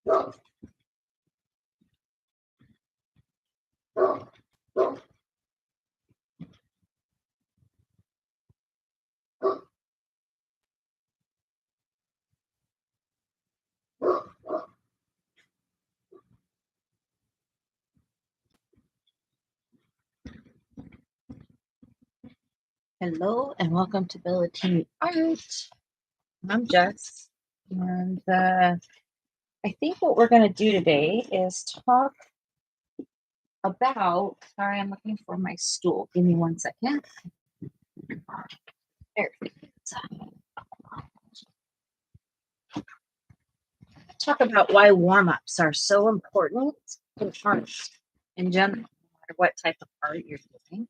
Hello and welcome to Billotine Art. I'm Jess, and I think what we're going to do today is talk about. Sorry, I'm looking for my stool. Give me 1 second. There it is. Talk about why warm-ups are so important in art in general, no matter what type of art you're doing.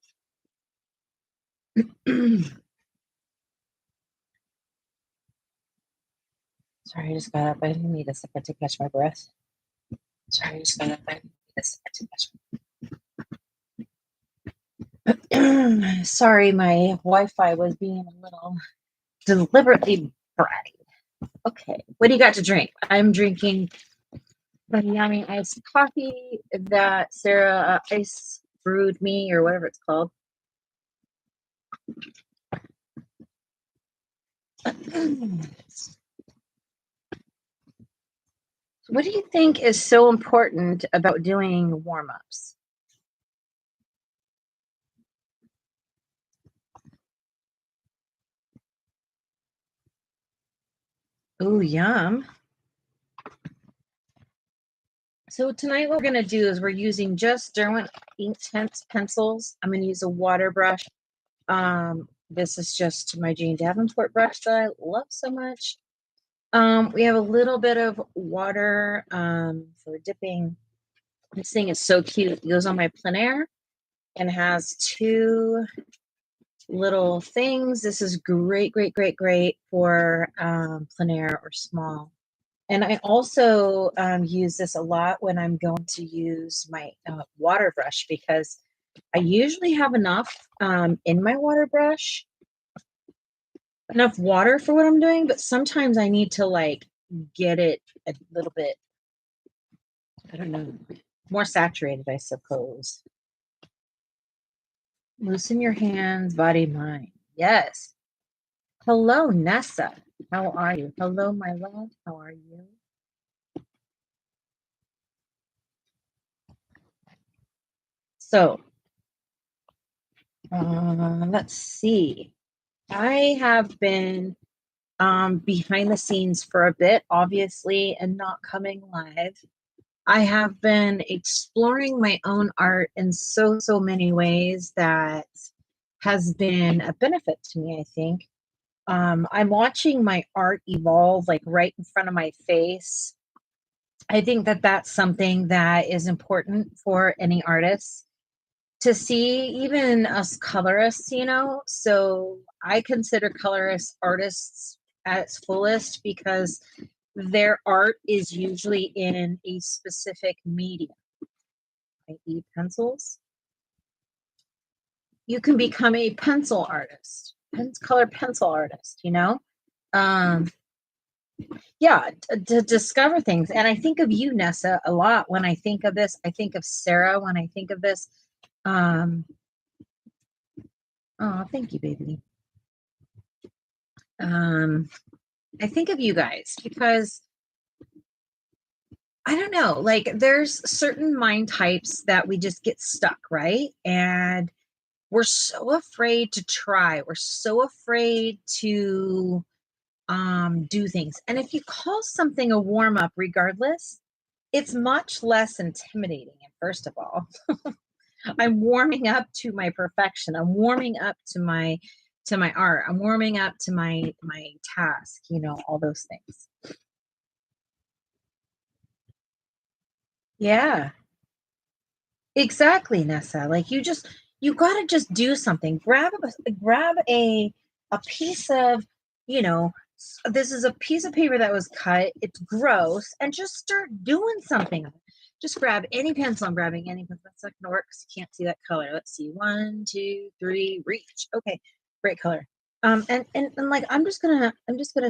Sorry, I just got up. I didn't need a second to catch my breath. Sorry, I just got up. I didn't need a second to catch my breath. Sorry, my Wi-Fi was being a little deliberately bratty. Okay, what do you got to drink? I'm drinking the yummy iced coffee that Sarah ice brewed me, or whatever it's called. What do you think is so important about doing warm-ups? Oh, yum. So tonight what we're going to do is we're using just Derwent Inktense pencils. I'm going to use a water brush. This is just my Jane Davenport brush that I love so much. We have a little bit of water for dipping. This thing is so cute. It goes on my plein air and has two little things. This is great for plein air or small. And I also use this a lot when I'm going to use my water brush, because I usually have enough in my water brush, enough water for what I'm doing, but sometimes I need to like get it a little bit, I don't know, more saturated, I suppose. Loosen your hands, body, mind. Yes. Hello, Nessa. How are you? Hello, my love. How are you? So, let's see. I have been behind the scenes for a bit, obviously, and not coming live. I have been exploring my own art in so many ways that has been a benefit to me, I think. I'm watching my art evolve like right in front of my face. I think that that's something that is important for any artist to see, even us colorists, you know. So I consider colorist artists at its fullest because their art is usually in a specific medium, i.e. pencils. You can become a pencil artist, color pencil artist, you know. Yeah, to discover things. And I think of you, Nessa, a lot when I think of this. I think of Sarah when I think of this. Oh, thank you, baby. I think of you guys because I don't know, like there's certain mind types that we just get stuck, right? And we're so afraid to try. We're so afraid to do things. And if you call something a warm up, regardless, it's much less intimidating. And first of all, I'm warming up to my perfection. I'm warming up to my art. I'm warming up to my task, you know, all those things. Yeah, exactly, Nessa. Like you got to just do something. Grab a piece of, you know, this is a piece of paper that was cut. It's gross, and just start doing something. Just grab any pencil. I'm grabbing any pencil. That's not gonna work because you can't see that color. Let's see. 1, 2, 3, reach. Okay, great color. And like I'm just gonna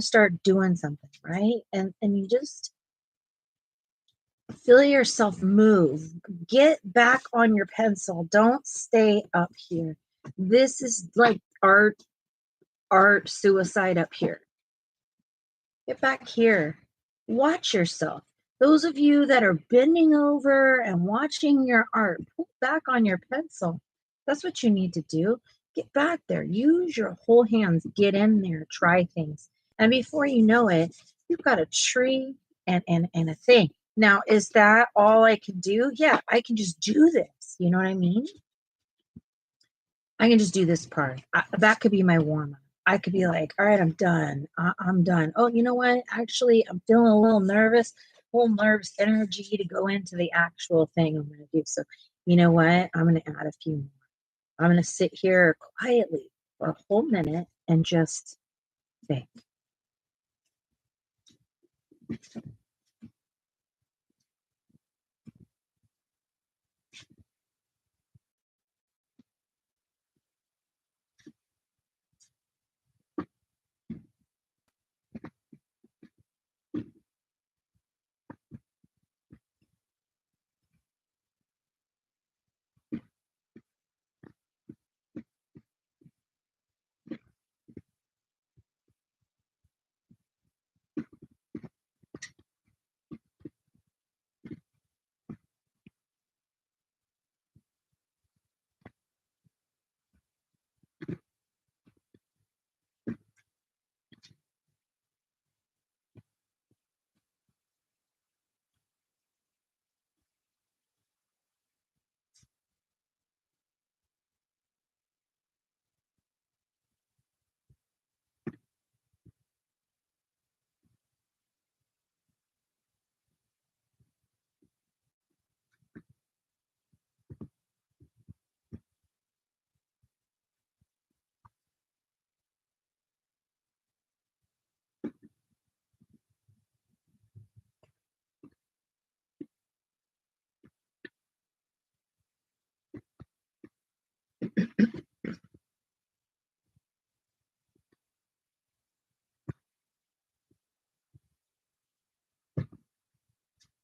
start doing something, right? And you just Feel yourself move. Get back on your pencil. Don't stay up here. This is like art suicide up here. Get back here. Watch yourself. Those of you that are bending over and watching your art, pull back on your pencil. That's what you need to do. Get back there. Use your whole hands. Get in there. Try things. And before you know it, you've got a tree and a thing. Now, is that all I can do? Yeah, I can just do this. You know what I mean? I can just do this part. That could be my warm-up. I could be like, all right, I'm done. I'm done. Oh, you know what? Actually, I'm feeling a little nervous, whole nerves energy to go into the actual thing I'm going to do. So, you know what? I'm going to add a few more. I'm going to sit here quietly for a whole minute and just think.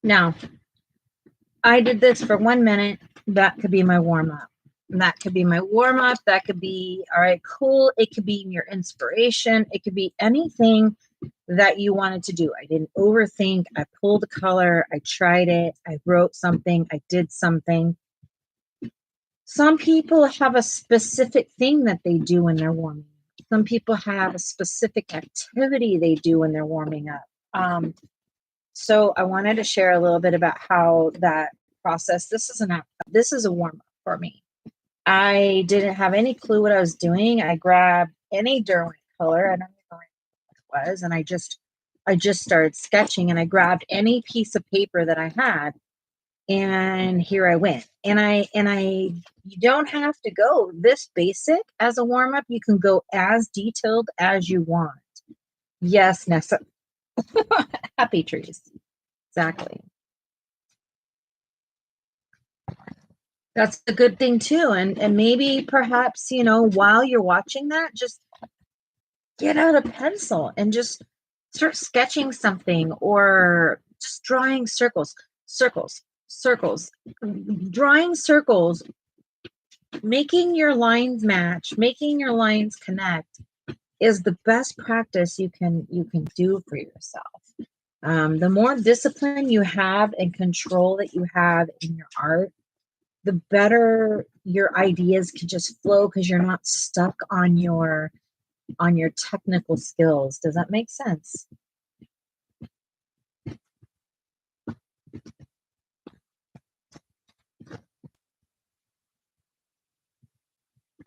Now, I did this for 1 minute. That could be my warm-up. That could be my warm-up. That could be, all right, cool. It could be your inspiration. It could be anything that you wanted to do. I didn't overthink. I pulled a color. I tried it. I wrote something. I did something. Some people have a specific thing that they do when they're warming up. Some people have a specific activity they do when they're warming up. So I wanted to share a little bit about how that process. This is a warm up for me. I didn't have any clue what I was doing. I grabbed any Derwent color. I don't know what it was, and I just started sketching. And I grabbed any piece of paper that I had, and here I went. And you don't have to go this basic as a warm up. You can go as detailed as you want. Yes, Nessa. Happy trees. Exactly. That's a good thing too. And maybe perhaps, while you're watching that, just get out a pencil and just start sketching something, or just drawing circles, drawing circles, making your lines match, making your lines connect is the best practice you can do for yourself. The more discipline you have and control that you have in your art, the better your ideas can just flow, because you're not stuck on your technical skills. Does that make sense?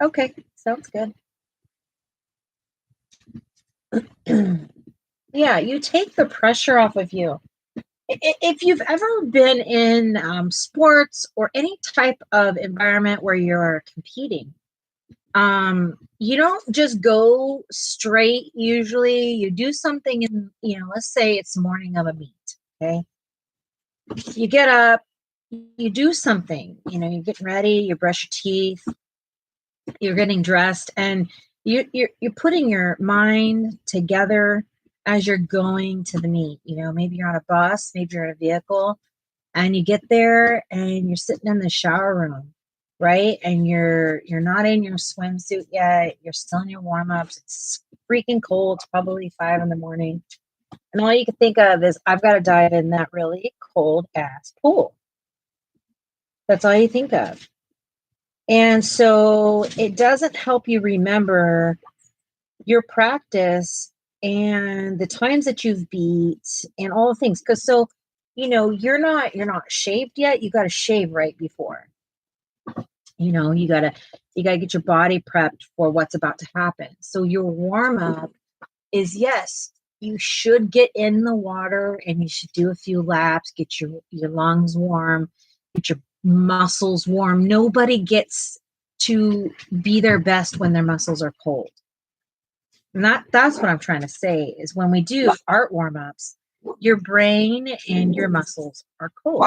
Okay, sounds good. Yeah, you take the pressure off of you. If you've ever been in sports or any type of environment where you're competing, you don't just go straight. Usually you do something in, let's say it's the morning of a meet. Okay. You get up, you do something, you're getting ready, you brush your teeth, you're getting dressed, and you're putting your mind together as you're going to the meet. Maybe you're on a bus, maybe you're in a vehicle, and you get there and you're sitting in the shower room, right? And you're not in your swimsuit yet. You're still in your warm-ups. It's freaking cold. It's probably 5 in the morning. And all you can think of is, I've got to dive in that really cold ass pool. That's all you think of. And so it doesn't help you remember your practice and the times that you've beat and all the things. Because so, you're not shaved yet. You got to shave right before. You gotta get your body prepped for what's about to happen. So your warm up is, yes, you should get in the water and you should do a few laps, get your lungs warm, get your muscles warm. Nobody gets to be their best when their muscles are cold. And that's what I'm trying to say, is when we do art warm-ups, your brain and your muscles are cold.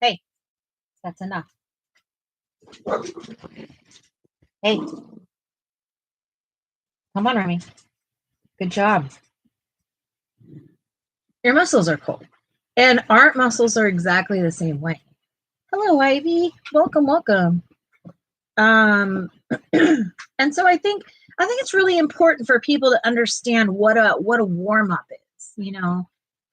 Hey, that's enough. Hey, come on, Remy. Good job. Your muscles are cold. And art muscles are exactly the same way. Hello, Ivy. Welcome. And so I think it's really important for people to understand what a warm-up is,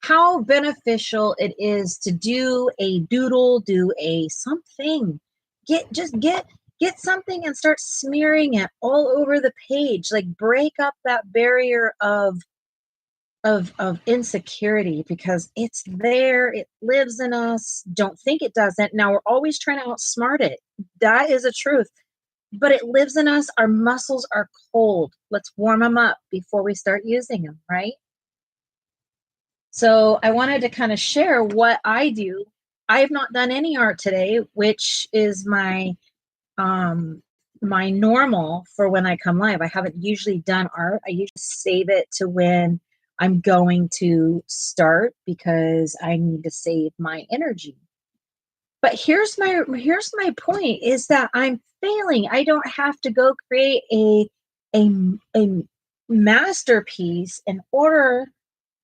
how beneficial it is to do a doodle, do a something. Get something and start smearing it all over the page. Like, break up that barrier of insecurity, because it's there. It lives in us. Don't think it doesn't. Now, we're always trying to outsmart it. That is a truth. But it lives in us. Our muscles are cold. Let's warm them up before we start using them, right? So I wanted to kind of share what I do. I have not done any art today, which is my normal for when I come live. I haven't usually done art. I usually save it to when I'm going to start, because I need to save my energy. But here's my point, is that I'm failing. I don't have to go create a masterpiece in order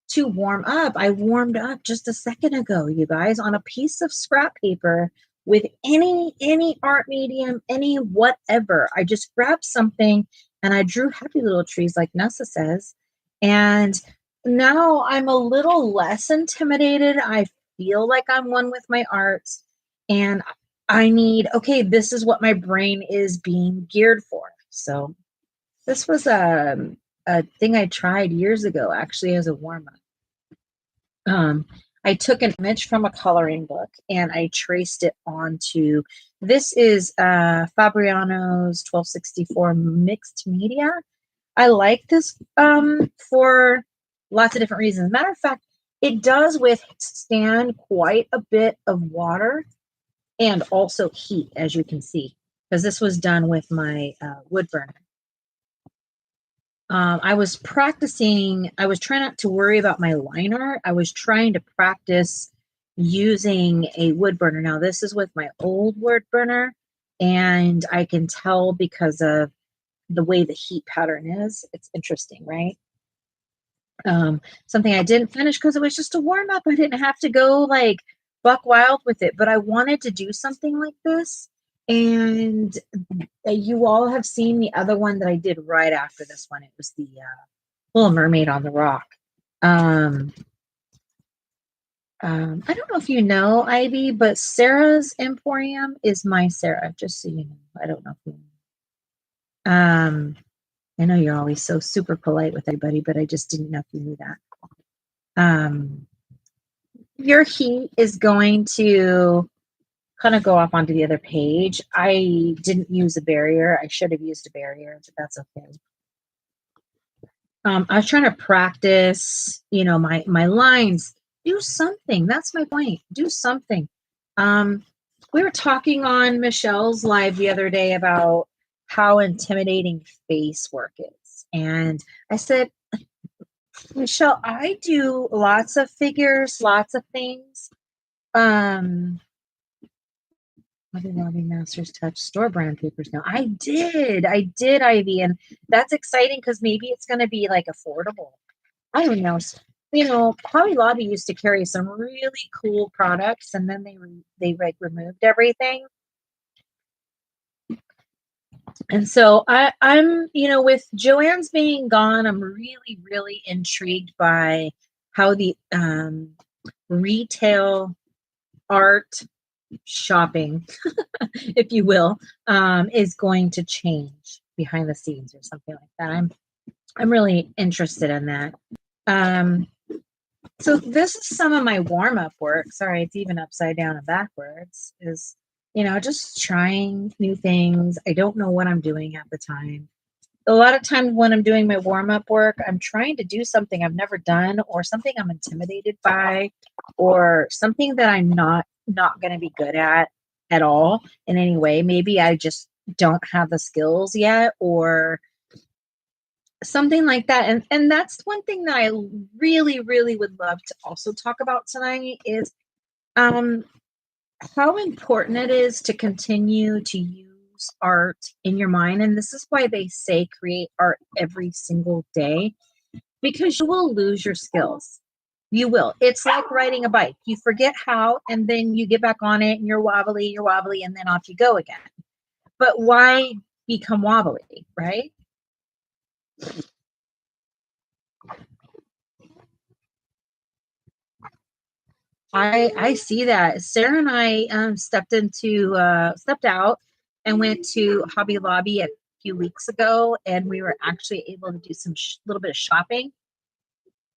to warm up. I warmed up just a second ago, you guys, on a piece of scrap paper with any art medium, any whatever. I just grabbed something and I drew happy little trees, like Nessa says. And now I'm a little less intimidated. I feel like I'm one with my art. And this is what my brain is being geared for. So this was a thing I tried years ago, actually, as a warm-up. I took an image from a coloring book and I traced it onto, this is Fabriano's 1264 mixed media. I like this for lots of different reasons. Matter of fact, it does withstand quite a bit of water and also heat, as you can see, because this was done with my wood burner. I was practicing. I was trying not to worry about my liner. I was trying to practice using a wood burner. Now, this is with my old wood burner, and I can tell because of the way the heat pattern is. It's interesting, right? Something I didn't finish because it was just a warm up. I didn't have to go like buck wild with it, but I wanted to do something like this. And you all have seen the other one that I did right after this one. It was the Little Mermaid on the Rock. I don't know if you know, Ivy, but Sarah's Emporium is my Sarah, just so you know. I don't know if you know. I know you're always so super polite with everybody, but I just didn't know if you knew that. Your heat is going to kind of go off onto the other page. I didn't use a barrier. I should have used a barrier, but that's okay. I was trying to practice, my lines. Do something. That's my point. Do something. We were talking on Michelle's live the other day about how intimidating face work is. And I said, Michelle, I do lots of figures, lots of things. Ivy Masters Touch store brand papers now. I did, Ivy. And that's exciting because maybe it's going to be like affordable. I don't know. Hobby Lobby used to carry some really cool products, and then they like removed everything. And so I'm, with Joanne's being gone, I'm really, really intrigued by how the retail art shopping, if you will, is going to change behind the scenes or something like that. I'm really interested in that. So this is some of my warm-up work. Sorry, it's even upside down and backwards. Is just trying new things. I don't know what I'm doing at the time. A lot of times when I'm doing my warm-up work, I'm trying to do something I've never done, or something I'm intimidated by, or something that I'm not going to be good at all in any way. Maybe I just don't have the skills yet, or something like that. And that's one thing that I really, really would love to also talk about tonight is how important it is to continue to use art in your mind. And this is why they say create art every single day, because you will lose your skills. You will. It's like riding a bike. You forget how, and then you get back on it and you're wobbly, and then off you go again. But why become wobbly, right? I see that. Sarah and I stepped out and went to Hobby Lobby a few weeks ago, and we were actually able to do some little bit of shopping.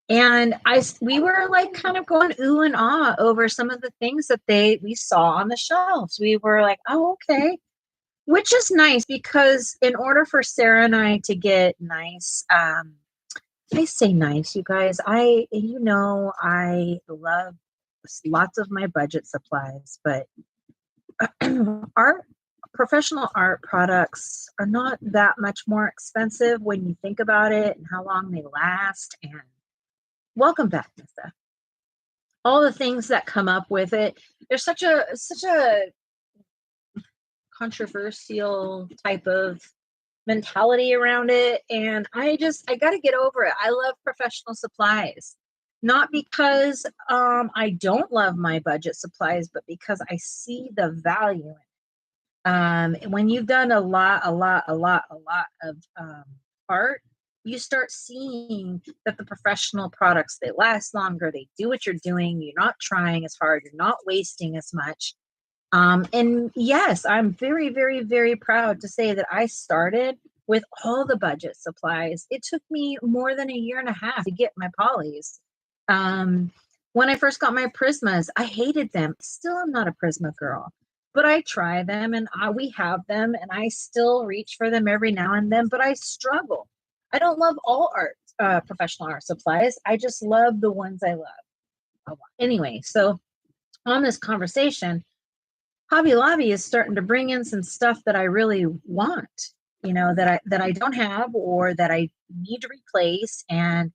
And we were like kind of going ooh and ah over some of the things that we saw on the shelves. We were like, oh, okay, which is nice, because in order for Sarah and I to get nice, I say nice, you guys. I love lots of my budget supplies, but art, professional art products are not that much more expensive when you think about it and how long they last. And welcome back, Nissa. All the things that come up with it. There's such a controversial type of mentality around it, and I got to get over it. I love professional supplies, not because I don't love my budget supplies, but because I see the value in it. When you've done a lot of art, you start seeing that the professional products, they last longer, they do what you're doing, you're not trying as hard, you're not wasting as much. And yes, I'm very, very, very proud to say that I started with all the budget supplies. It took me more than a year and a half to get my polys. Um, when I first got my Prismas, I hated them. Still, I'm not a Prisma girl, but I try them, and we have them, and I still reach for them every now and then, but I struggle. I don't love all art, professional art supplies. I just love the ones I love. Anyway, so on this conversation, Hobby Lobby is starting to bring in some stuff that I really want, that I don't have, or that I need to replace. And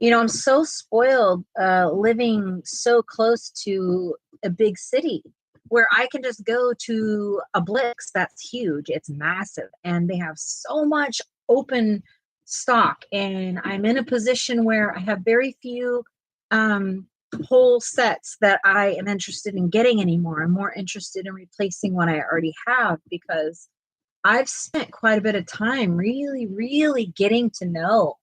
I'm so spoiled, living so close to a big city, where I can just go to a Blix that's huge. It's massive, and they have so much open stock. And I'm in a position where I have very few whole sets that I am interested in getting anymore. I'm more interested in replacing what I already have, because I've spent quite a bit of time really, really getting to know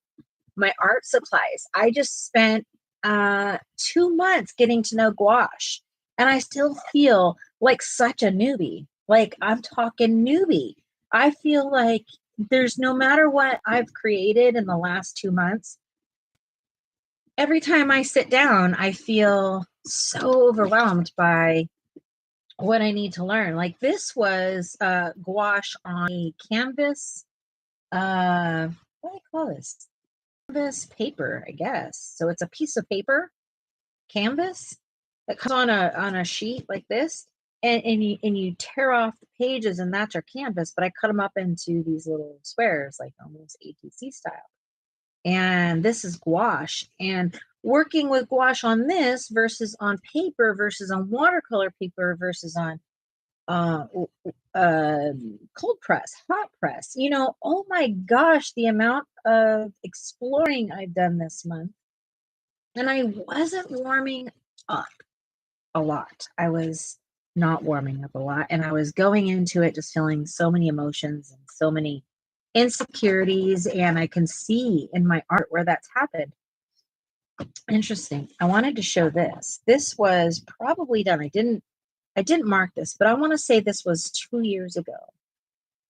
my art supplies. I just spent 2 months getting to know gouache, and I still feel like such a newbie. Like, I'm talking newbie. I feel like there's, no matter what I've created in the last 2 months, every time I sit down, I feel so overwhelmed by what I need to learn. Like, this was gouache on a canvas. What do I call this? Canvas paper, I guess. So it's a piece of paper, canvas, that comes on a sheet like this, and you tear off the pages, and that's our canvas. But I cut them up into these little squares, like almost ATC style. And this is gouache. And working with gouache on this versus on paper versus on watercolor paper versus on uh, cold press, hot press. Oh my gosh, the amount of exploring I've done this month And I wasn't warming up a lot. I was not warming up a lot. And I was going into it just feeling so many emotions and so many insecurities. And I can see in my art where that's happened. Interesting. I wanted to show this. This was probably done. I didn't mark this, but I want to say this was 2 years ago.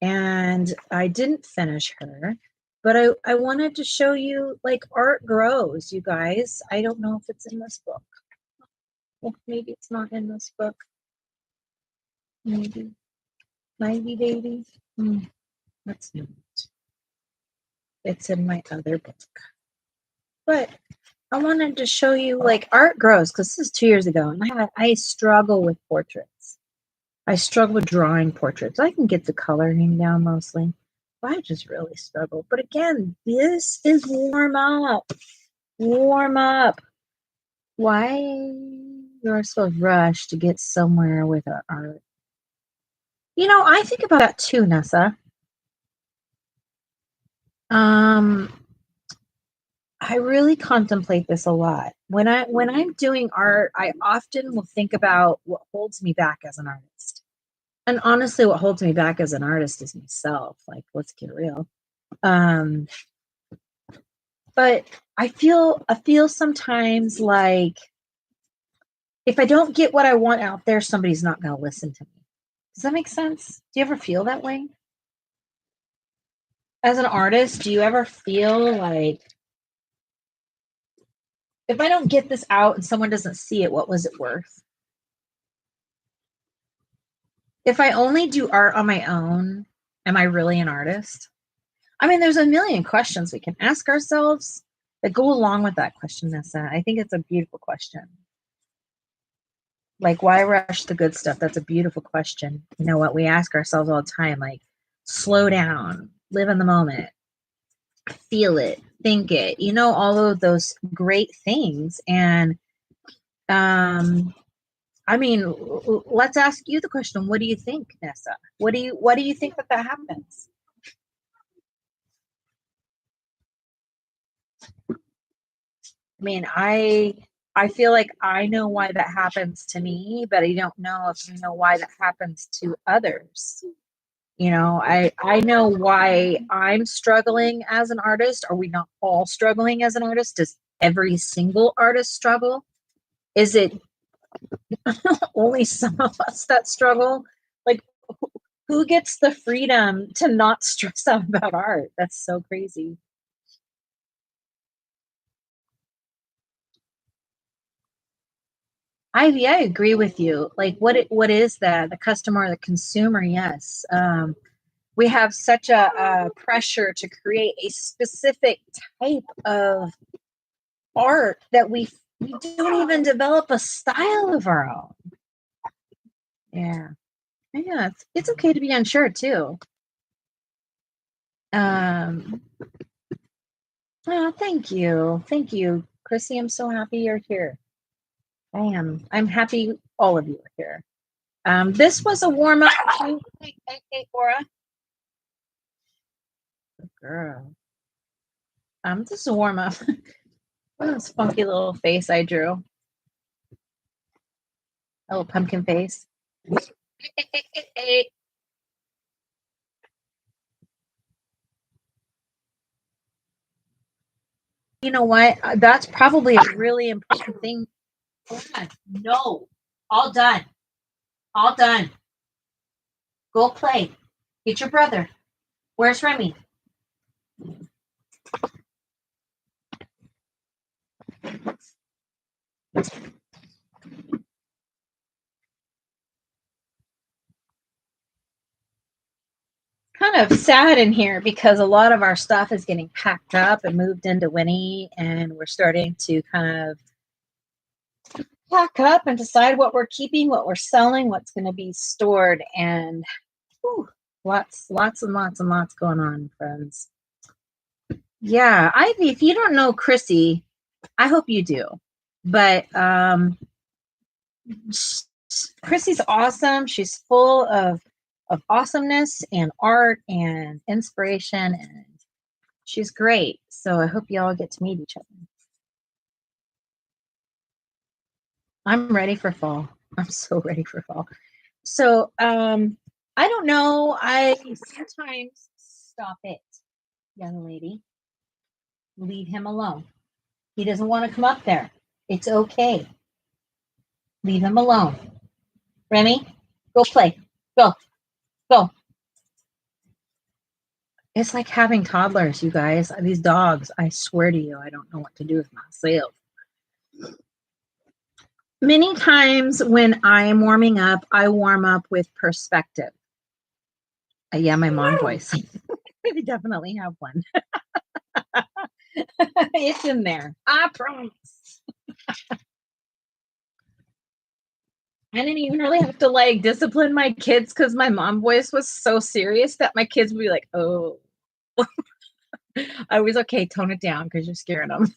And I didn't finish her, but I wanted to show you like art grows, you guys. I don't know if it's in this book. Well, maybe it's not in this book. Maybe. Maybe. That's not. It's in my other book. But I wanted to show you like art grows because this is 2 years ago, and I struggle with portraits. I struggle with drawing portraits. I can get the coloring down mostly, but I just really struggle. But again, this is warm up. Warm up. Why you're so rushed to get somewhere with our art? You know, I think about that too, Nessa. I really contemplate this a lot. When I'm doing art, I often will think about what holds me back as an artist. And honestly, what holds me back as an artist is myself. Like, let's get real. Um, but I feel sometimes like if I don't get what I want out there, somebody's not going to listen to me. Does that make sense? Do you ever feel that way? As an artist, do you ever feel like if I don't get this out and someone doesn't see it, what was it worth? If I only do art on my own, am I really an artist? I mean, there's a million questions we can ask ourselves that go along with that question, Nessa. I think it's a beautiful question. Like, why rush the good stuff? That's a beautiful question. You know what? We ask ourselves all the time, like, slow down, live in the moment, feel it, think it, all of those great things. And I mean, let's ask you the question. What do you think, Nessa? What do you think that happens? I mean, I feel like I know why that happens to me, but I don't know if I know why that happens to others. I know why I'm struggling as an artist. Are we not all struggling as an artist? Does every single artist struggle? Is it only some of us that struggle? Like, who gets the freedom to not stress out about art? That's so crazy. I agree with you. Like, what is that? The customer, the consumer? Yes. We have such a pressure to create a specific type of art that we don't even develop a style of our own. Yeah. Yeah, it's okay to be unsure too. Um, oh, thank you. Thank you, Chrissy. I'm so happy you're here. I am. I'm happy all of you are here. This was a warm up. Hey, Aura. Good girl. This is a warm up. What this funky little face I drew. A little pumpkin face. You know what? That's probably a really important thing. No, all done. All done. Go play. Get your brother. Where's Remy? Kind of sad in here because a lot of our stuff is getting packed up and moved into Winnie, and we're starting to kind of pack up and decide what we're keeping, what we're selling, what's going to be stored, and whew, lots and lots and lots going on, friends. Yeah, Ivy, if you don't know Chrissy, I hope you do. But Chrissy's awesome. She's full of awesomeness and art and inspiration, and she's great. So I hope you all get to meet each other. I'm ready for fall. I'm so ready for fall. So, I don't know. I sometimes stop it, young lady. Leave him alone. He doesn't want to come up there. It's okay. Leave him alone. Remy, go play. Go, go. It's like having toddlers, you guys. These dogs, I swear to you, I don't know what to do with myself. Many times when I am warming up, I warm up with perspective. Yeah, my mom voice. I definitely have one. It's in there. I promise. I didn't even really have to like discipline my kids because my mom voice was so serious that my kids would be like, oh. I was okay, tone it down because you're scaring them.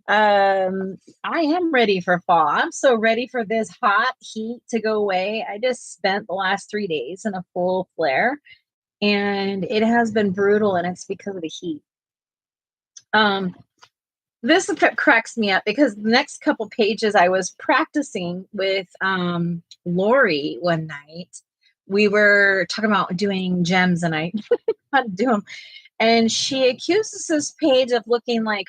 I am ready for fall. I'm so ready for this hot heat to go away. I just spent the last 3 days in a full flare, and it has been brutal, and it's because of the heat. This cracks me up because the next couple pages I was practicing with Lori one night. We were talking about doing gems, and I how to do them. And she accuses this page of looking like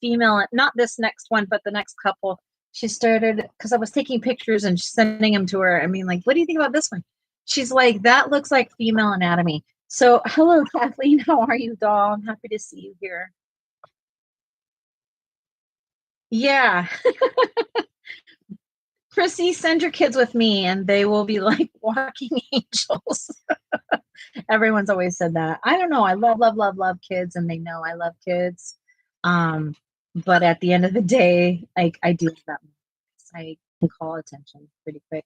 female, not this next one, but the next couple. She started, because I was taking pictures and sending them to her. I mean, like, what do you think about this one? She's like, that looks like female anatomy. So, hello, Kathleen. How are you, doll? I'm happy to see you here. Yeah. Chrissy, send your kids with me and they will be like walking angels. Everyone's always said that. I don't know. I love, love, love, love kids, and they know I love kids. But at the end of the day, like I do that. I can call attention pretty quick.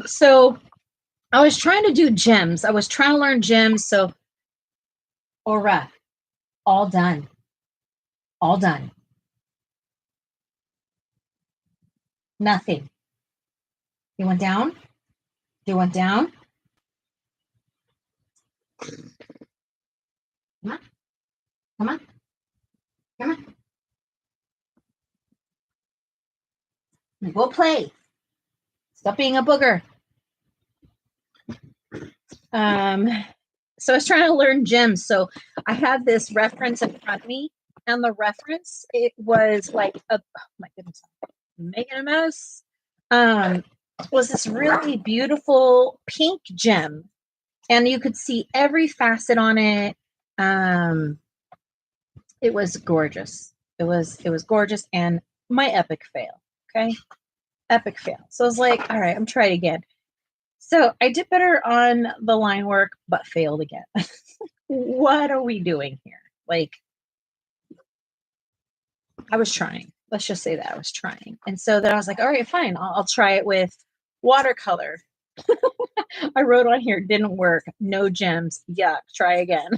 So I was trying to do gems. I was trying to learn gems. So, aura, all done, all done. Nothing. You went down. You went down. Come on, come on, come on. Go play. Stop being a booger. So I was trying to learn gems. So I had this reference in front of me, and the reference, it was like oh my goodness, I'm making a mess. Was this really beautiful pink gem, and you could see every facet on it. It was gorgeous. It was gorgeous, and my epic fail. Okay, epic fail. So I was like, all right, I'm trying again. So I did better on the line work, but failed again. What are we doing here? Like, I was trying. Let's just say that I was trying. And so then I was like, all right, fine. I'll try it with watercolor. I wrote on here, didn't work. No gems. Yuck. Try again.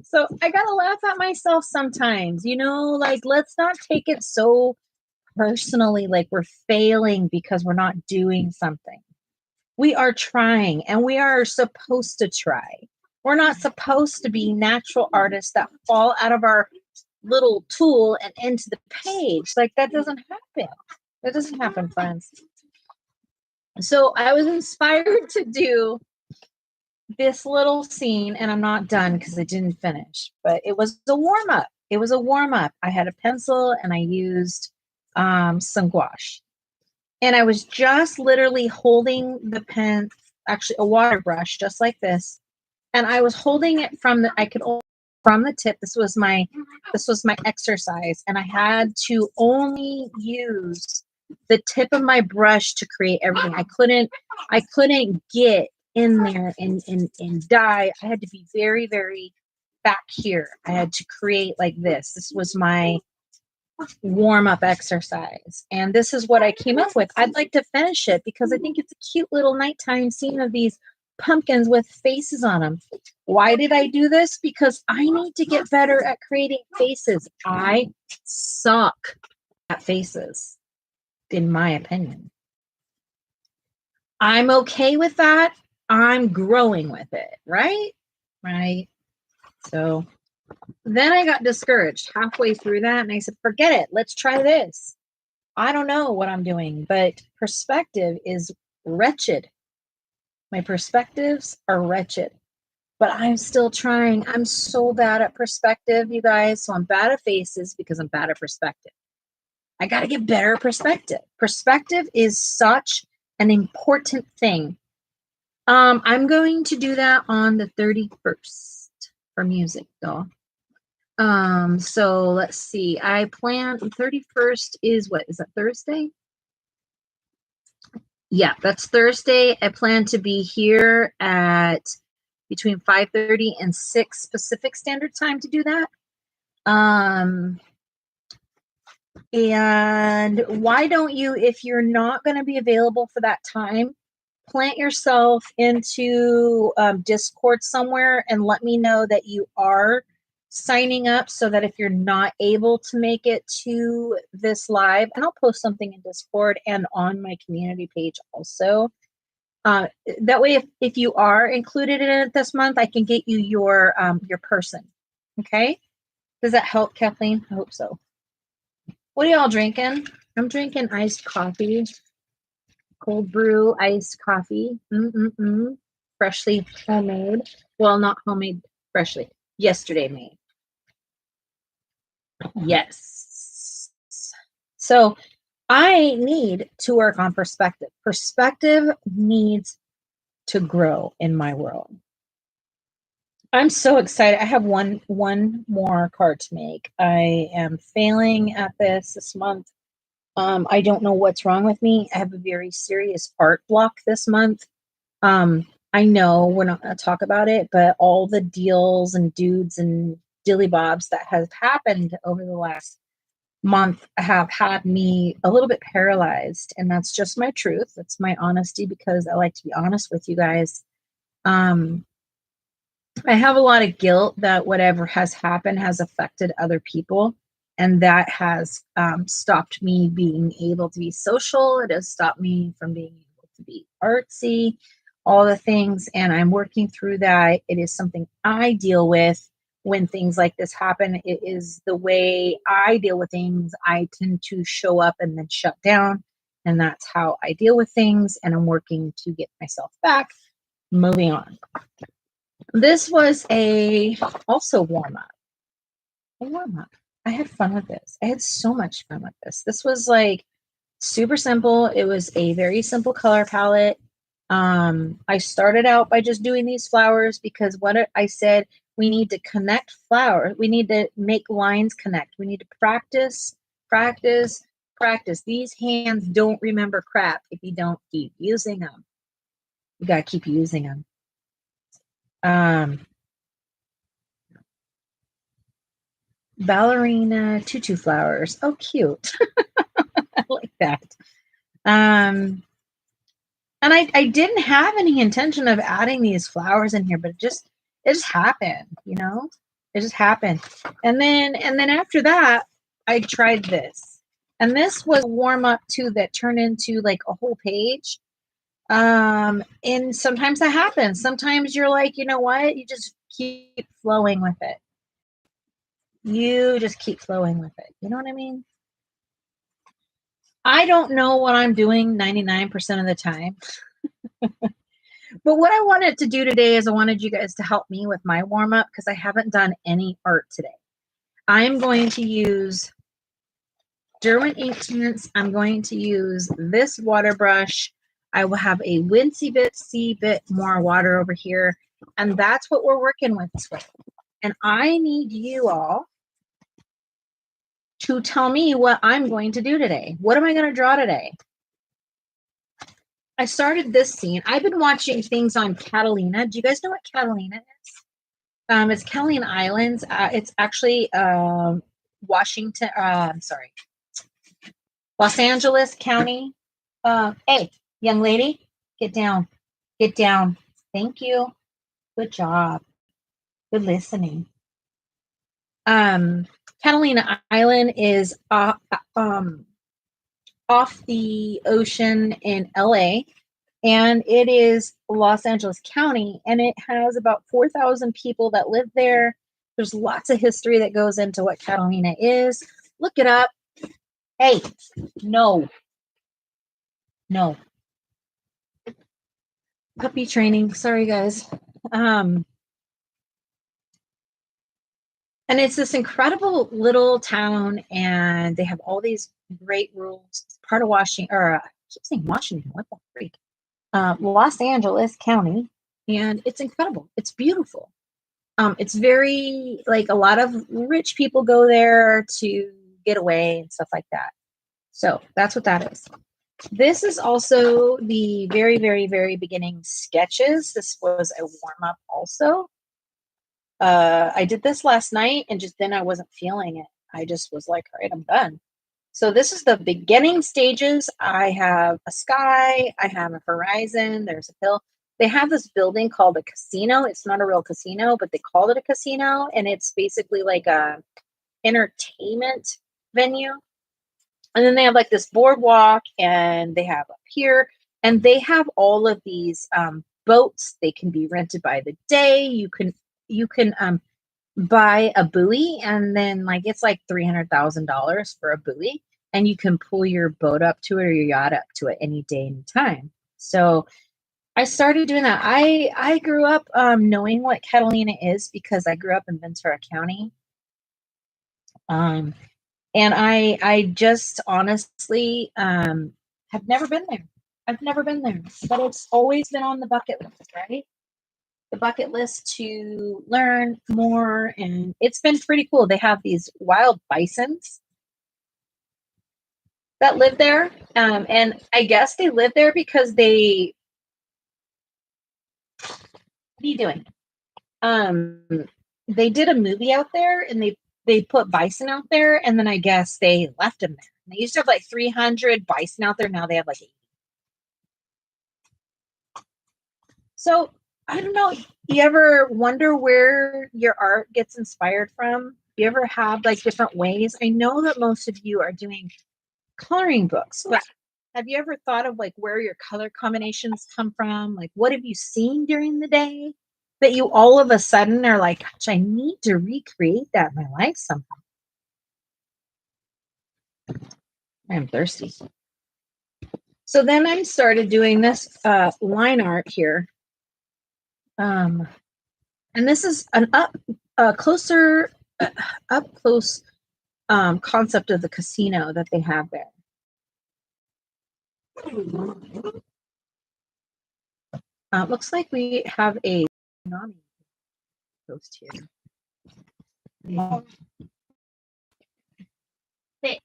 So I got to laugh at myself sometimes, like, let's not take it so personally, like we're failing because we're not doing something. We are trying, and we are supposed to try. We're not supposed to be natural artists that fall out of our little tool and into the page. Like, that doesn't happen. That doesn't happen, friends. So I was inspired to do this little scene, and I'm not done because I didn't finish, but it was a warm up. It was a warm up. I had a pencil and I used some gouache. And I was just literally holding the pen, actually a water brush, just like this. And I was holding it from the tip. This was my exercise. And I had to only use the tip of my brush to create everything. I couldn't get in there and dye. I had to be very, very back here. I had to create like this. This was my warm-up exercise, and this is what I came up with. I'd like to finish it because I think it's a cute little nighttime scene of these pumpkins with faces on them. Why did I do this? Because I need to get better at creating faces. I suck at faces, in my opinion. I'm okay with that. I'm growing with it, right? So Then I got discouraged halfway through that, and I said, forget it. Let's try this. I don't know what I'm doing, but perspective is wretched. My perspectives are wretched, but I'm still trying. I'm so bad at perspective, you guys. So I'm bad at faces because I'm bad at perspective. I got to get better at perspective. Perspective is such an important thing. I'm going to do that on the 31st for music, though. So let's see. I plan 31st is what? Is that Thursday? Yeah, that's Thursday. I plan to be here at between 5:30 and 6 Pacific Standard Time to do that. And why don't you, if you're not going to be available for that time, plant yourself into Discord somewhere and let me know that you are signing up so that if you're not able to make it to this live, and I'll post something in Discord and on my community page also. That way, if you are included in it this month, I can get you your person. Okay? Does that help, Kathleen? I hope so. What are y'all drinking? I'm drinking iced coffee. Cold brew iced coffee. Freshly homemade. Well, not homemade, freshly. Yesterday made. Yes. So I need to work on perspective. Perspective needs to grow in my world. I'm so excited. I have one more card to make. I am failing at this month. I don't know what's wrong with me. I have a very serious art block this month. I know we're not going to talk about it, but all the deals and dudes and dilly bobs that have happened over the last month have had me a little bit paralyzed. And that's just my truth. That's my honesty because I like to be honest with you guys. I have a lot of guilt that whatever has happened has affected other people. And that has stopped me being able to be social. It has stopped me from being able to be artsy, all the things. And I'm working through that. It is something I deal with when things like this happen. It is the way I deal with things. I tend to show up and then shut down. And that's how I deal with things. And I'm working to get myself back, moving on. This was also warm up. A warm up. I had fun with this. I had so much fun with this. This was like super simple. It was a very simple color palette. I started out by just doing these flowers because what I said, we need to connect flowers. We need to make lines connect. We need to practice, practice, practice. These hands don't remember crap if you don't keep using them. You got to keep using them. Ballerina tutu flowers. Oh, cute. I like that. And I didn't have any intention of adding these flowers in here, but it just happened, you know? It just happened. And then after that, I tried this. And this was warm up too that turned into like a whole page. And sometimes that happens. Sometimes you're like, you know what? You just keep flowing with it. You just keep flowing with it. You know what I mean? I don't know what I'm doing 99% of the time. But what I wanted to do today is I wanted you guys to help me with my warm-up because I haven't done any art today. I'm going to use Derwent ink tints. I'm going to use this water brush. I will have a winsy bit more water over here. And that's what we're working with today. And I need you all to tell me what I'm going to do today. What am I going to draw today? I started this scene. I've been watching things on Catalina. Do you guys know what Catalina is? It's Catalina Islands. It's actually Washington. I'm sorry, Los Angeles County. Hey, young lady, get down. Get down. Thank you. Good job. Good listening. Catalina Island is off the ocean in LA, and it is Los Angeles County, and it has about 4,000 people that live there. There's lots of history that goes into what Catalina is. Look it up. Hey, no. Puppy training. Sorry, guys. And it's this incredible little town, and they have all these great rules. It's part of Washington, or I keep saying Washington. What the freak? Los Angeles County, and it's incredible. It's beautiful. It's very, like, a lot of rich people go there to get away and stuff like that. So that's what that is. This is also the very, very, very beginning sketches. This was a warm-up also. I did this last night, and just then I wasn't feeling it. I just was like, all right, I'm done. So this is the beginning stages. I have a sky, I have a horizon, there's a hill. They have this building called a casino. It's not a real casino, but they call it a casino, and it's basically like a entertainment venue. And then they have like this boardwalk, and they have up here, and they have all of these boats. They can be rented by the day. You can buy a buoy, and then like it's like $300,000 for a buoy, and you can pull your boat up to it or your yacht up to it any day, any time. So I started doing that. I grew up knowing what Catalina is because I grew up in Ventura County. And I just honestly have never been there. I've never been there, but it's always been on the bucket list, right? The bucket list to learn more, and it's been pretty cool. They have these wild bisons that live there, and I guess they live there because they. What are you doing? They did a movie out there, and they put bison out there, and then I guess they left them there. They used to have like 300 bison out there. Now they have like 80. So I don't know. You ever wonder where your art gets inspired from? You ever have like different ways? I know that most of you are doing coloring books, but have you ever thought of like where your color combinations come from? Like, what have you seen during the day that you all of a sudden are like, gosh, I need to recreate that in my life somehow? I'm thirsty. So then I started doing this line art here. And this is an up close concept of the casino that they have there. Looks like we have a tsunami post here. Hey,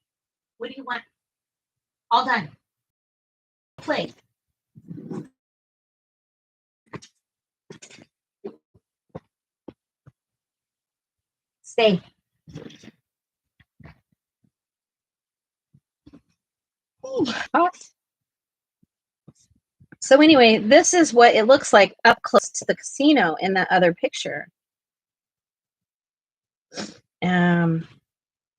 what do you want? All done. Play. Stay. Ooh, hot. So anyway, this is what it looks like up close to the casino in that other picture.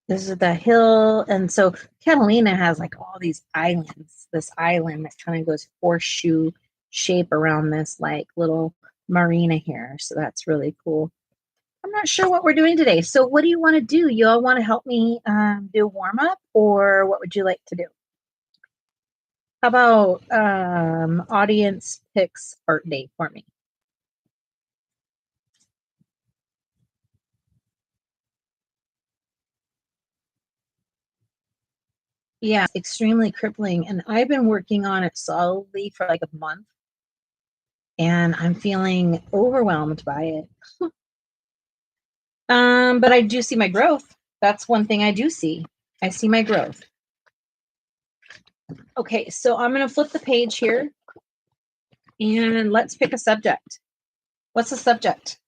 This is the hill, and so Catalina has like all these islands. This island that kind of goes horseshoe shape around this like little marina here. So that's really cool. I'm not sure what we're doing today. So what do you want to do? You all want to help me do a warm up, or what would you like to do? How about audience picks art day for me? Yeah, extremely crippling. And I've been working on it solidly for like a month, and I'm feeling overwhelmed by it. But I do see my growth. That's one thing I do see. I see my growth. Okay, so I'm going to flip the page here, and let's pick a subject. What's the subject?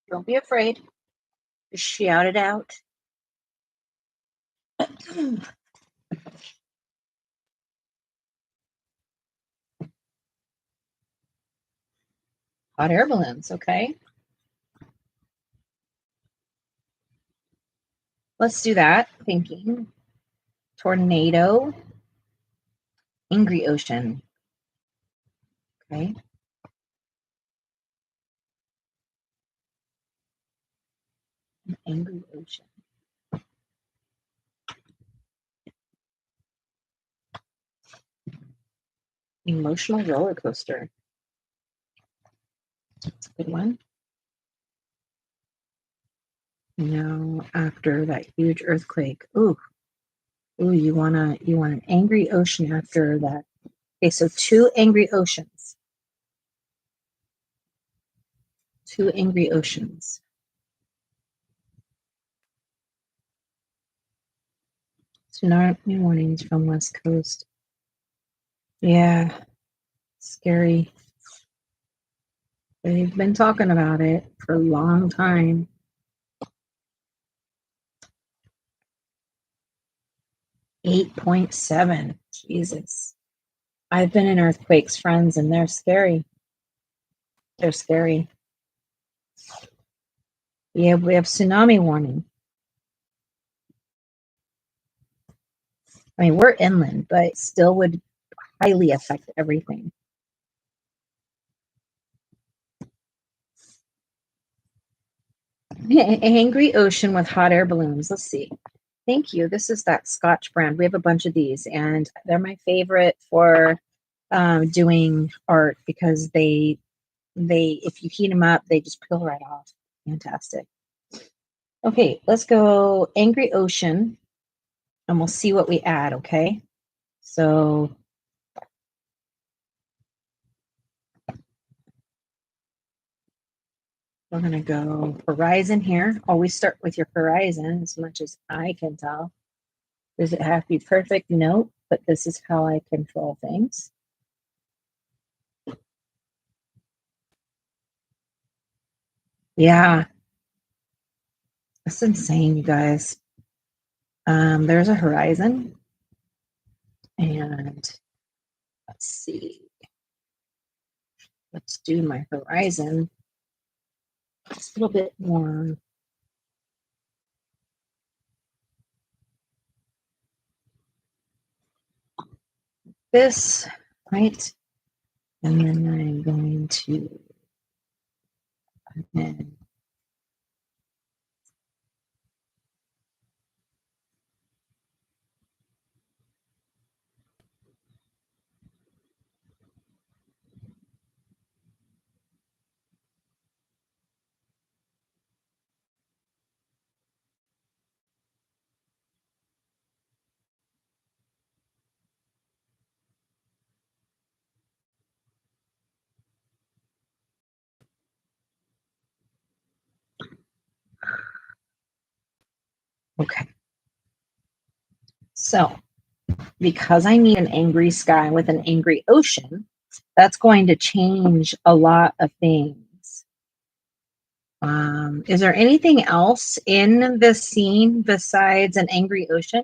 Don't be afraid. Just shout it out. Hot air balloons, okay. Let's do that. Thinking. Tornado. Angry ocean. Okay. An angry ocean. Emotional roller coaster. That's a good one. Now, after that huge earthquake. Ooh, you want an angry ocean after that. Okay, so two angry oceans. Two angry oceans. Tsunami warnings from West Coast. Yeah, scary. They've been talking about it for a long time. 8.7. Jesus. I've been in earthquakes, friends, and they're scary. They're scary. Yeah, we have tsunami warning. I mean, we're inland, but it still would highly affect everything. Angry ocean with hot air balloons. Let's see. Thank you. This is that Scotch brand. We have a bunch of these, and they're my favorite for doing art because they if you heat them up, they just peel right off. Fantastic. Okay, let's go angry ocean, and we'll see what we add. Okay, so we're gonna go horizon here. Always start with your horizon, as much as I can tell. Does it have to be perfect? No, but this is how I control things. Yeah, that's insane, you guys. There's a horizon, and let's see. Let's do my horizon. It's a little bit more. This, right? And then I'm going to add. Okay. So, because I need an angry sky with an angry ocean, that's going to change a lot of things. Is there anything else in the scene besides an angry ocean?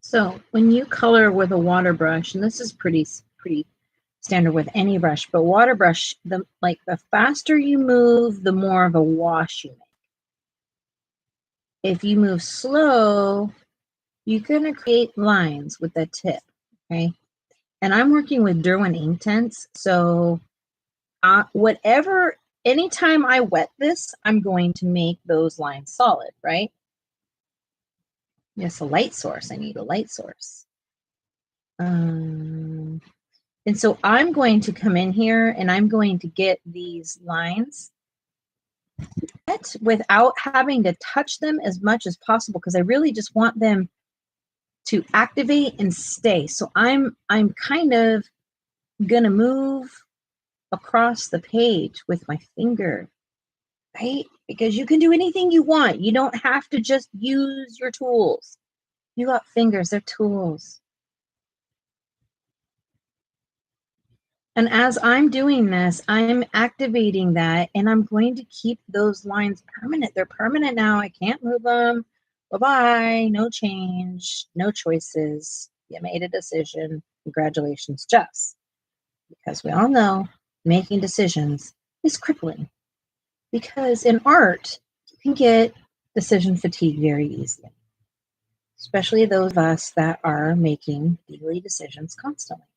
So when you color with a water brush, and this is pretty standard with any brush, but water brush, the faster you move, the more of a wash you make. If you move slow, you're going to create lines with the tip, okay? And I'm working with Derwent Inktense, so Anytime I wet this, I'm going to make those lines solid, right? Yes, a light source. I need a light source. And so I'm going to come in here and I'm going to get these lines without having to touch them as much as possible, because I really just want them to activate and stay. So I'm kind of gonna move across the page with my finger, right? Because you can do anything you want. You don't have to just use your tools. You got fingers, they're tools. And as I'm doing this, I'm activating that, and I'm going to keep those lines permanent. They're permanent now. I can't move them. Bye-bye. No change. No choices. You made a decision. Congratulations, Jess. Because we all know making decisions is crippling. Because in art, you can get decision fatigue very easily, especially those of us that are making daily decisions constantly.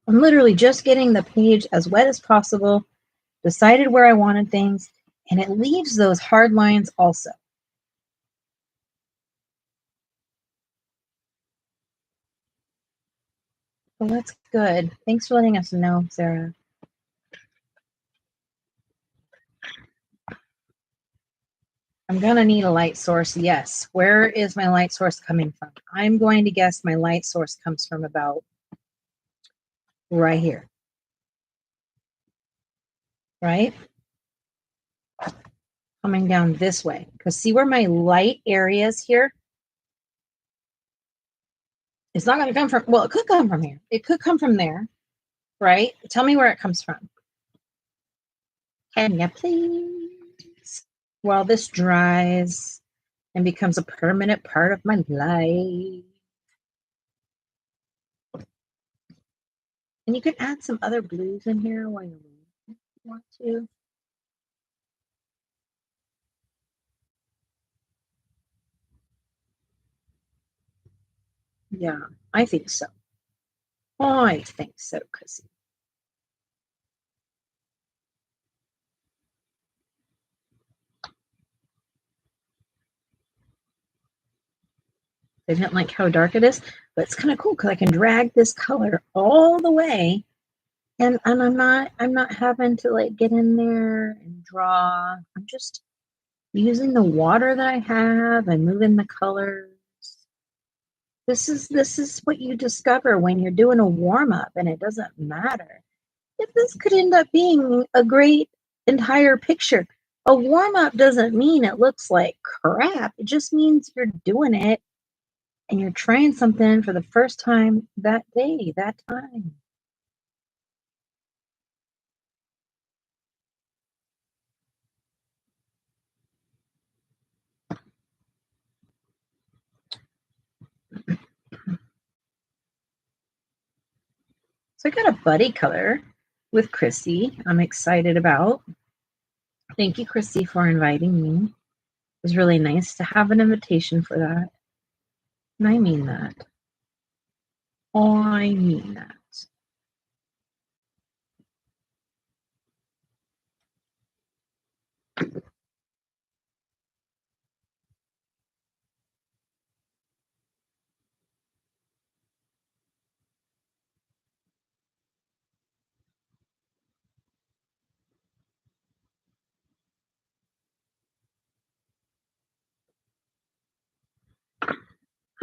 I'm literally just getting the page as wet as possible, decided where I wanted things, and it leaves those hard lines also. Well, that's good. Thanks for letting us know, Sarah. I'm gonna need a light source, yes. Where is my light source coming from? I'm going to guess my light source comes from about right here, right? Coming down this way, because see where my light area is here? It's not gonna come from, well, it could come from here. It could come from there, right? Tell me where it comes from. Can you please? While this dries and becomes a permanent part of my life. And you can add some other blues in here while you want to. Yeah, I think so. I think so, Chrissy. I didn't like how dark it is, but it's kind of cool because I can drag this color all the way, and I'm not having to like get in there and draw. I'm just using the water that I have and moving the colors. This is what you discover when you're doing a warm-up, and it doesn't matter. If this could end up being a great entire picture. A warm-up doesn't mean it looks like crap. It just means you're doing it and you're trying something for the first time that day, that time. So I got a buddy color with Chrissy I'm excited about. Thank you, Chrissy, for inviting me. It was really nice to have an invitation for that. And I mean that. I mean that.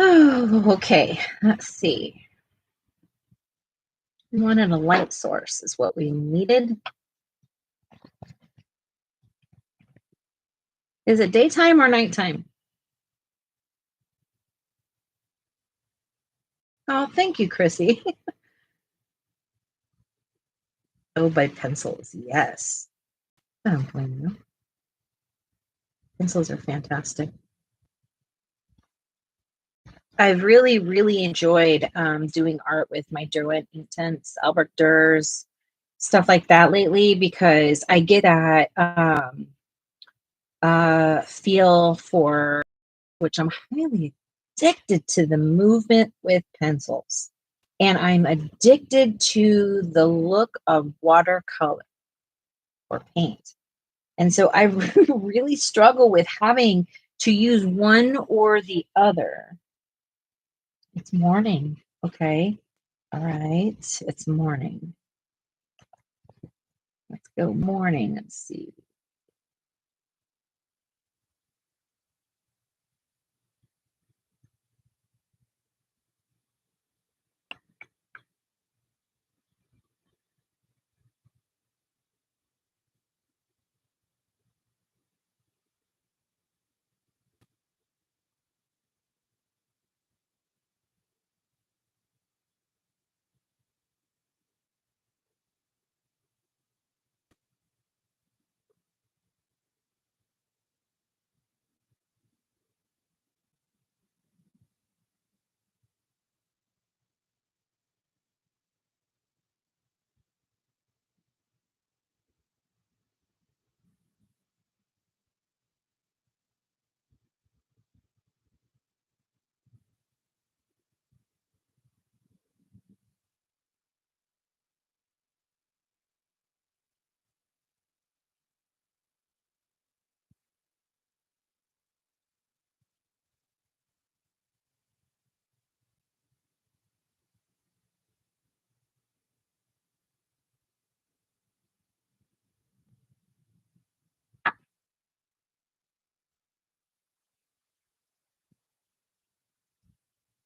Oh, okay. Let's see. We wanted a light source is what we needed. Is it daytime or nighttime? Oh, thank you, Chrissy. Oh, by pencils, yes. I don't blame you. Pencils are fantastic. I've really, really enjoyed doing art with my Derwent Inktense, Albert Durs, stuff like that lately, because I get that feel for which I'm highly addicted to the movement with pencils. And I'm addicted to the look of watercolor or paint. And so I really struggle with having to use one or the other. It's morning. Okay. All right. It's morning. Let's go morning. Let's see.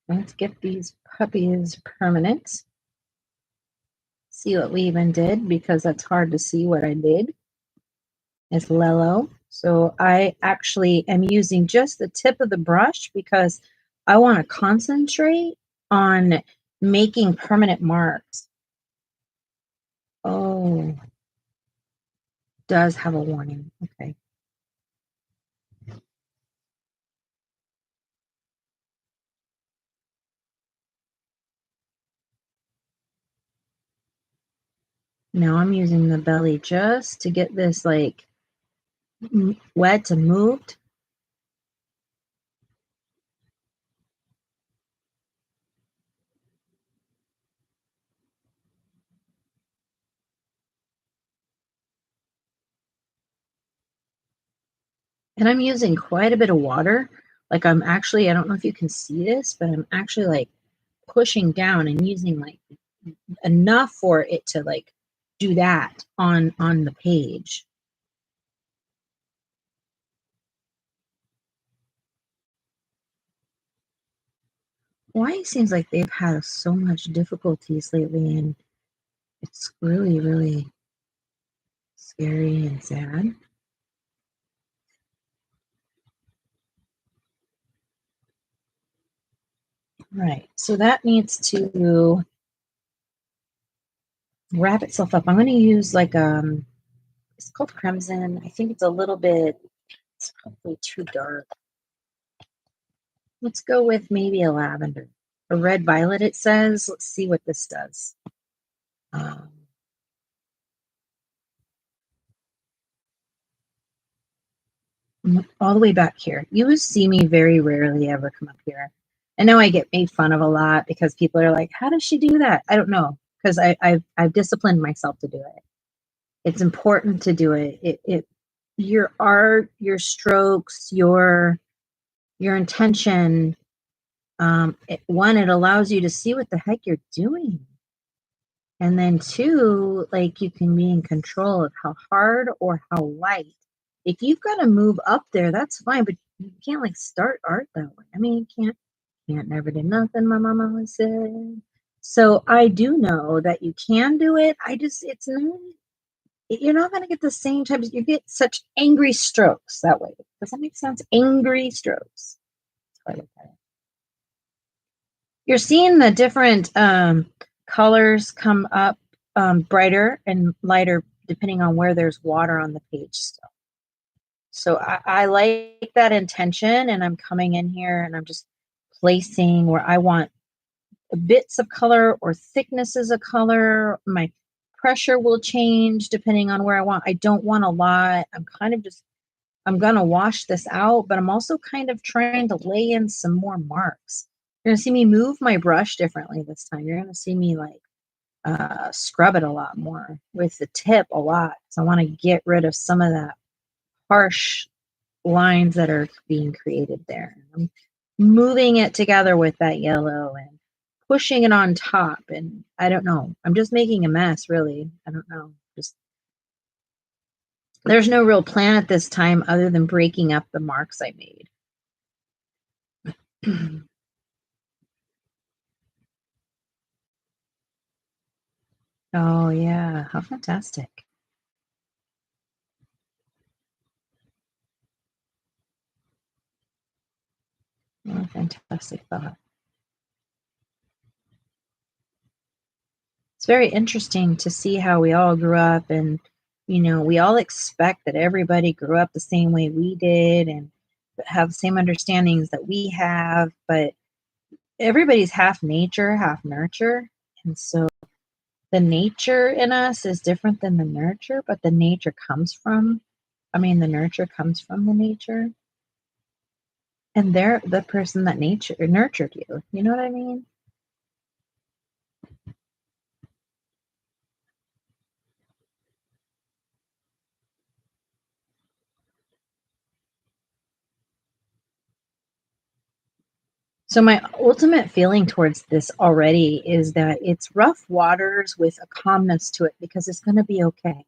Let's get these puppies permanent. See what we even did, because that's hard to see what I did. It's Lello. So I actually am using just the tip of the brush because I want to concentrate on making permanent marks. Oh, does have a warning. Okay. Now I'm using the belly just to get this like wet and moved. And I'm using quite a bit of water. Like I'm actually, I don't know if you can see this, but I'm actually like pushing down and using like enough for it to like do that on the page. Why seems like they've had so much difficulties lately, and it's really, really scary and sad. Right. So that needs to wrap itself up. I'm going to use like it's called crimson. I think it's a little bit, it's probably too dark. Let's go with maybe a lavender. A red violet, it says. Let's see what this does. Um, all the way back here. You see me very rarely ever come up here. I know I get made fun of a lot because people are like, "How does she do that?" I don't know, because I've disciplined myself to do it. It's important to do it. It your art, your strokes, your intention. One, it allows you to see what the heck you're doing, and then two, like you can be in control of how hard or how light. If you've got to move up there, that's fine, but you can't like start art that way. I mean, you can't never do nothing, my mama always said. So I do know that you can do it. I just, it's not, you're not going to get the same type of, you get such angry strokes that way. Does that make sense? Angry strokes. That's how I look at it. You're seeing the different colors come up brighter and lighter depending on where there's water on the page still. So I like that intention, and I'm coming in here and I'm just placing where I want bits of color or thicknesses of color. My pressure will change depending on where I want. I don't want a lot. I'm kind of just I'm gonna wash this out, but I'm also kind of trying to lay in some more marks. You're gonna see me move my brush differently this time. You're gonna see me like scrub it a lot more with the tip a lot. So I want to get rid of some of that harsh lines that are being created there. I'm moving it together with that yellow and pushing it on top. And I don't know. I'm just making a mess, really. I don't know. Just there's no real plan at this time other than breaking up the marks I made. Oh, yeah. How fantastic. What a fantastic thought. It's very interesting to see how we all grew up and we all expect that everybody grew up the same way we did and have the same understandings that we have, but everybody's half nature, half nurture. And so the nature in us is different than the nurture, but the nurture comes from the nature. And they're the person that nature nurtured you. You know what I mean? So my ultimate feeling towards this already is that it's rough waters with a calmness to it because it's going to be okay.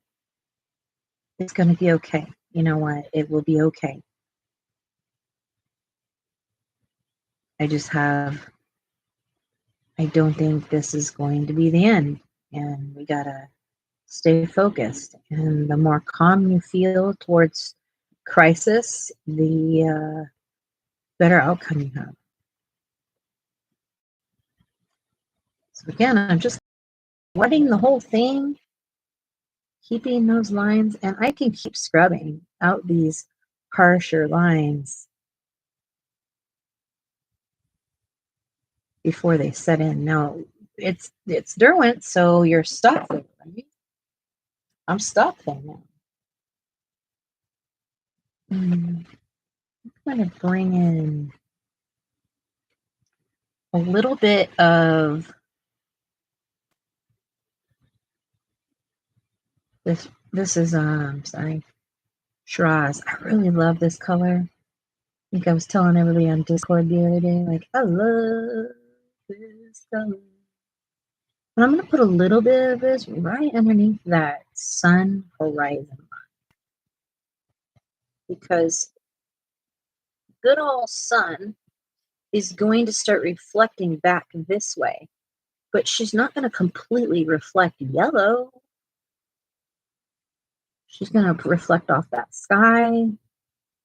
It's going to be okay. You know what? It will be okay. I just have, I don't think this is going to be the end. And we got to stay focused. And the more calm you feel towards crisis, the better outcome you have. So again, I'm just wetting the whole thing, keeping those lines, and I can keep scrubbing out these harsher lines before they set in. Now, it's Derwent, so you're stuck there, right? I'm stuck there now. I'm going to bring in a little bit of this. This is sorry, Shiraz. I really love this color. I think I was telling everybody on Discord the other day, like, I love this color. And I'm going to put a little bit of this right underneath that sun horizon line because good old sun is going to start reflecting back this way, but she's not going to completely reflect yellow. She's going to reflect off that sky, and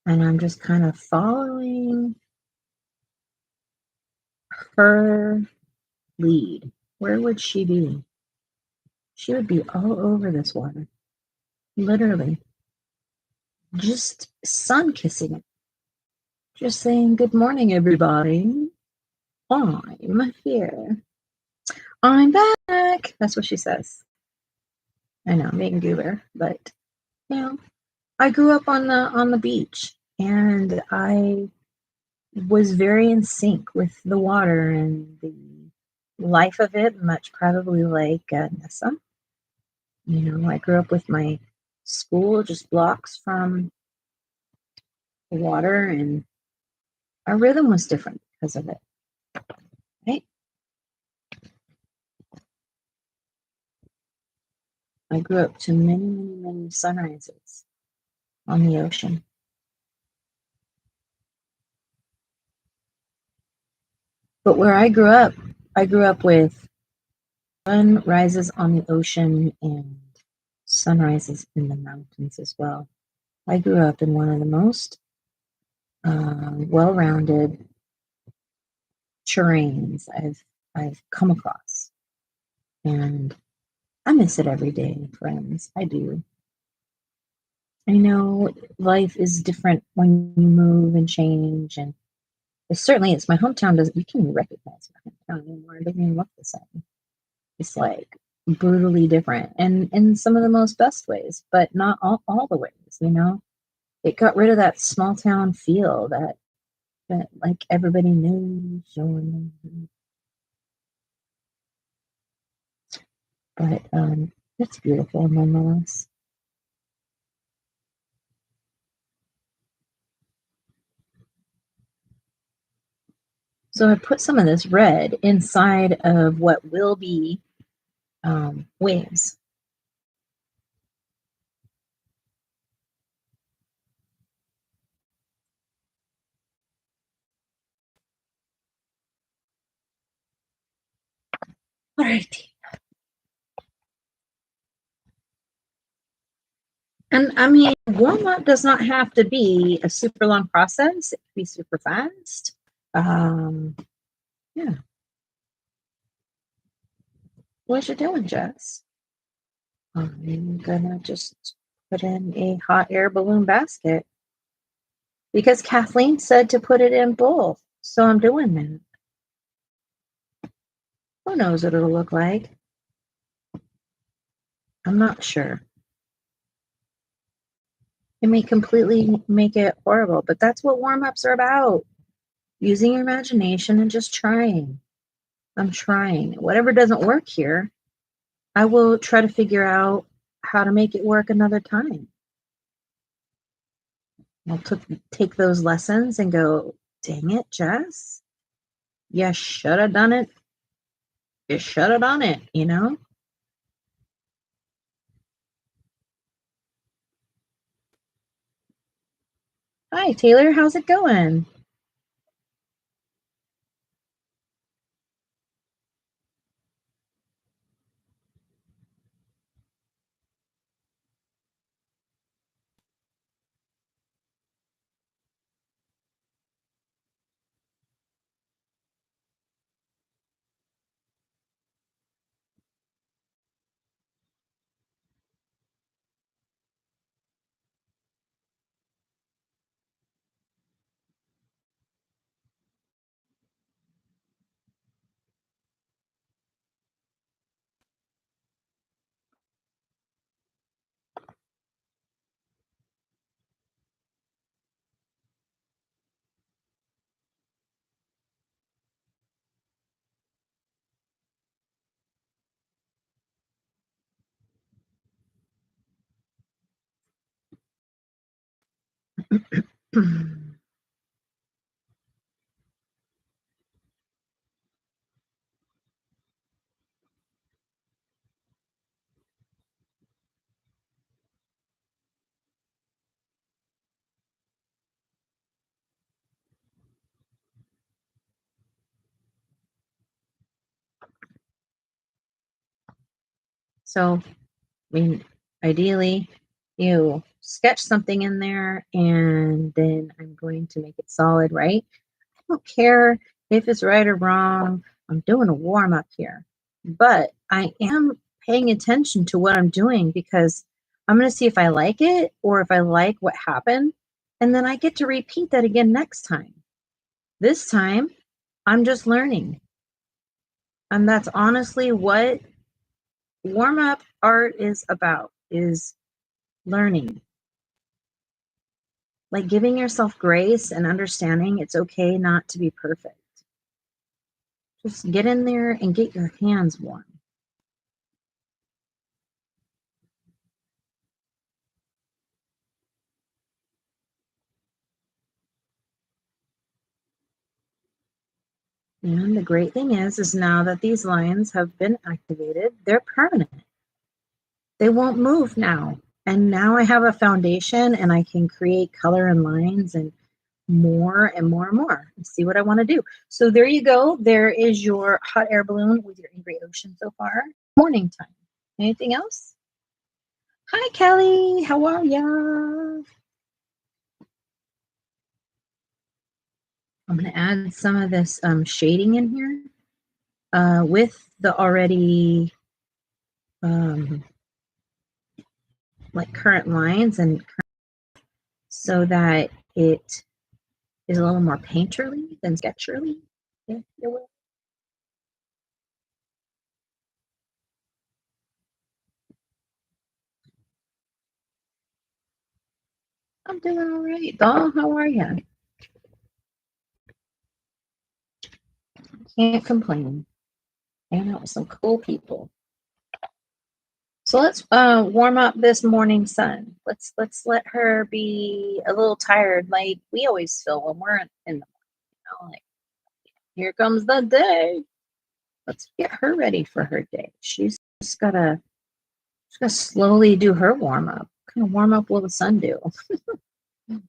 I'm just kind of following her lead. Where would she be? She would be all over this water, literally, just sun kissing it, just saying, good morning, everybody. I'm here. I'm back. That's what she says. I know, being goober, but I grew up on the beach, and I was very in sync with the water and the life of it, much probably like Nessa. I grew up with my school just blocks from the water, and our rhythm was different because of it. Right? I grew up to many, many, many sunrises on the ocean. But where I grew up with sunrises on the ocean and sunrises in the mountains as well. I grew up in one of the most well-rounded terrains I've come across, and I miss it every day, friends. I do. I know life is different when you move and change, and certainly it's my hometown. Doesn't you can't even recognize my hometown anymore? It doesn't even look the same. It's like brutally different, and in some of the most best ways, but not all the ways. It got rid of that small town feel that like everybody knows your name. But it's beautiful nonetheless. So I put some of this red inside of what will be waves. All right. And I mean, warm up does not have to be a super long process. It can be super fast. Yeah. What you doing, Jess? I'm gonna just put in a hot air balloon basket because Kathleen said to put it in both. So I'm doing that. Who knows what it'll look like? I'm not sure. It may completely make it horrible, but that's what warm-ups are about. Using your imagination and just trying. I'm trying. Whatever doesn't work here, I will try to figure out how to make it work another time. I'll take those lessons and go, dang it, Jess. You should have done it. You should have done it, you know? Hi, Taylor. How's it going? So, I mean, ideally, you sketch something in there and then I'm going to make it solid, right? I don't care if it's right or wrong. I'm doing a warm up here, but I am paying attention to what I'm doing because I'm going to see if I like it or if I like what happened. And then I get to repeat that again next time. This time, I'm just learning. And that's honestly what warm up art is about, is learning. Like giving yourself grace and understanding it's okay not to be perfect. Just get in there and get your hands warm. And the great thing is now that these lines have been activated, they're permanent. They won't move now. And now I have a foundation and I can create color and lines and more and more and more and see what I want to do. So there you go. There is your hot air balloon with your angry ocean so far. Morning time. Anything else? Hi, Kelly. How are ya? I'm going to add some of this shading in here with the already like current lines and so that it is a little more painterly than sketcherly. Yeah, I'm doing all right, doll. How are you? Can't complain. Hanging out with some cool people. So let's warm up this morning sun. Let's let her be a little tired, like we always feel when we're in the like here comes the day. Let's get her ready for her day. She's gotta slowly do her warm up. What kind of warm up will the sun do?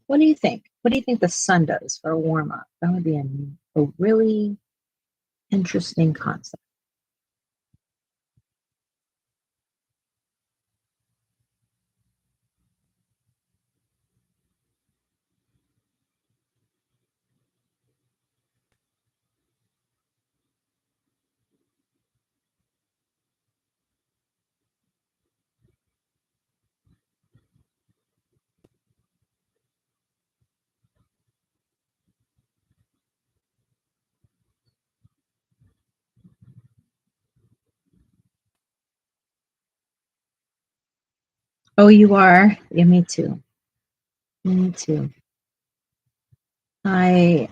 What do you think? What do you think the sun does for a warm up? That would be a really interesting concept. Oh, you are? Yeah, me too. Me too. I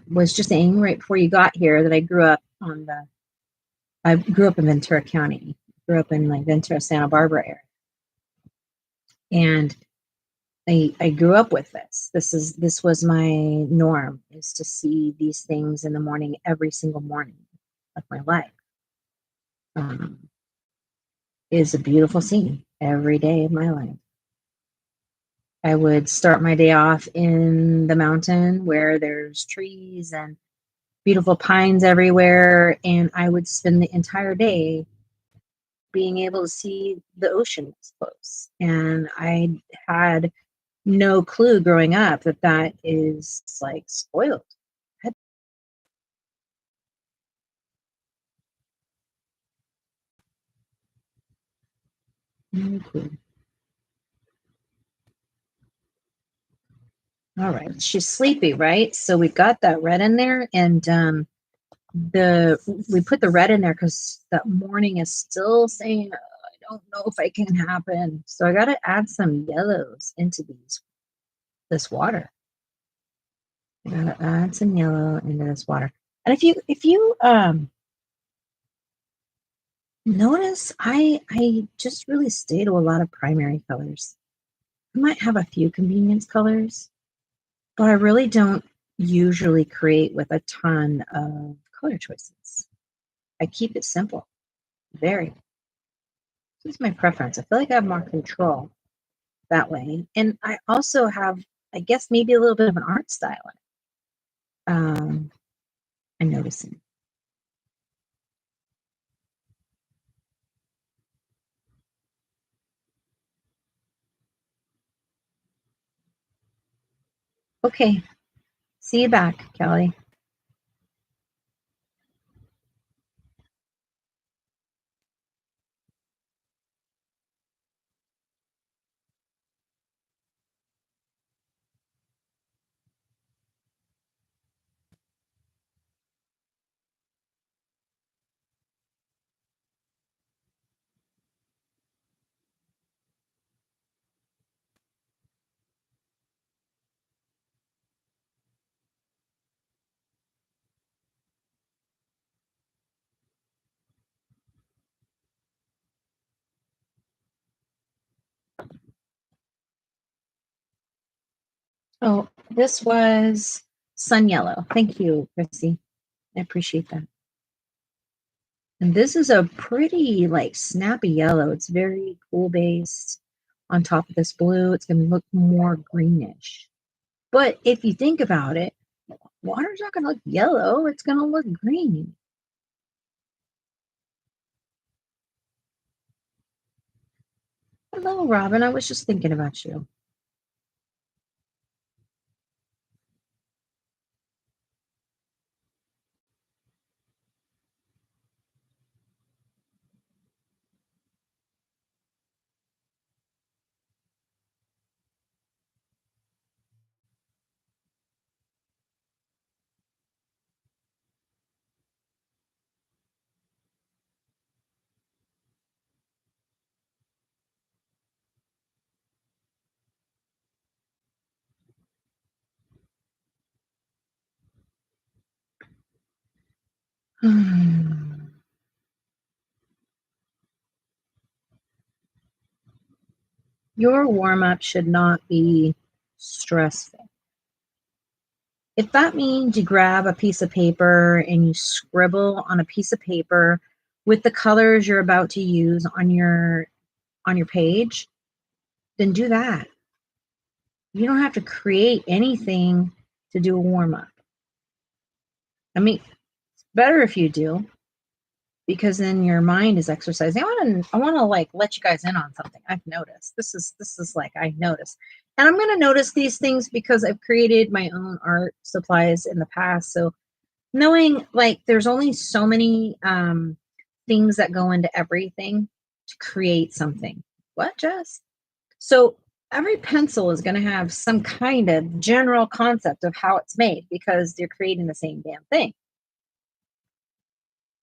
was just saying right before you got here that I grew up in Ventura County. Grew up in like Ventura, Santa Barbara area. And I grew up with this. This was my norm, is to see these things in the morning every single morning of my life. Um, is a beautiful scene every day of my life. I would start my day off in the mountain where there's trees and beautiful pines everywhere, and I would spend the entire day being able to see the ocean close. And I had no clue growing up that that is like spoiled. I had no clue. All right, she's sleepy, right? So we got that red in there, and the we put the red in there because that morning is still saying, "Oh, I don't know if I can happen." So I got to add some yellows into this water. I got to add some yellow into this water. And if you notice, I just really stay to a lot of primary colors. I might have a few convenience colors, but I really don't usually create with a ton of color choices. I keep it simple. Very. This is my preference. I feel like I have more control that way. And I also have, I guess, maybe a little bit of an art style in it. I'm noticing. Okay. See you back, Kelly. Oh, this was sun yellow. Thank you, Chrissy. I appreciate that. And this is a pretty like snappy yellow. It's very cool based on top of this blue. It's going to look more greenish. But if you think about it, water's not going to look yellow. It's going to look green. Hello, Robin. I was just thinking about you. Your warm-up should not be stressful. If that means you grab a piece of paper and you scribble on a piece of paper with the colors you're about to use on your page, then do that. You don't have to create anything to do a warm-up. I mean, it's better if you do, because then your mind is exercising. I want to like let you guys in on something I've noticed. This is like I noticed. And I'm going to notice these things because I've created my own art supplies in the past. So knowing like there's only so many things that go into everything to create something. What, Jess? So every pencil is going to have some kind of general concept of how it's made because they're creating the same damn thing.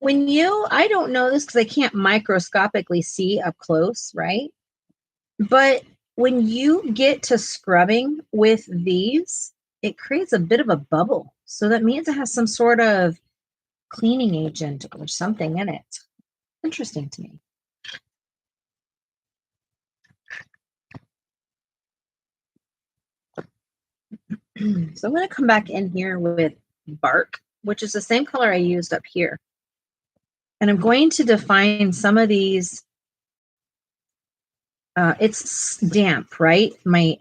I don't know this because I can't microscopically see up close, right? But when you get to scrubbing with these, it creates a bit of a bubble. So that means it has some sort of cleaning agent or something in it. Interesting to me. So I'm going to come back in here with bark, which is the same color I used up here. And I'm going to define some of these. It's damp, right? My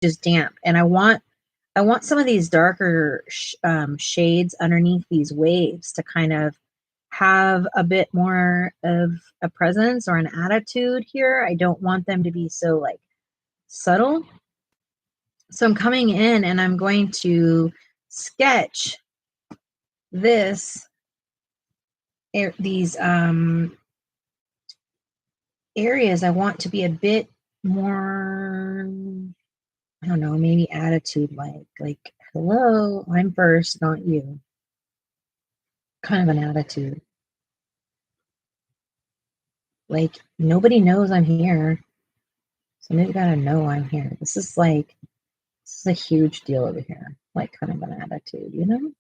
just damp, and I want some of these darker shades underneath these waves to kind of have a bit more of a presence or an attitude here. I don't want them to be so like subtle. So I'm coming in and I'm going to sketch these areas I want to be a bit more, I don't know, maybe attitude like, hello, I'm first, not you. Kind of an attitude. Like, nobody knows I'm here. Somebody's got to know I'm here. This is a huge deal over here. Like, kind of an attitude, you know?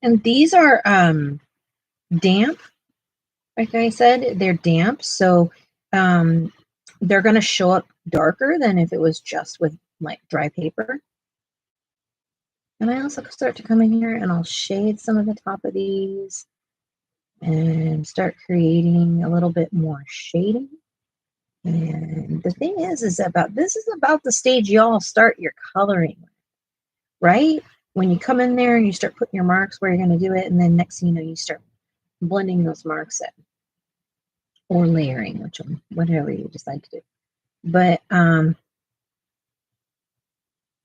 And these are damp. Like I said, they're damp. So they're going to show up darker than if it was just with like dry paper. And I also start to come in here and I'll shade some of the top of these and start creating a little bit more shading. And the thing is about the stage y'all start your coloring, right? When you come in there and you start putting your marks where you're going to do it, and then next thing you know, you start blending those marks in or layering, whatever you decide to do. But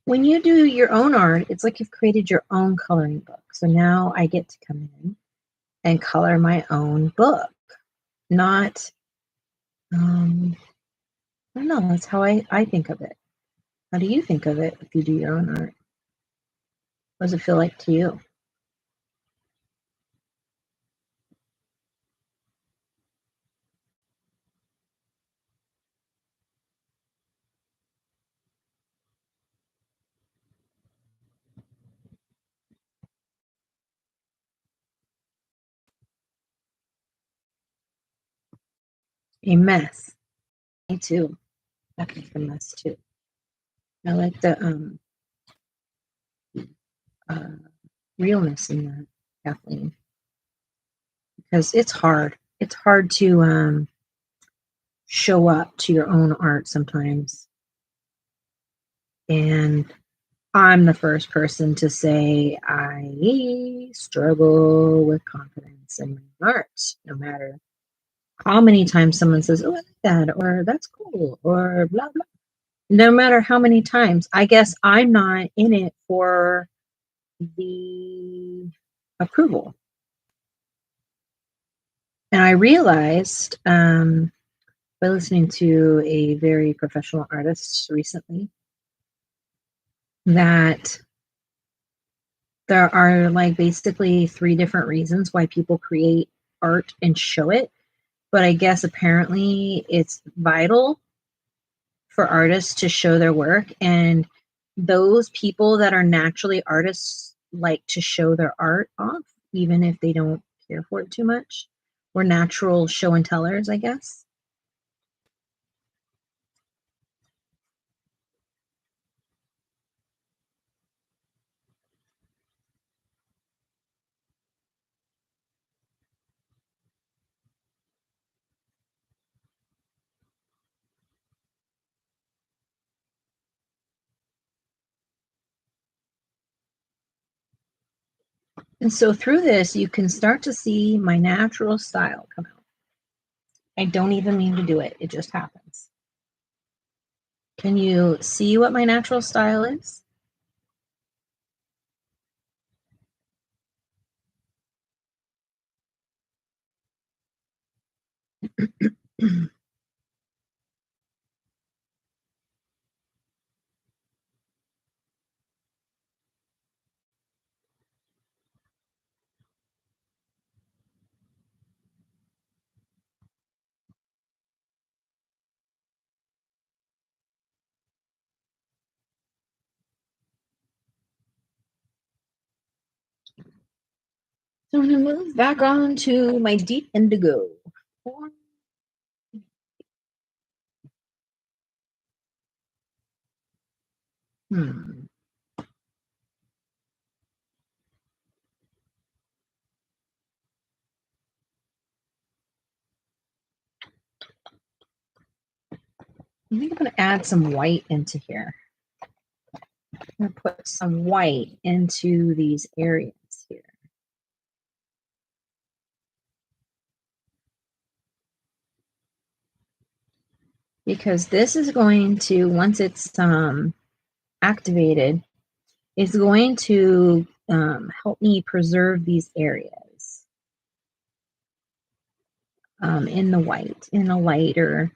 when you do your own art, it's like you've created your own coloring book. So now I get to come in and color my own book. Not, I don't know, that's how I think of it. How do you think of it if you do your own art? What does it feel like to you? A mess. Me too. That makes a mess too. I like the realness in that, Kathleen, because it's hard. It's hard to show up to your own art sometimes. And I'm the first person to say I struggle with confidence in my art, no matter how many times someone says, "Oh, I like that," or "That's cool," or blah blah. No matter how many times, I guess I'm not in it for the approval. And I realized by listening to a very professional artist recently that There are like basically three different reasons why people create art and show it. But I guess apparently it's vital for artists to show their work. And those people that are naturally artists like to show their art off, even if they don't care for it too much. We're natural show and tellers, I guess. And so through this, you can start to see my natural style come out. I don't even mean to do it, it just happens. Can you see what my natural style is? So I'm going to move back on to my deep indigo. Hmm. I think I'm going to add some white into here. I'm going to put some white into these areas here. Because this is going to, once it's activated, it's going to help me preserve these areas in the white, in a lighter.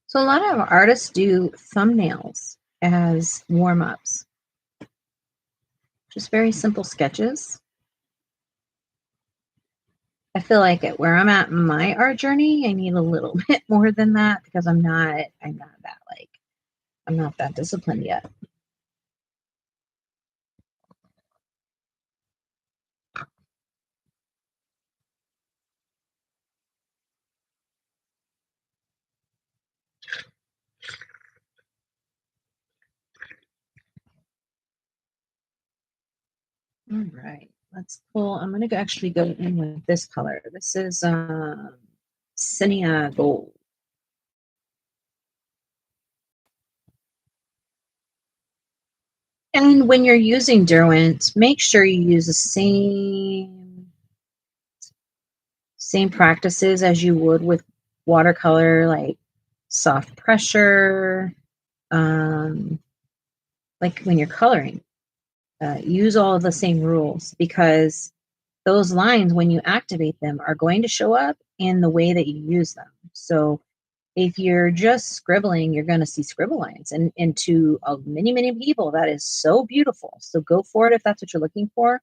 So a lot of artists do thumbnails as warm-ups. Just very simple sketches. I feel like at where I'm at in my art journey, I need a little bit more than that because I'm not that disciplined yet. All right, let's pull. I'm going to actually go in with this color. This is Cinnea Gold. And when you're using Derwent, make sure you use the same practices as you would with watercolor, like soft pressure, like when you're coloring. Use all of the same rules because those lines, when you activate them, are going to show up in the way that you use them. So if you're just scribbling, you're going to see scribble lines. And to many, many people, that is so beautiful. So go for it if that's what you're looking for.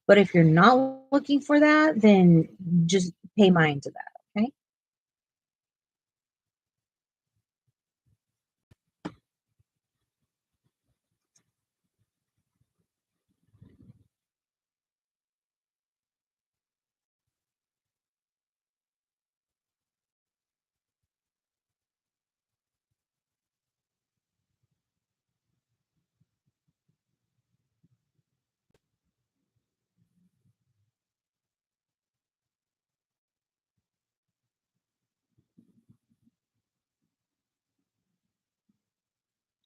But if you're not looking for that, then just pay mind to that, okay?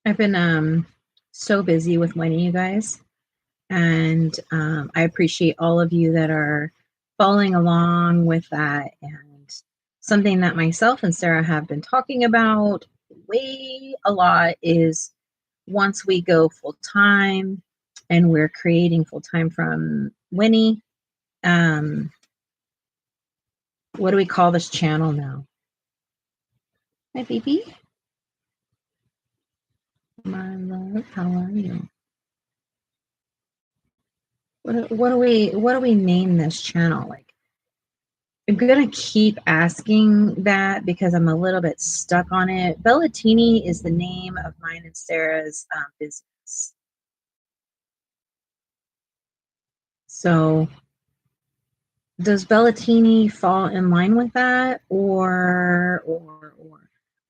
I've been so busy with Winnie, you guys, and I appreciate all of you that are following along with that. And something that myself and Sarah have been talking about way a lot is once we go full time and we're creating full time from Winnie, what do we call this channel now? Hi, baby. My love, how are you? What do we name this channel? Like, I'm gonna keep asking that because I'm a little bit stuck on it. Bellatini is the name of mine and Sarah's business. So does Bellatini fall in line with that, or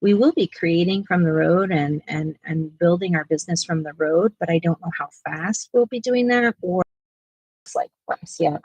we will be creating from the road and building our business from the road, but I don't know how fast we'll be doing that, or it's like for us yet.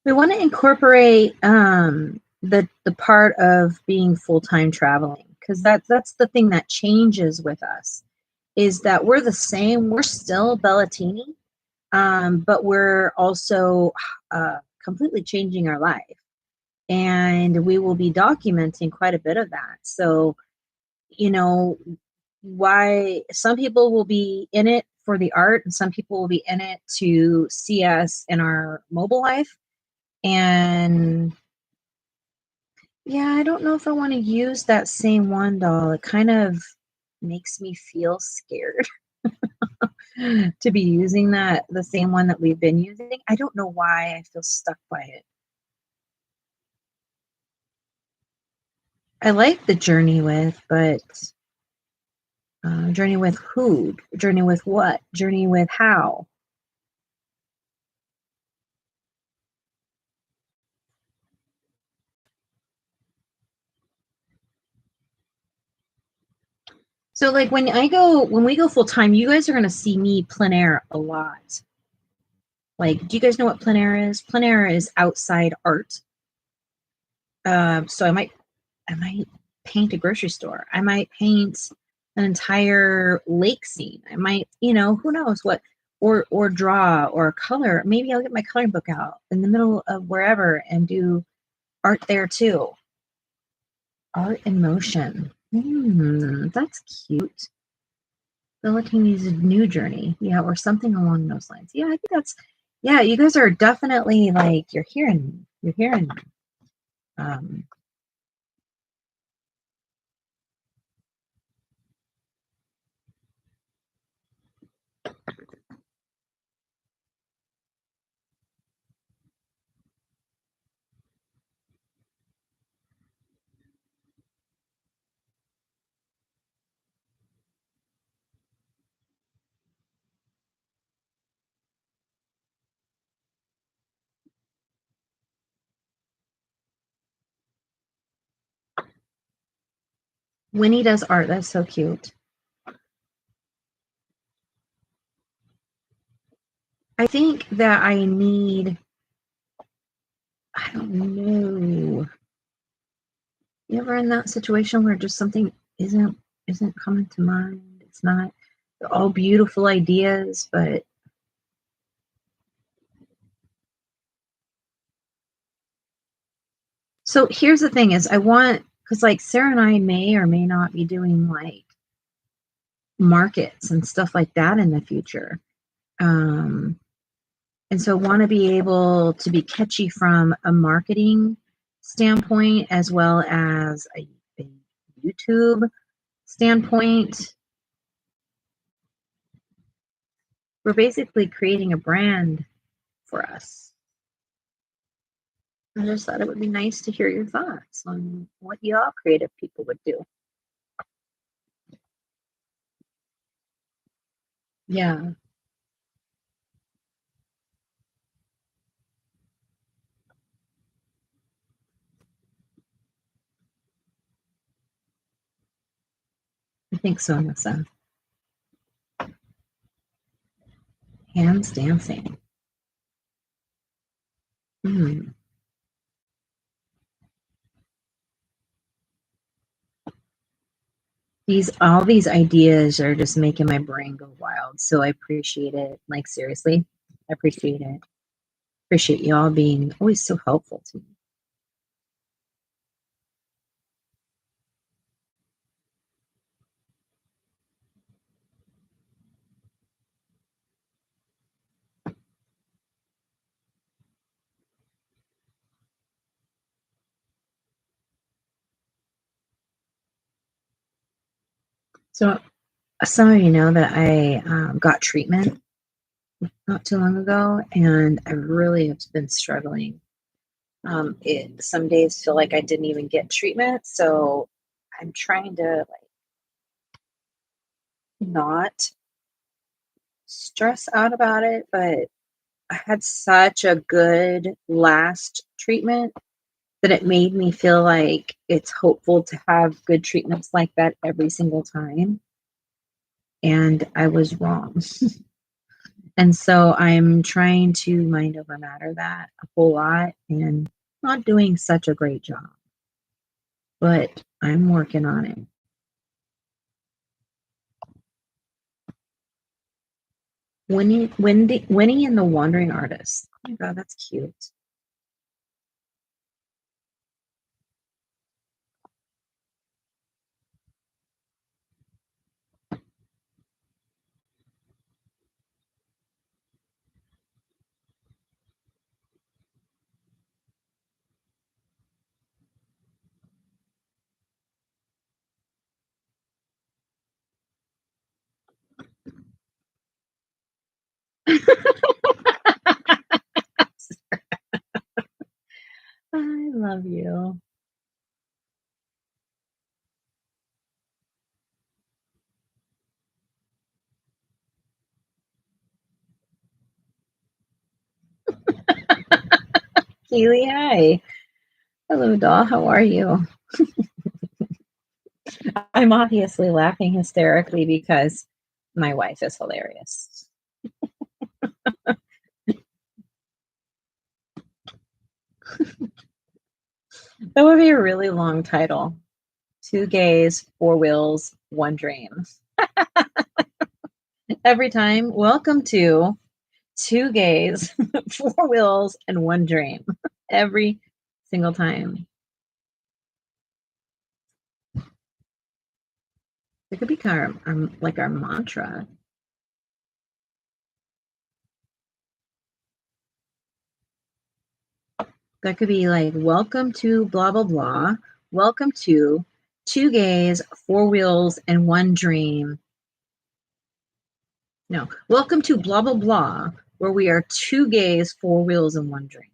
We want to incorporate the part of being full-time traveling, because that's the thing that changes with us, is that we're the same. We're still Bellatini, but we're also completely changing our life, and we will be documenting quite a bit of that. So, you know, why some people will be in it for the art, and some people will be in it to see us in our mobile life. And yeah, I don't know if I want to use that same one, doll. It kind of makes me feel scared to be using the same one that we've been using. I don't know why I feel stuck by it. I like the journey with, but journey with who? Journey with what? Journey with how? So like when we go full time, you guys are gonna see me plein air a lot. Like, do you guys know what plein air is? Plein air is outside art. So I might paint a grocery store. I might paint an entire lake scene. I might, who knows what, or draw or color. Maybe I'll get my coloring book out in the middle of wherever and do art there too. Art in motion. That's cute. Bellatini's new journey. Yeah, or something along those lines. Yeah, I think that's, yeah, you guys are definitely like, you're hearing. Um, Winnie does art. That's so cute. I think that I don't know. You ever in that situation where just something isn't coming to mind? It's not, they're all beautiful ideas, but so here's the thing is because like Sarah and I may or may not be doing like markets and stuff like that in the future. And so want to be able to be catchy from a marketing standpoint as well as a YouTube standpoint. We're basically creating a brand for us. I just thought it would be nice to hear your thoughts on what y'all creative people would do. Yeah. think so, Nessa. Hands dancing. All these ideas are just making my brain go wild. So I appreciate it. Like, seriously, I appreciate it. Appreciate you all being always so helpful to me. So some of you know that I got treatment not too long ago, and I really have been struggling. Some days feel like I didn't even get treatment, so I'm trying to like not stress out about it, but I had such a good last treatment that it made me feel like it's hopeful to have good treatments like that every single time. And I was wrong. And so I'm trying to mind over matter that a whole lot and not doing such a great job. But I'm working on it. Winnie and the Wandering Artist. Oh my God, that's cute. I love you. Keely, hi. Hello, doll. How are you? I'm obviously laughing hysterically because my wife is hilarious. That would be a really long title. 2 gays, 4 wheels, 1 dream. Every time, welcome to 2 gays, 4 wheels, and 1 dream. Every single time. It could be kind of like our mantra. That could be like, welcome to blah, blah, blah. Welcome to 2 gays, 4 wheels, and 1 dream. No, welcome to blah, blah, blah, where we are 2 gays, 4 wheels, and 1 dream.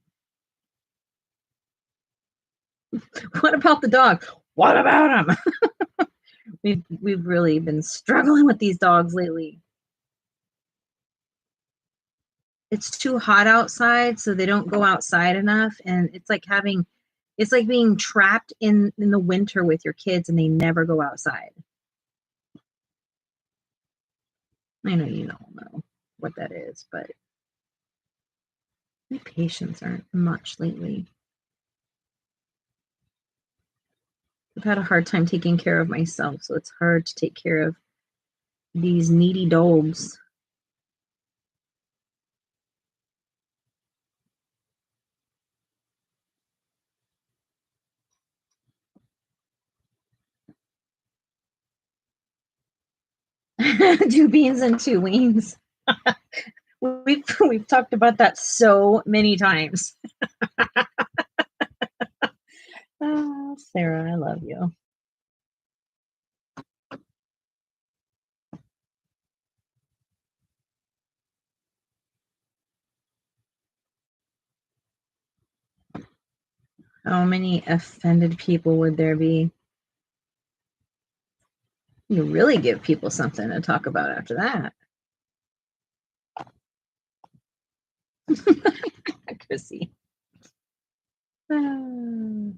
What about the dog? What about him? We've really been struggling with these dogs lately. It's too hot outside, so they don't go outside enough, and it's like being trapped in the winter with your kids and they never go outside. I know you don't know what that is, but my patients aren't much lately. I've had a hard time taking care of myself, so it's hard to take care of these needy dogs. Two beans and two wings. We've talked about that so many times. Oh, Sarah, I love you. How many offended people would there be? You really give people something to talk about after that. Chrissy. How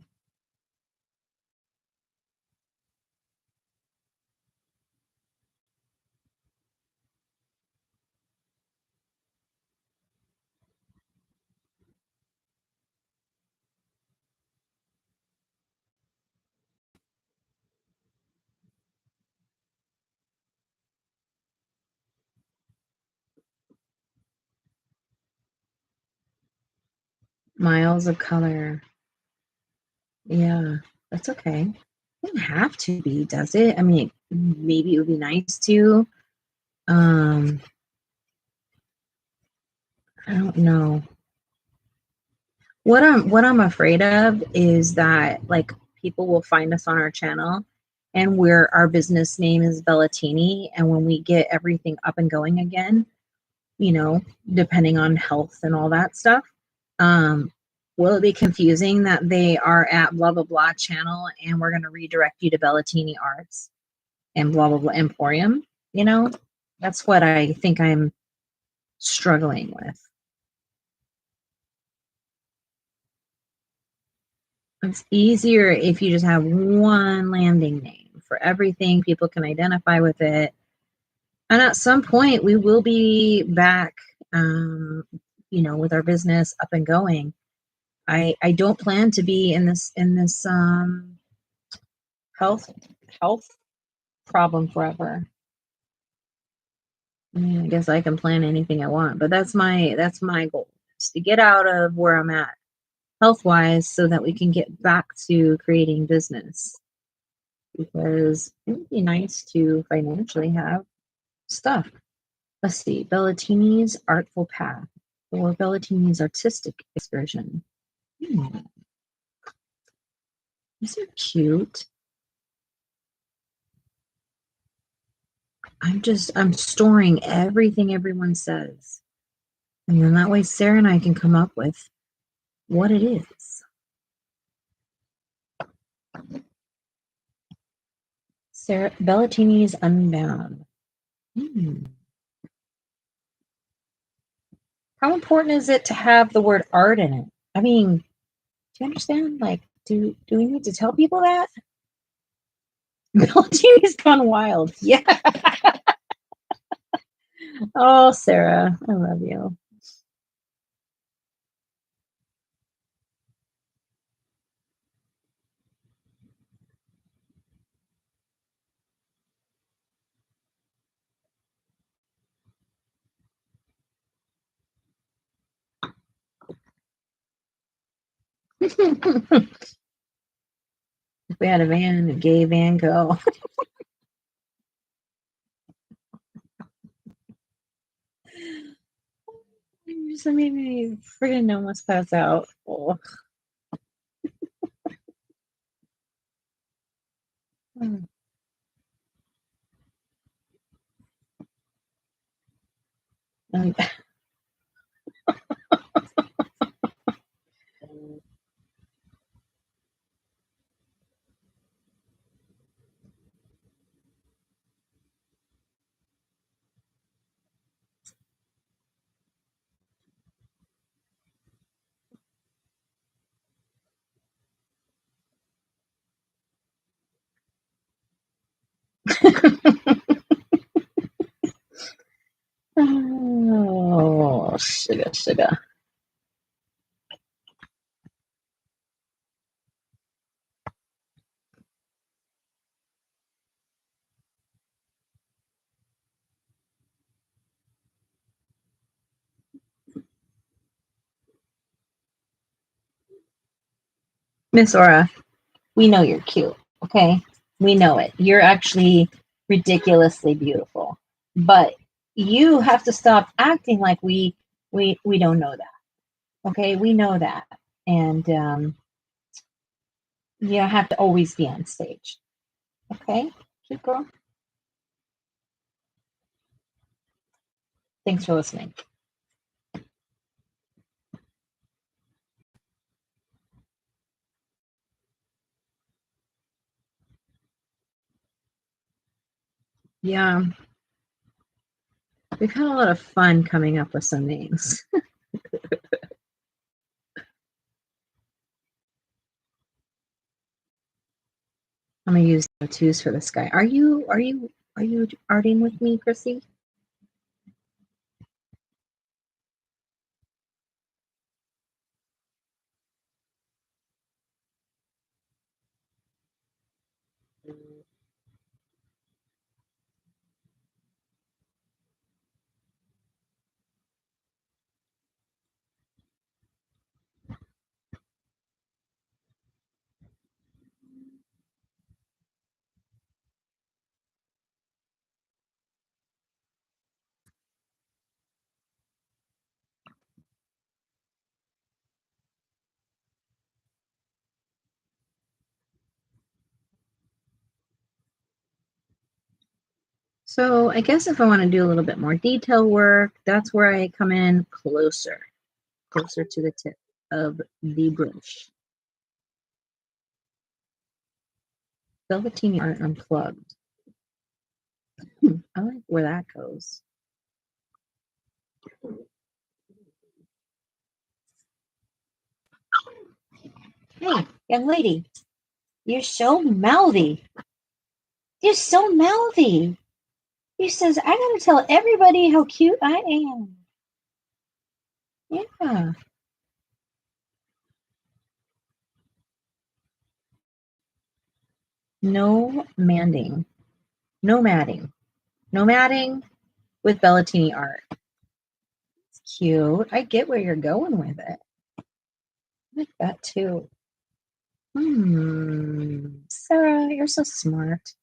Miles of color. Yeah, that's okay. It doesn't have to be, does it? I mean, maybe it would be nice to. Um, I don't know. What I'm afraid of is that like people will find us on our channel and where our business name is Bellatini, and when we get everything up and going again, you know, depending on health and all that stuff, um, will it be confusing that they are at blah blah blah channel and we're going to redirect you to Bellatini Arts and blah blah blah Emporium? You know, that's what I think I'm struggling with. It's easier if you just have one landing name for everything. People can identify with it. And at some point, we will be back, with our business up and going. I don't plan to be in this health health problem forever. I mean, I guess I can plan anything I want, but that's my goal, is to get out of where I'm at health wise so that we can get back to creating business. Because it would be nice to financially have stuff. Let's see, Bellatini's Artful Path or Bellatini's Artistic Excursion. These are cute. I'm storing everything everyone says. And then that way Sarah and I can come up with what it is. Sarah Bellatini's Unbound. How important is it to have the word art in it? I mean, do you understand? Like, do we need to tell people that? Bellatini's gone wild. Yeah. Oh, Sarah, I love you. If we had a van, a gay Van Gogh. You just made me friggin' almost pass out. Oh. Um, oh, sugar. Miss Aura, we know you're cute, okay? We know it. You're actually ridiculously beautiful. But you have to stop acting like we don't know that. Okay? We know that. And you have to always be on stage. Okay? Cute girl. Thanks for listening. Yeah. We've had a lot of fun coming up with some names. I'm gonna use tattoos for this guy. Are you arting with me, Chrissy? So I guess if I want to do a little bit more detail work, that's where I come in closer to the tip of the brush. Velveteen art unplugged. I like where that goes. Hey, young lady, you're so mouthy. You're so mouthy. He says, I gotta tell everybody how cute I am. Yeah. No manding. No matting. No matting with Bellatini art. It's cute. I get where you're going with it. I like that too. Sarah, you're so smart.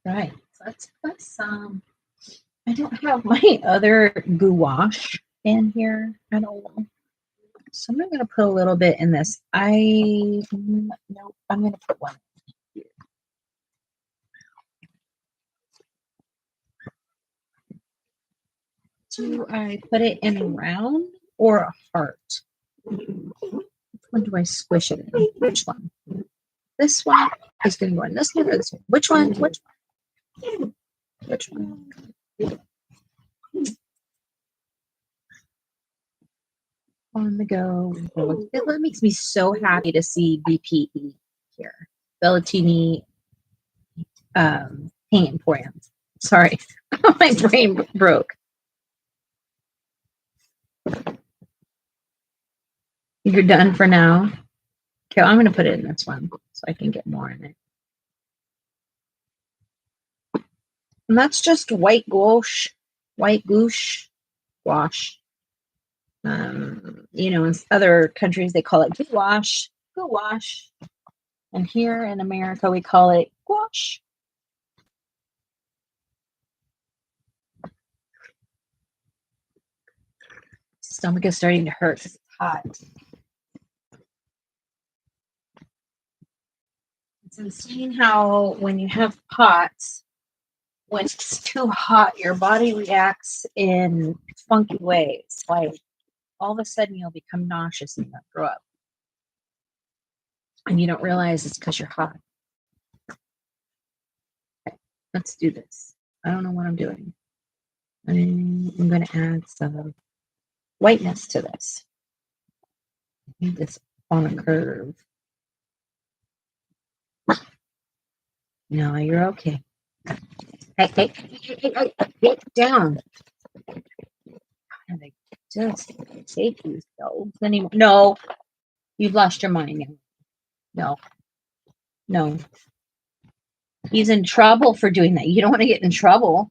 Right. So let's put some. I don't have my other gouache in here at all. So I'm going to put a little bit in this. Nope, I'm going to put one. Do I put it in a round or a heart? Which one do I squish it in? Which one? This one is going to go in this one or this one? Which one? Which one? Which one? On the go. It makes me so happy to see BPE here. Bellatini Paint Emporium. Sorry, my brain broke. You're done for now? Okay, I'm going to put it in this one so I can get more in it. And that's just white gouache. Gouache. In other countries they call it gouache. And here in America we call it gouache. Stomach is starting to hurt because it's hot. It's insane how when you have POTS, when it's too hot, your body reacts in funky ways. Like all of a sudden you'll become nauseous and you'll throw up. And you don't realize it's because you're hot. Okay, let's do this. I don't know what I'm doing. I'm going to add some whiteness to this. I need this on a curve. No, you're okay. Hey, get down. I just take these dogs anymore. No, you've lost your mind now. No. He's in trouble for doing that. You don't want to get in trouble.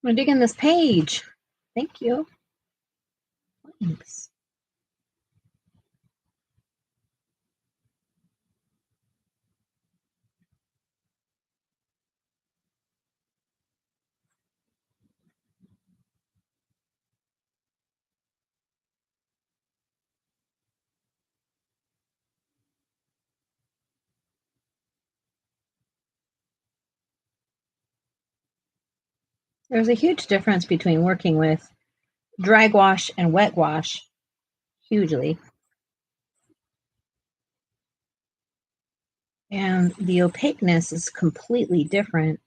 I'm digging this page. Thank you. Thanks. There's a huge difference between working with dry wash and wet wash, hugely. And the opaqueness is completely different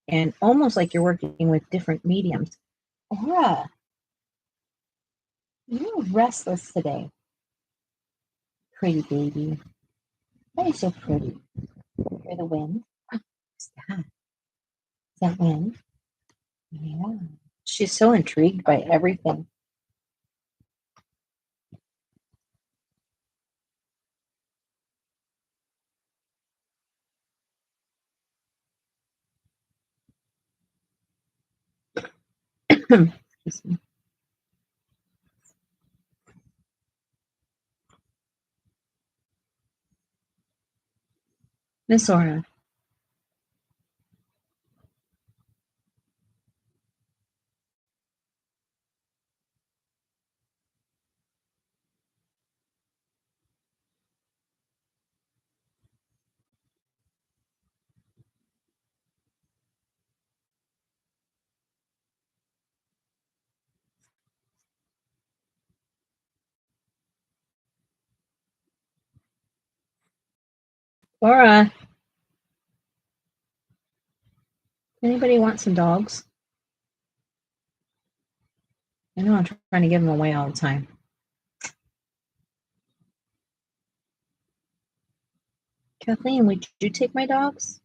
and almost like you're working with different mediums. Aura, you're restless today. Pretty baby. Why are you so pretty? Hear the wind? What's that? Is that wind? Yeah. She's so intrigued by everything. Excuse me. Miss Aura. Aura. Anybody want some dogs? I know I'm trying to give them away all the time. Kathleen, would you take my dogs?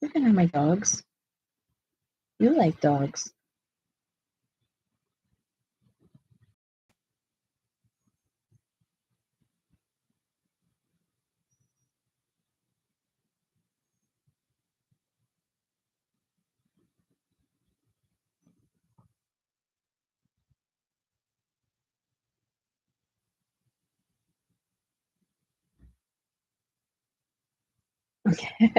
You can have my dogs. You like dogs. Okay.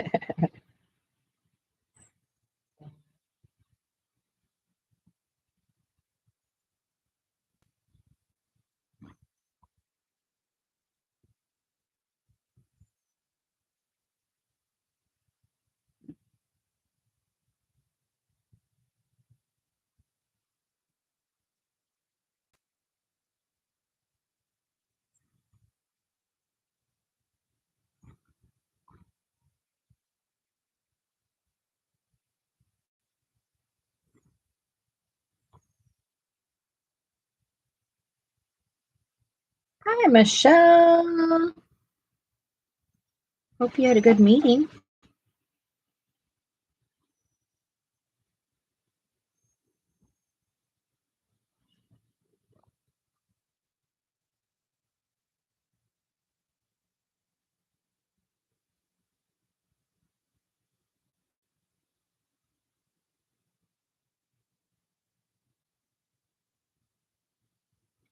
Hi, Michelle. Hope you had a good meeting.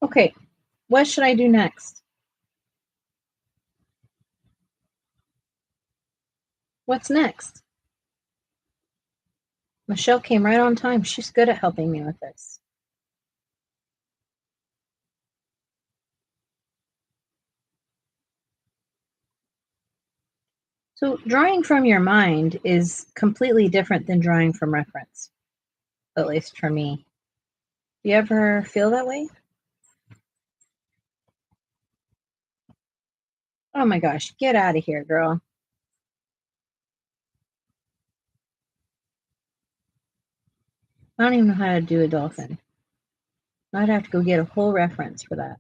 Okay, what should I do next? What's next? Michelle came right on time. She's good at helping me with this. So drawing from your mind is completely different than drawing from reference, at least for me. Do you ever feel that way? Oh my gosh, get out of here, girl. I don't even know how to do a dolphin. I'd have to go get a whole reference for that.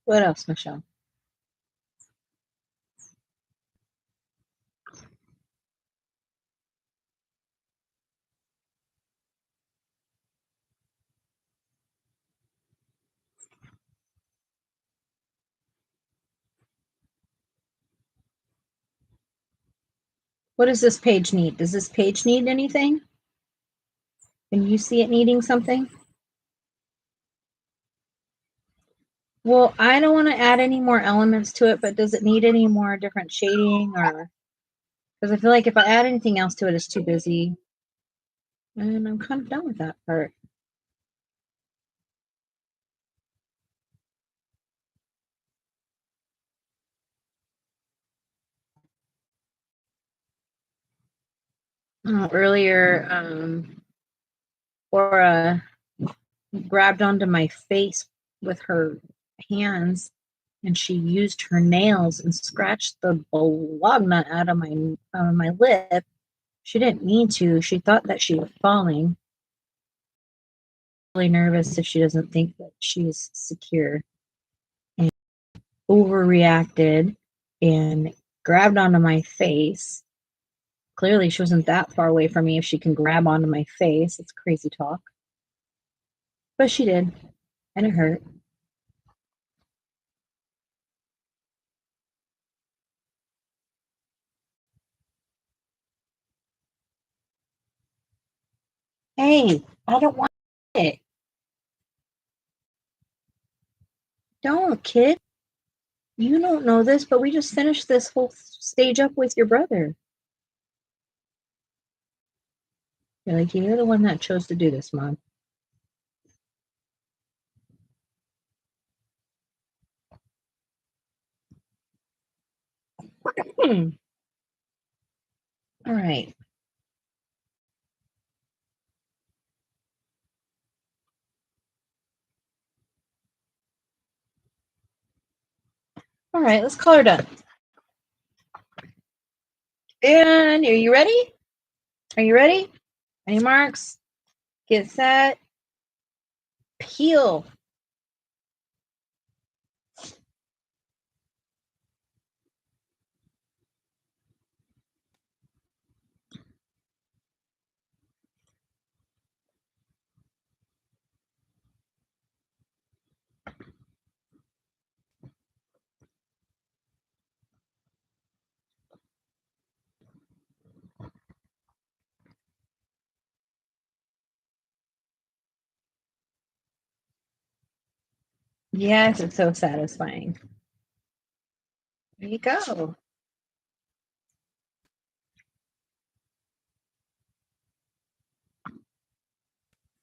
What else, Michelle? What does this page need? Does this page need anything? Can you see it needing something? Well, I don't want to add any more elements to it, but does it need any more different shading? Or because I feel like if I add anything else to it, it's too busy. And I'm kind of done with that part. Earlier, Laura grabbed onto my face with her hands, and she used her nails and scratched the log nut out of my lip. She didn't mean to. She thought that she was falling. Really nervous if she doesn't think that she's secure, and overreacted and grabbed onto my face. Clearly, she wasn't that far away from me if she can grab onto my face. It's crazy talk. But she did, and it hurt. Hey, I don't want it. Don't, kid. You don't know this, but we just finished this whole stage up with your brother. You're like, you're the one that chose to do this, Mom. All right. All right, let's call her done. And are you ready? Are you ready? Any marks? Get set. Peel. Yes, it's so satisfying. There you go.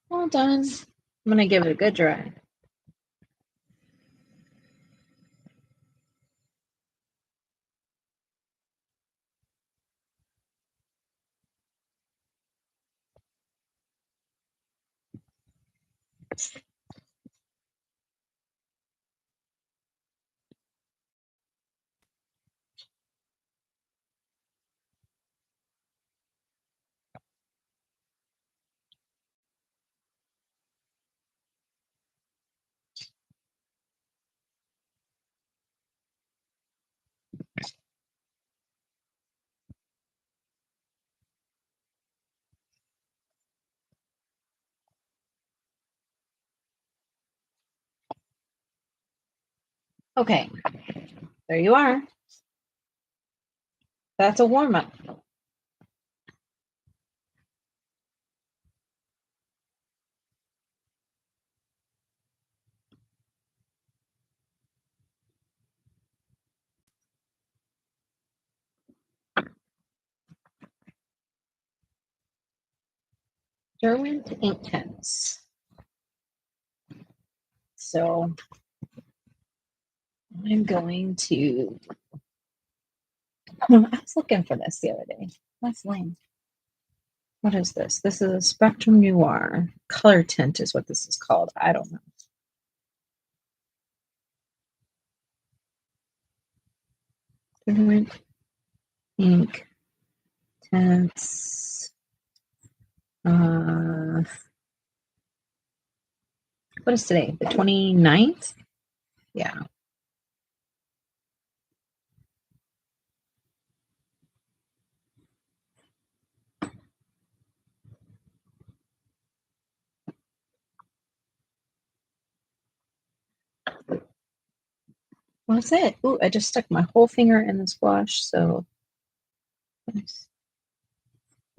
All done. I'm going to give it a good dry. Okay, there you are. That's a warm-up. Derwent ink pens. So I'm going to, I was looking for this the other day. That's lame. What is this? This is a Spectrum Noir. Color tint is what this is called. I don't know. Derwent ink tints. What is today? The 29th? Yeah. What's it? Ooh, I just stuck my whole finger in the squash, so nice.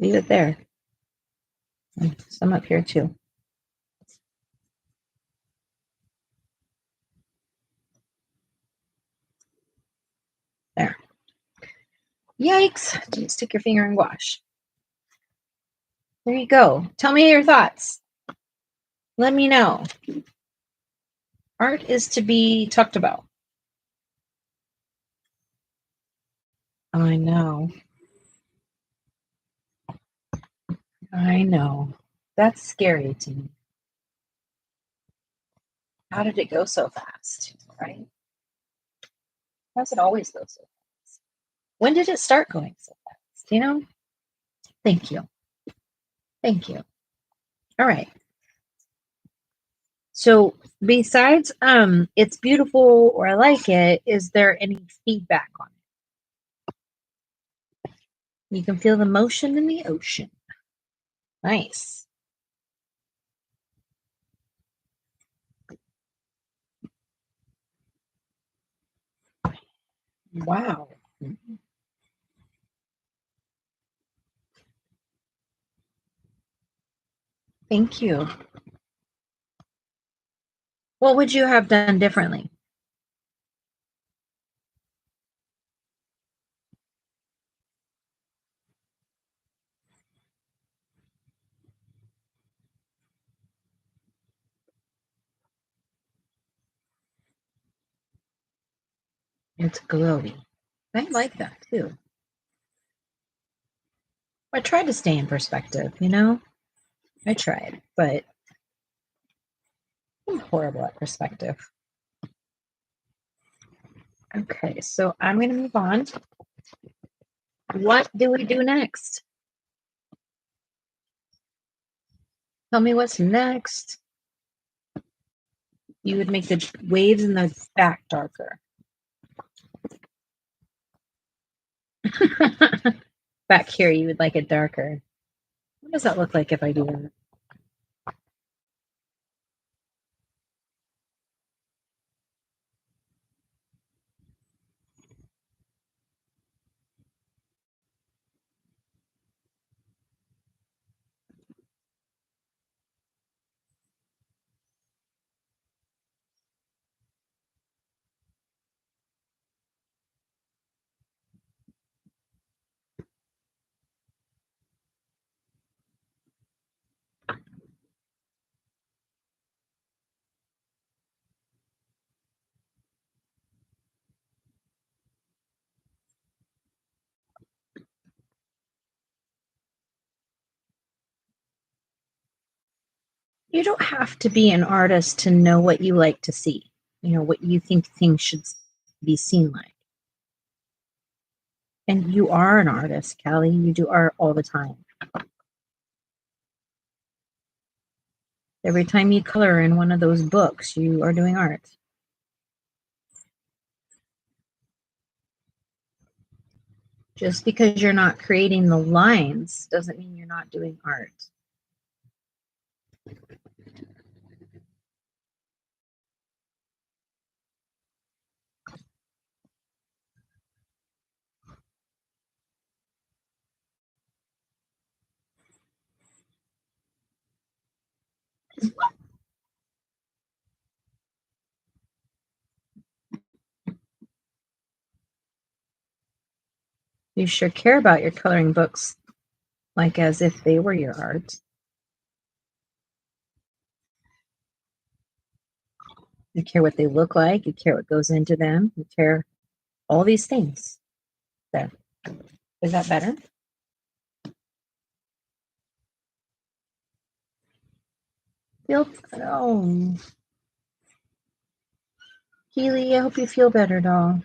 Leave it there. And some up here too. There. Yikes. Just stick your finger and wash. There you go. Tell me your thoughts. Let me know. Art is to be talked about. I know. I know. That's scary to me. How did it go so fast? Right? How does it always go so fast? When did it start going so fast? You know? Thank you. Thank you. All right. So besides it's beautiful or I like it, is there any feedback on it? You can feel the motion in the ocean. Nice. Wow. Thank you. What would you have done differently? It's glowy. I like that too. I tried to stay in perspective, you know? I tried, but I'm horrible at perspective. Okay, so I'm going to move on. What do we do next? Tell me what's next. You would make the waves in the back darker. Back here, you would like it darker. What does that look like if I do that? You don't have to be an artist to know what you like to see, you know, what you think things should be seen like. And you are an artist, Callie. You do art all the time. Every time you color in one of those books, you are doing art. Just because you're not creating the lines doesn't mean you're not doing art. You sure care about your coloring books like as if they were your art. You care what they look like. You care what goes into them. You care all these things. There. Is that better? Feel oh, Keely, I hope you feel better, doll.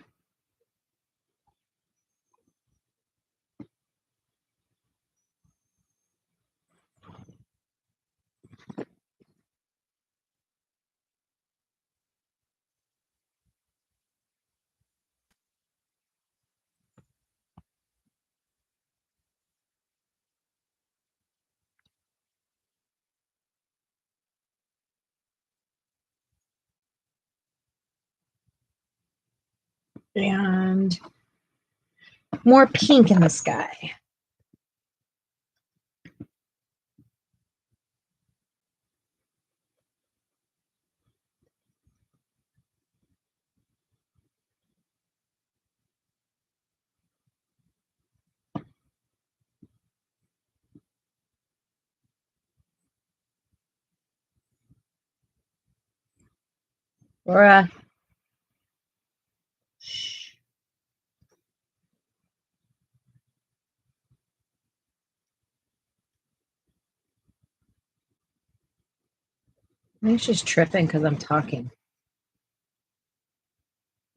And more pink in the sky. Laura. Shh. Maybe she's tripping because I'm talking.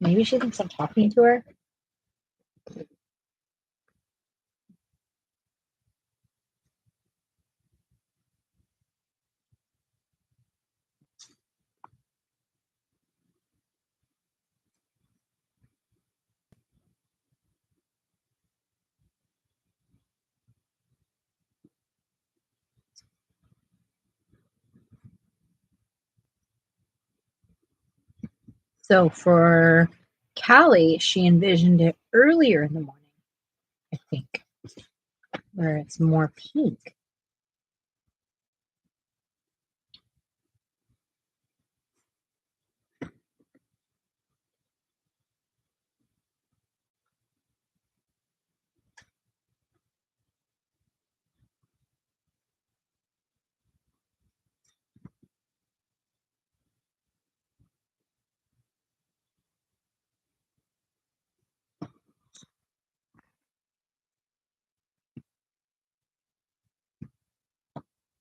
Maybe she thinks I'm talking to her. So for Callie, she envisioned it earlier in the morning, I think, where it's more pink.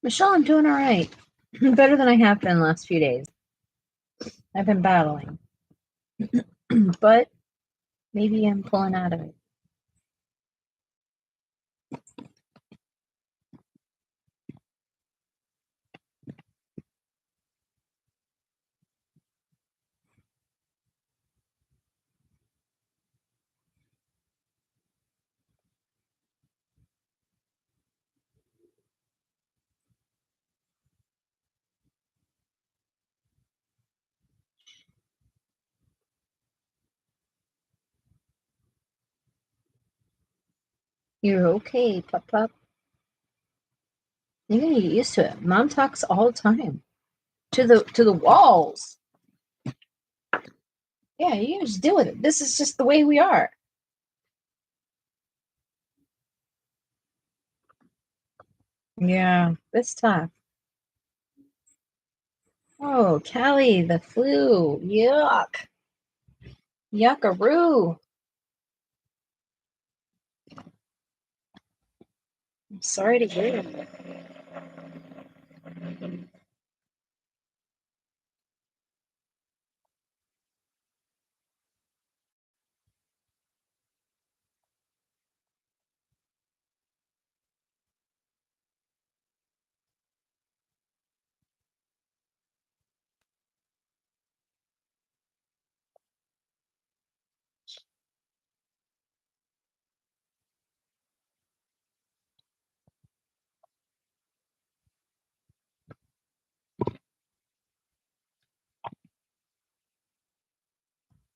Michelle, I'm doing all right. Better than I have been the last few days. I've been battling. But maybe I'm pulling out of it. You're okay, Pup. You're gonna get used to it. Mom talks all the time. To the walls. Yeah, you just deal with it. This is just the way we are. Yeah, it's tough. Oh, Callie, the flu. Yuck. Yuckaroo. I'm sorry to hear.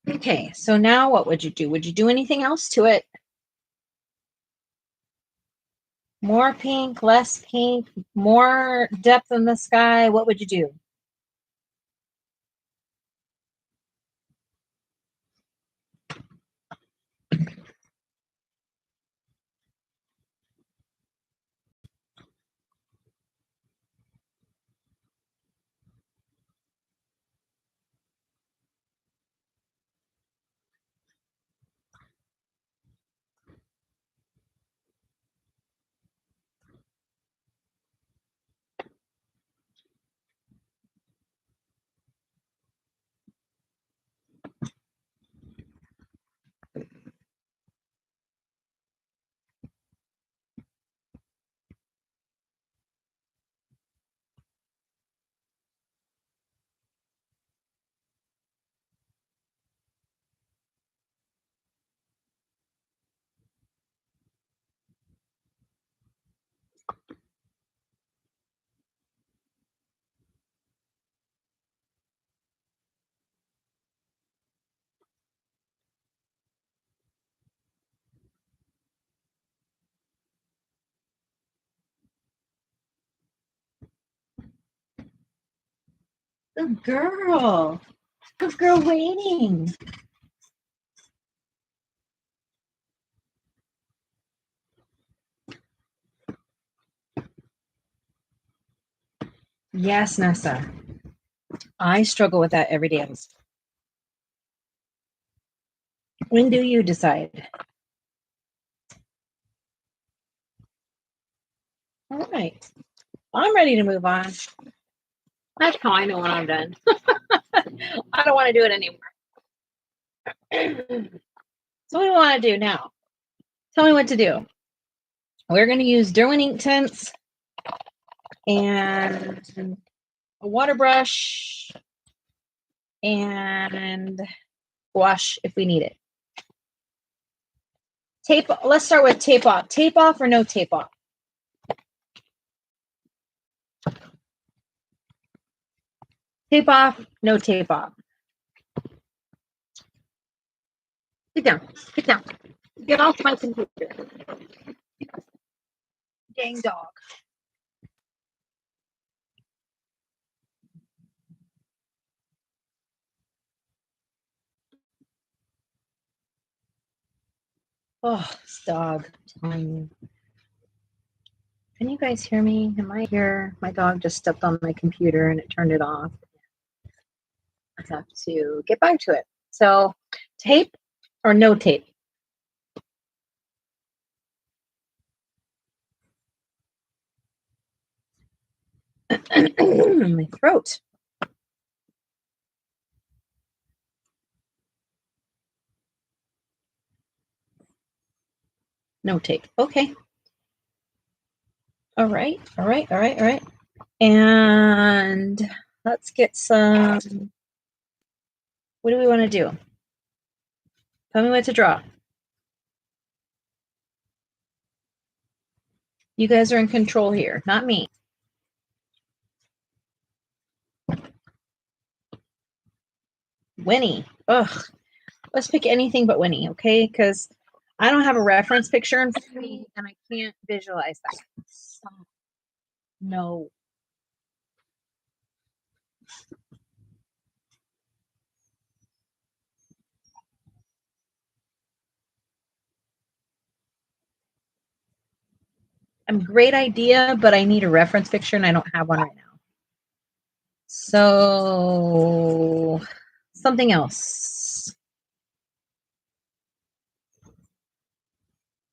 Okay, so now what would you do? Would you do anything else to it? More pink, less pink, more depth in the sky? What would you do? Good girl. Good girl waiting. Yes, Nessa. I struggle with that every day. When do you decide? All right. I'm ready to move on. That's how I know when I'm done. I don't want to do it anymore. So what do we want to do now? Tell me what to do. We're going to use Derwent ink tints and a water brush and gouache if we need it. Tape. Let's start with tape off. Tape off or no tape off? Tape off, no tape off. Sit down. Sit down. Get off my computer. Dang dog. Oh, this dog. I'm telling you. Can you guys hear me? Am I here? My dog just stepped on my computer and it turned it off. I have to get back to it. So, tape or no tape? My throat. No tape. Okay. All right. All right. All right. All right. And let's get some. What do we want to do? Tell me what to draw. You guys are in control here, not me. Winnie. Ugh. Let's pick anything but Winnie, okay? Because I don't have a reference picture in front of me and I can't visualize that. Stop. No. Great idea, but I need a reference picture and I don't have one right now. So, something else.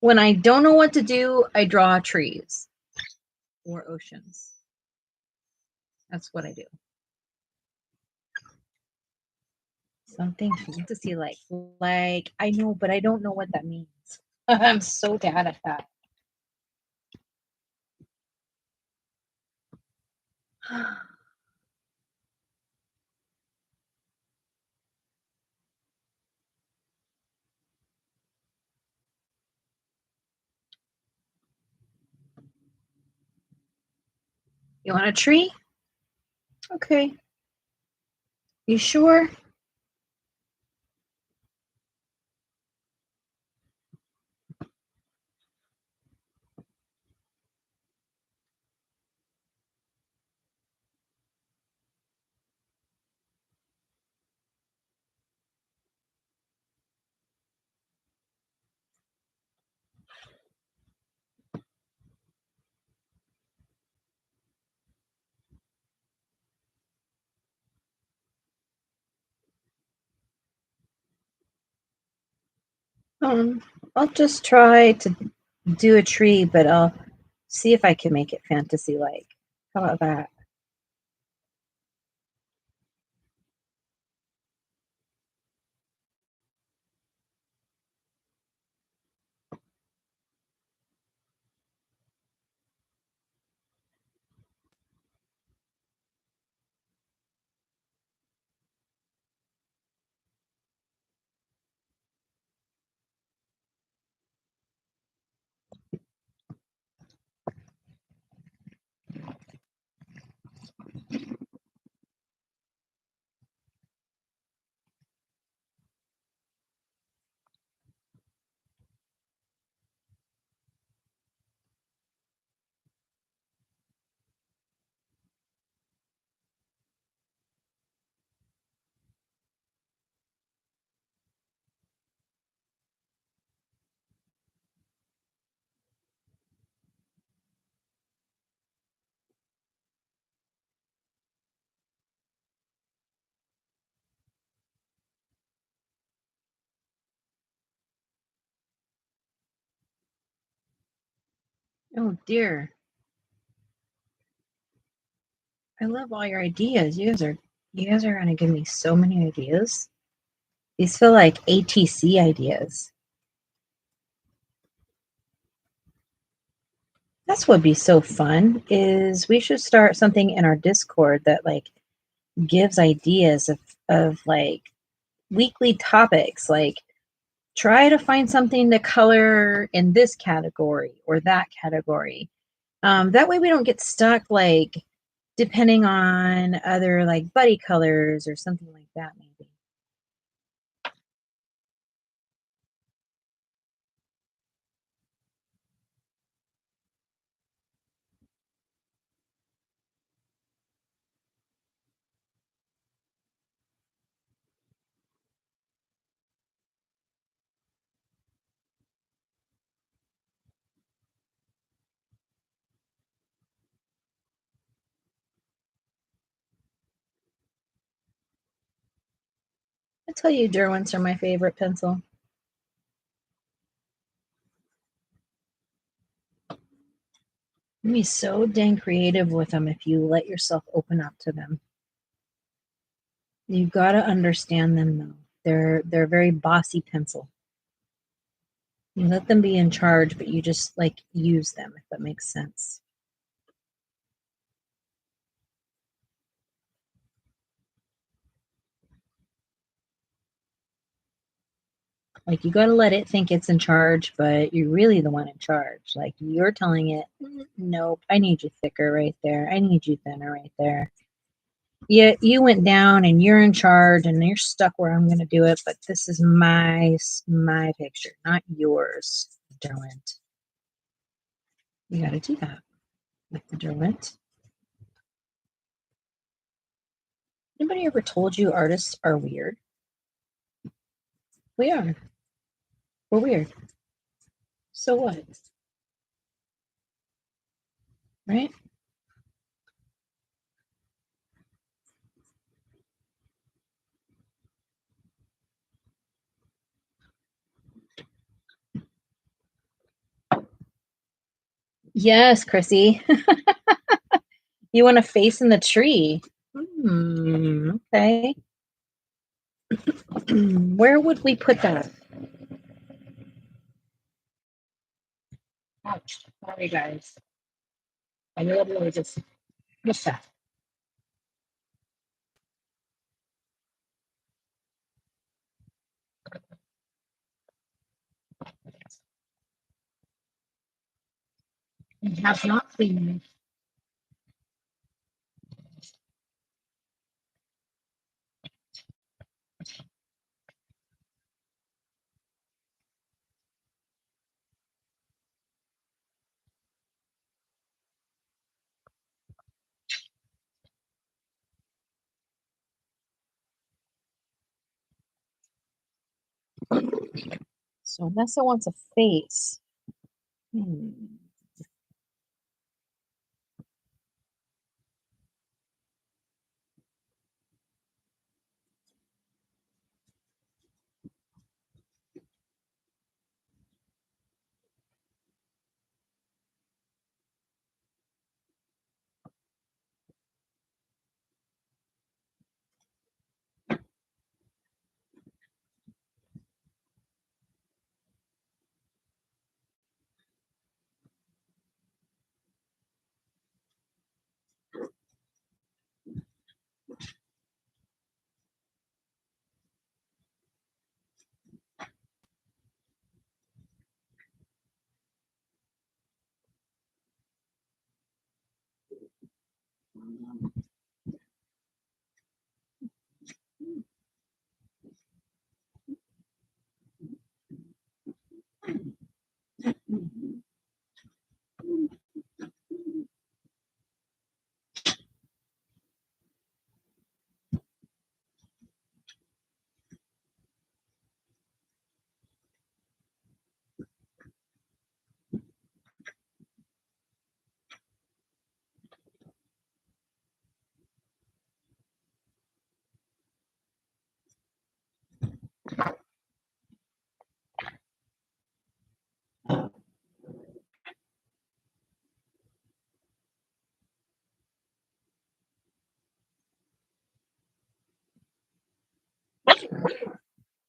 When I don't know what to do, I draw trees or oceans. That's what I do. Something fantasy like I know, but I don't know what that means. I'm so bad at that. You want a tree? Okay. You sure? I'll just try to do a tree, but I'll see if I can make it fantasy-like. How about that? Oh dear. I love all your ideas. You guys are gonna give me so many ideas. These feel like ATC ideas. That's what would be so fun is we should start something in our Discord that like gives ideas of like weekly topics. Like try to find something to color in this category or that category. That way we don't get stuck like depending on other like buddy colors or something like that maybe. I tell you, Derwents are my favorite pencil. You can be so dang creative with them if you let yourself open up to them. You got to understand them though. They're a very bossy pencil. You let them be in charge, but you just like use them if that makes sense. Like you got to let it think it's in charge, but you're really the one in charge. Like you're telling it, nope, I need you thicker right there. I need you thinner right there. Yeah, you went down and you're in charge and you're stuck where I'm going to do it, but this is my picture, not yours, Derwent. You got to do that with the Derwent. Anybody ever told you artists are weird? We are. We're weird. So what? Right? Yes, Chrissy. You want a face in the tree. Okay. Where would we put that? Ouch. Sorry, guys. I literally just missed that. I have not cleaned. So Nessa wants a face.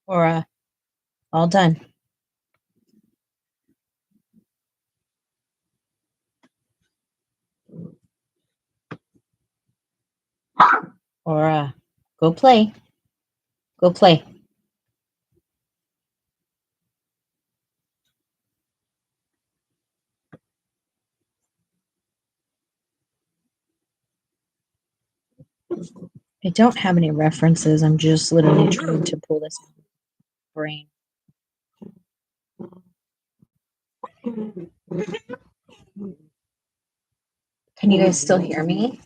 Or all done. Or go play. Go play. I don't have any references. I'm just literally trying to pull this out of my brain. Can you guys still hear me?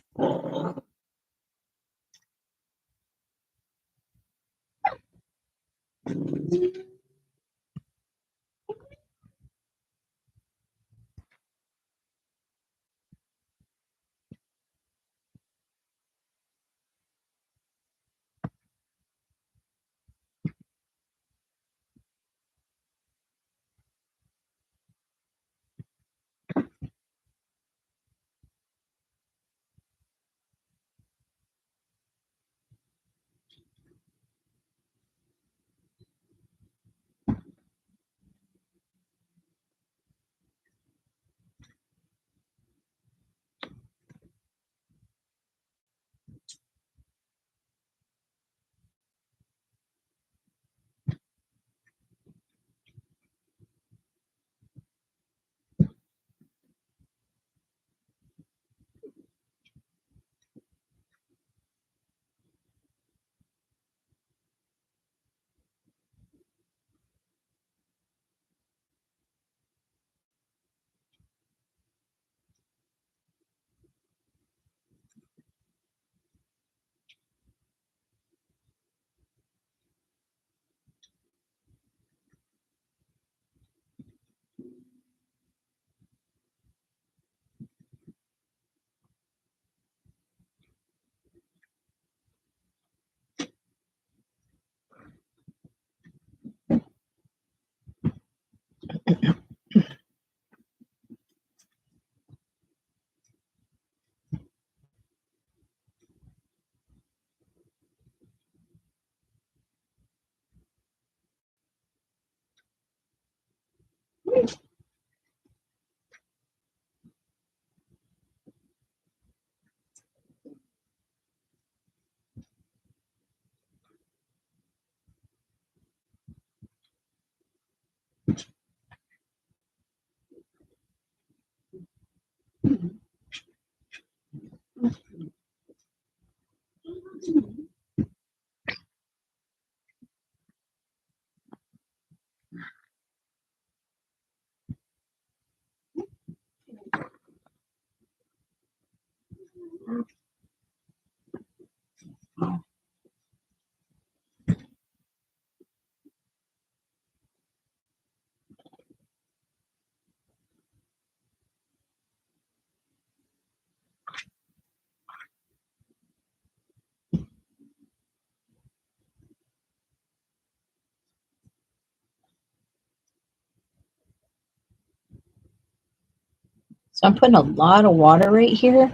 So I'm putting a lot of water right here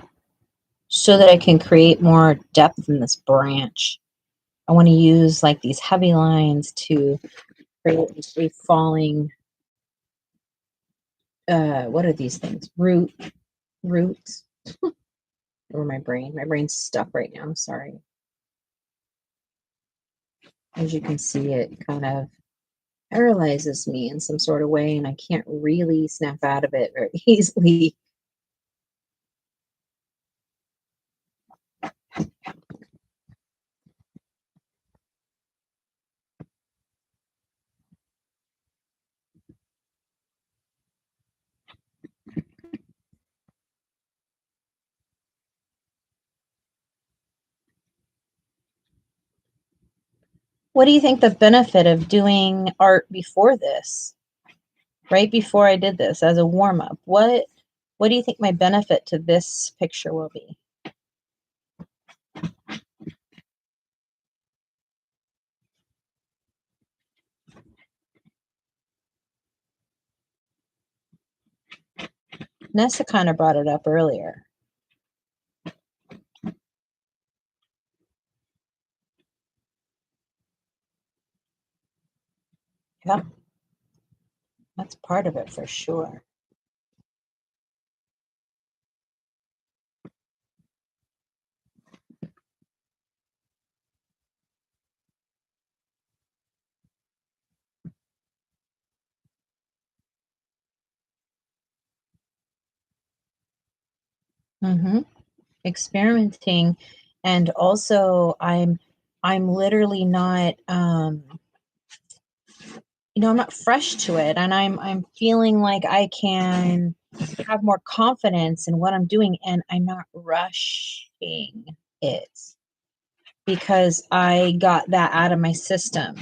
so that I can create more depth in this branch. I want to use like these heavy lines to create a falling, what are these things? Roots. Or my brain's stuck right now. I'm sorry. As you can see, it kind of paralyzes me in some sort of way, and I can't really snap out of it very easily. What do you think the benefit of doing art before this? Right before I did this as a warm-up. What do you think my benefit to this picture will be? Nessa kind of brought it up earlier. Yeah, that's part of it for sure. Mm-hmm. Experimenting, and also I'm literally not I'm not fresh to it, and I'm feeling like I can have more confidence in what I'm doing, and I'm not rushing it because I got that out of my system.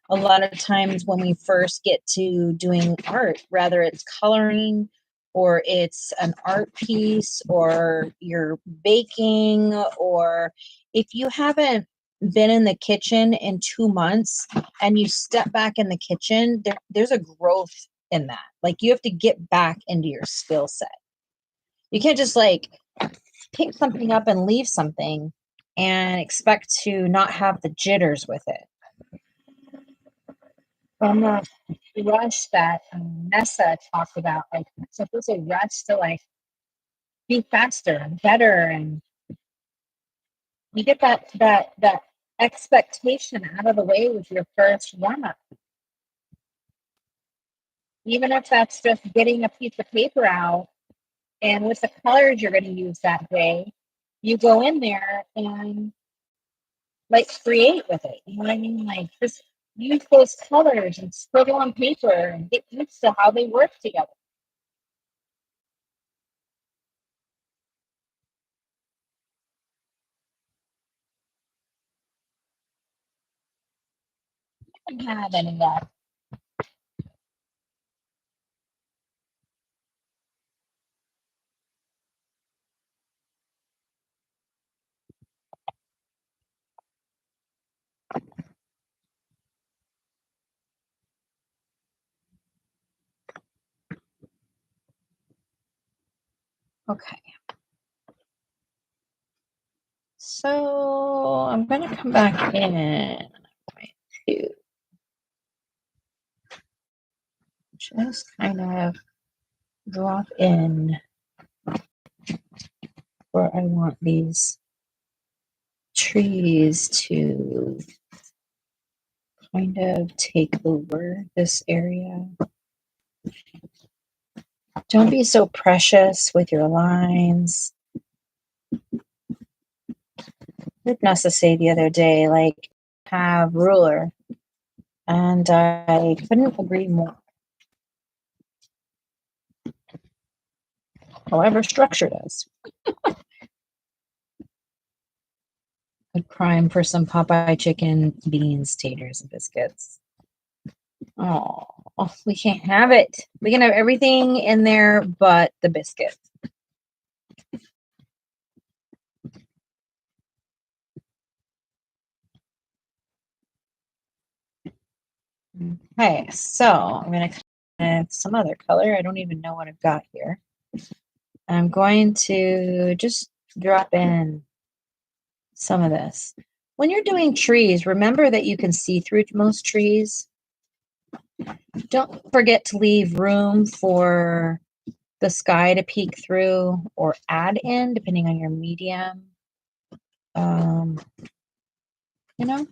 A lot of times when we first get to doing art, whether it's coloring or it's an art piece or you're baking, or if you haven't been in the kitchen in 2 months and you step back in the kitchen, there's a growth in that. Like you have to get back into your skill set. You can't just like pick something up and leave something and expect to not have the jitters with it. From the rush that Nessa talked about, like so there's a rush to like be faster and better, and you get that expectation out of the way with your first warm up. Even if that's just getting a piece of paper out and with the colors you're going to use that day, you go in there and like create with it. You know what I mean? Like just use those colors and scribble on paper and get used to how they work together. I haven't had any of that. Okay. So I'm going to come back in. I'm going to just kind of drop in where I want these trees to kind of take over this area. Don't be so precious with your lines. Heard Nessa say the other day, like, have ruler. And I couldn't agree more. However, structure does. A crime for some Popeye chicken, beans, taters, and biscuits. Oh, we can't have it. We can have everything in there but the biscuit. Okay, so I'm going to add some other color. I don't even know what I've got here. I'm going to just drop in some of this. When you're doing trees, remember that you can see through most trees. Don't forget to leave room for the sky to peek through or add in, depending on your medium. Um, you know?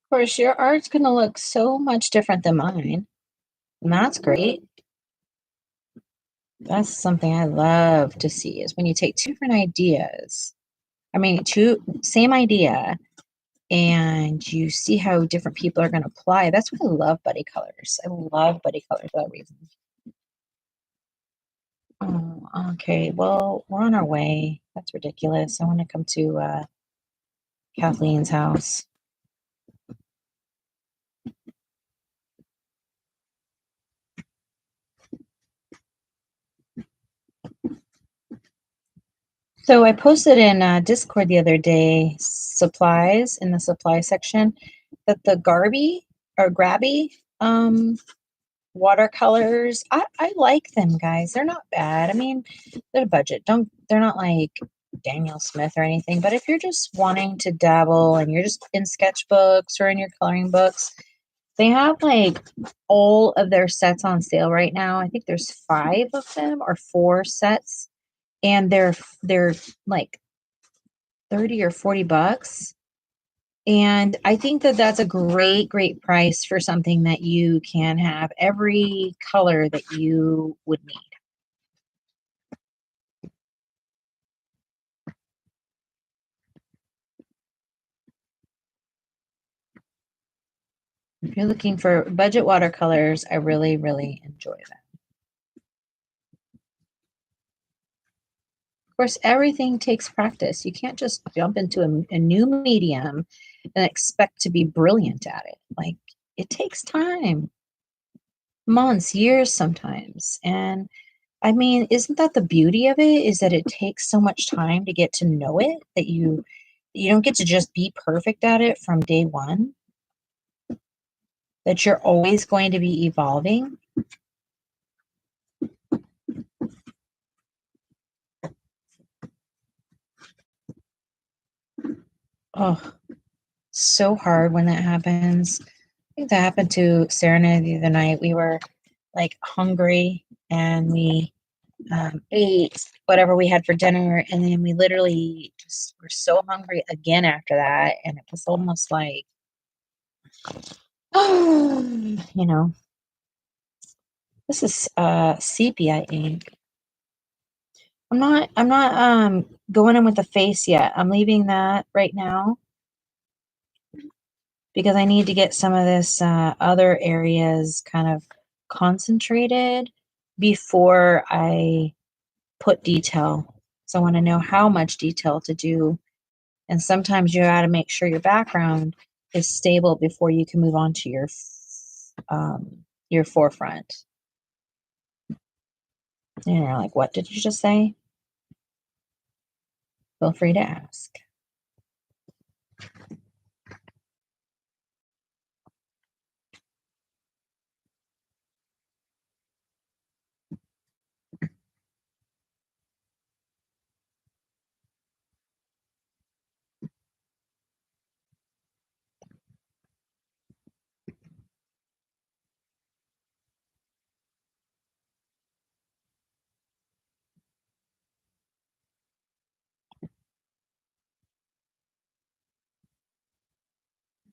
Of course, your art's going to look so much different than mine. And that's great. That's something I love to see is when you take two different ideas. I mean, same idea, and you see how different people are going to apply. That's why I love buddy colors. I love buddy colors for that reason. Oh, okay. Well, we're on our way. That's ridiculous. I want to come to Kathleen's house. So I posted in Discord the other day, supplies in the supply section, that the Grabby watercolors, I like them, guys. They're not bad. I mean, they're budget. They're not like Daniel Smith or anything, but if you're just wanting to dabble and you're just in sketchbooks or in your coloring books, they have like all of their sets on sale right now. I think there's 5 of them or 4 sets, and they're like 30 or 40 bucks. And I think that that's a great, great price for something that you can have every color that you would need. If you're looking for budget watercolors, I really, really enjoy them. Of course, everything takes practice. You can't just jump into a new medium and expect to be brilliant at it. Like, it takes time, months, years sometimes. And I mean, isn't that the beauty of it, is that it takes so much time to get to know it that you don't get to just be perfect at it from day one, that you're always going to be evolving. Oh, so hard when that happens. I think that happened to Sarah and I the other night. We were like hungry and we ate whatever we had for dinner, and then we literally just were so hungry again after that, and it was almost like, you know, this is sepia ink. I'm not going in with the face yet. I'm leaving that right now because I need to get some of this other areas kind of concentrated before I put detail. So I want to know how much detail to do. And sometimes you got to make sure your background is stable before you can move on to your forefront. And you're like, what did you just say? Feel free to ask.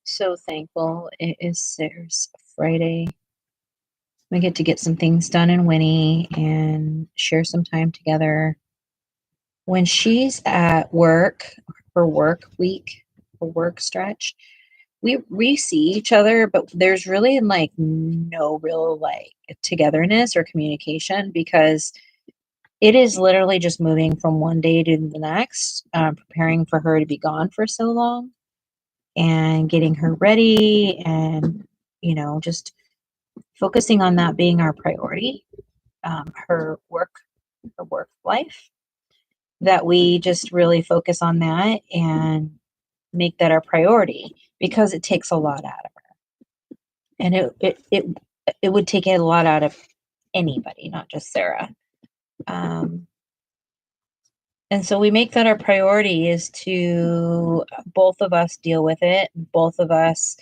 So thankful it is Sarah's Friday. We get to get some things done in Winnie and share some time together. When she's at work, her work week, her work stretch, we see each other, but there's really like no real like togetherness or communication, because it is literally just moving from one day to the next, preparing for her to be gone for so long and getting her ready, and just focusing on that being our priority, her work life, that we just really focus on that and make that our priority, because it takes a lot out of her, and it would take a lot out of anybody, not just Sarah. And so we make that our priority, is to both of us deal with it, both of us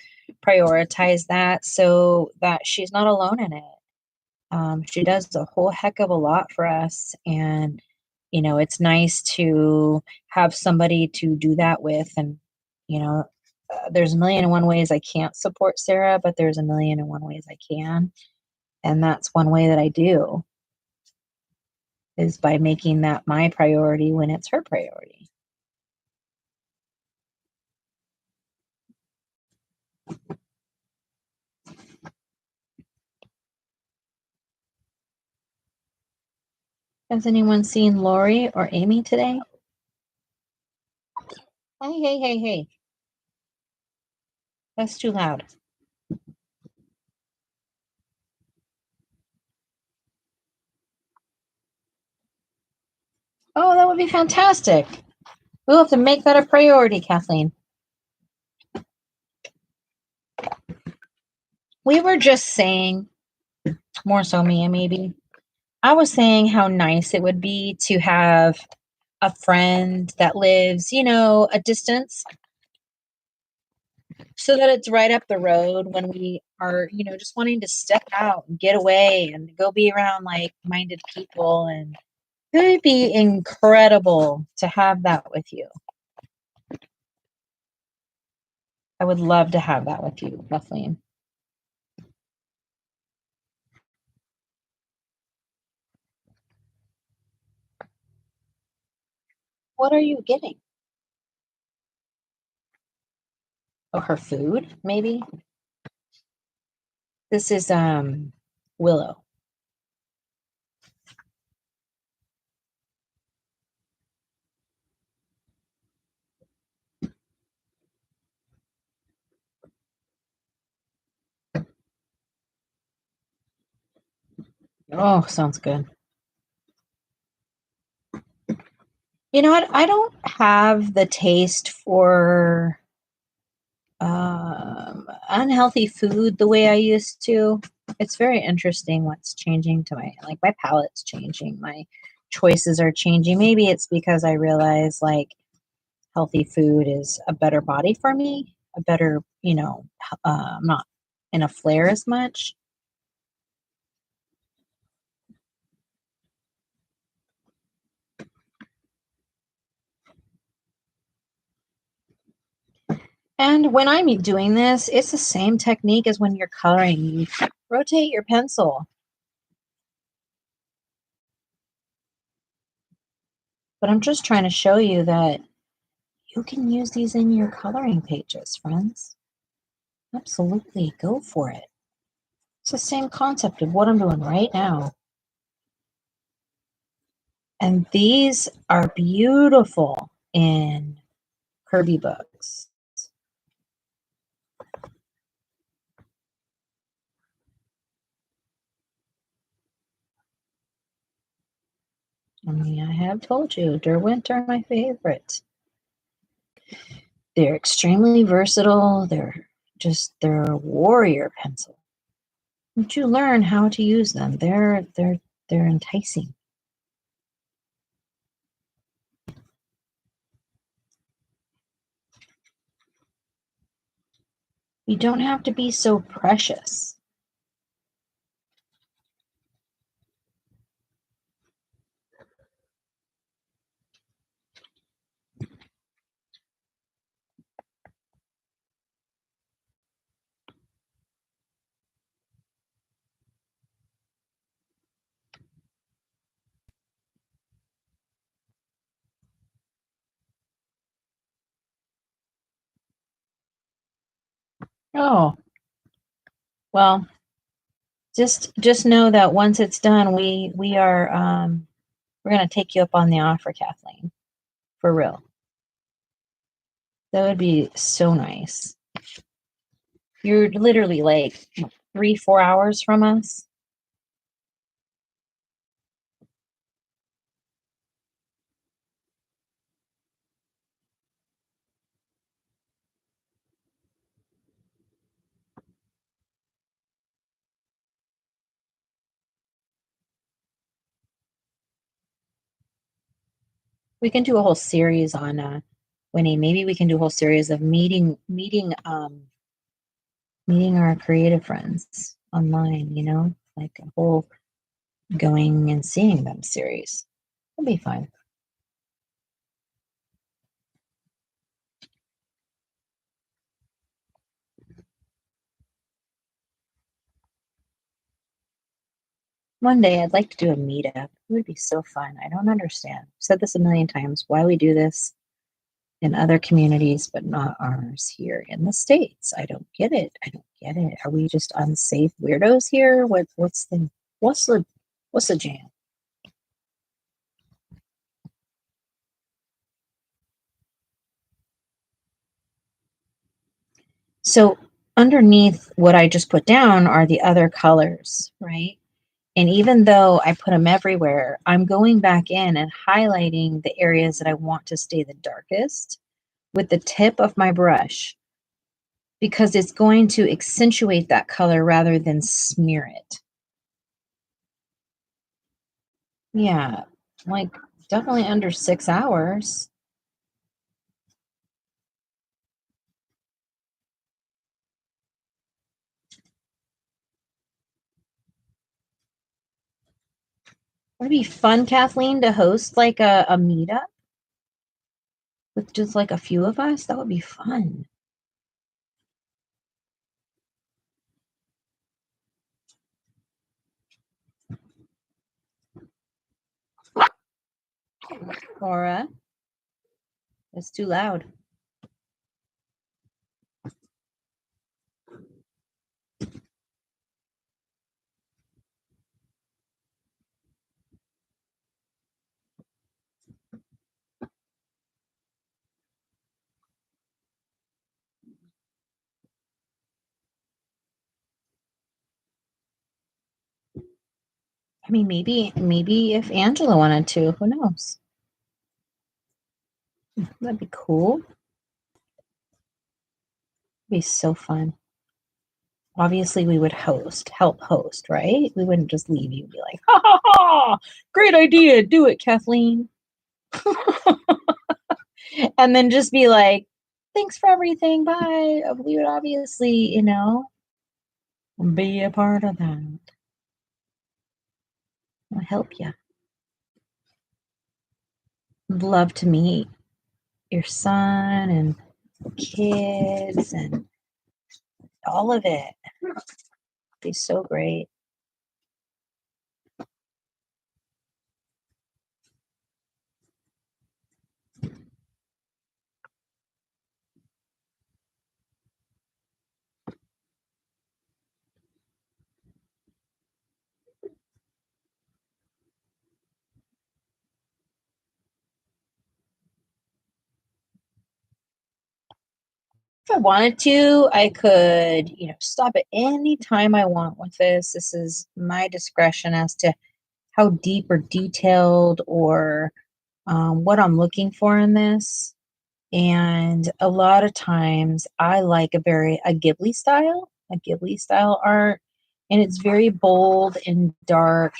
prioritize that, so that she's not alone in it. She does a whole heck of a lot for us, and it's nice to have somebody to do that with. And there's a million and one ways I can't support Sarah, but there's a million and one ways I can, and that's one way that I do, is by making that my priority when it's her priority. Has anyone seen Lori or Amy today? Hey, hey, hey, hey. That's too loud. Oh, that would be fantastic. We'll have to make that a priority, Kathleen. We were just saying, more so Mia, maybe. I was saying how nice it would be to have a friend that lives, a distance so that it's right up the road when we are, just wanting to step out and get away and go be around like minded people. And it would be incredible to have that with you. I would love to have that with you, Kathleen. What are you getting? Oh, her food, maybe? This is Willow. Oh, sounds good. You know what? I don't have the taste for unhealthy food the way I used to. It's very interesting what's changing to my palate's changing, my choices are changing. Maybe it's because I realize like healthy food is a better body for me, a better, I'm not in a flare as much. And when I'm doing this, it's the same technique as when you're coloring. You rotate your pencil. But I'm just trying to show you that you can use these in your coloring pages, friends. Absolutely, go for it. It's the same concept of what I'm doing right now. And these are beautiful in Kirby books. I mean, I have told you, Derwent are my favorite. They're extremely versatile. They're a warrior pencil. Once you learn how to use them, they're enticing. You don't have to be so precious. Oh, well, just know that once it's done, we are we're gonna take you up on the offer, Kathleen. For real. That would be so nice. You're literally like 3-4 hours from us. We can do a whole series on Winnie. Maybe we can do a whole series of meeting our creative friends online, like a whole going and seeing them series. It'll be fun. One day I'd like to do a meetup. It would be so fun. I don't understand. I've said this a million times, why we do this in other communities, but not ours here in the States. I don't get it. I don't get it. Are we just unsafe weirdos here? What's the jam? So underneath what I just put down are the other colors, right? And even though I put them everywhere, I'm going back in and highlighting the areas that I want to stay the darkest with the tip of my brush, because it's going to accentuate that color rather than smear it. Yeah, like definitely under 6 hours. Would it be fun, Kathleen, to host like a meetup with just like a few of us? That would be fun. Laura, it's too loud. I mean, maybe if Angela wanted to, who knows? That'd be cool. It'd be so fun. Obviously, we would help host, right? We wouldn't just leave you and be like, ha ha ha, great idea, do it, Kathleen. And then just be like, thanks for everything, bye. We would obviously, be a part of that. I'll help you. I'd love to meet your son and kids and all of it. It'd be so great. If I wanted to, I could, stop at any time I want with this. This is my discretion as to how deep or detailed or what I'm looking for in this. And a lot of times I like a Ghibli style art. And it's very bold and dark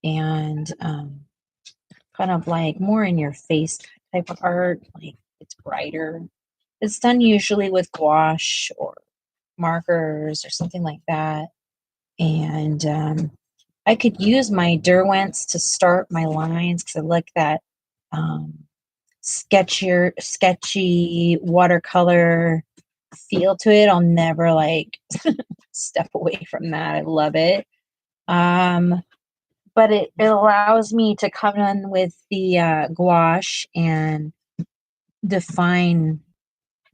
and kind of like more in your face type of art. Like it's brighter. It's done usually with gouache or markers or something like that. And I could use my Derwents to start my lines because I like that sketchy watercolor feel to it. I'll never like step away from that. I love it. But it allows me to come in with the gouache and define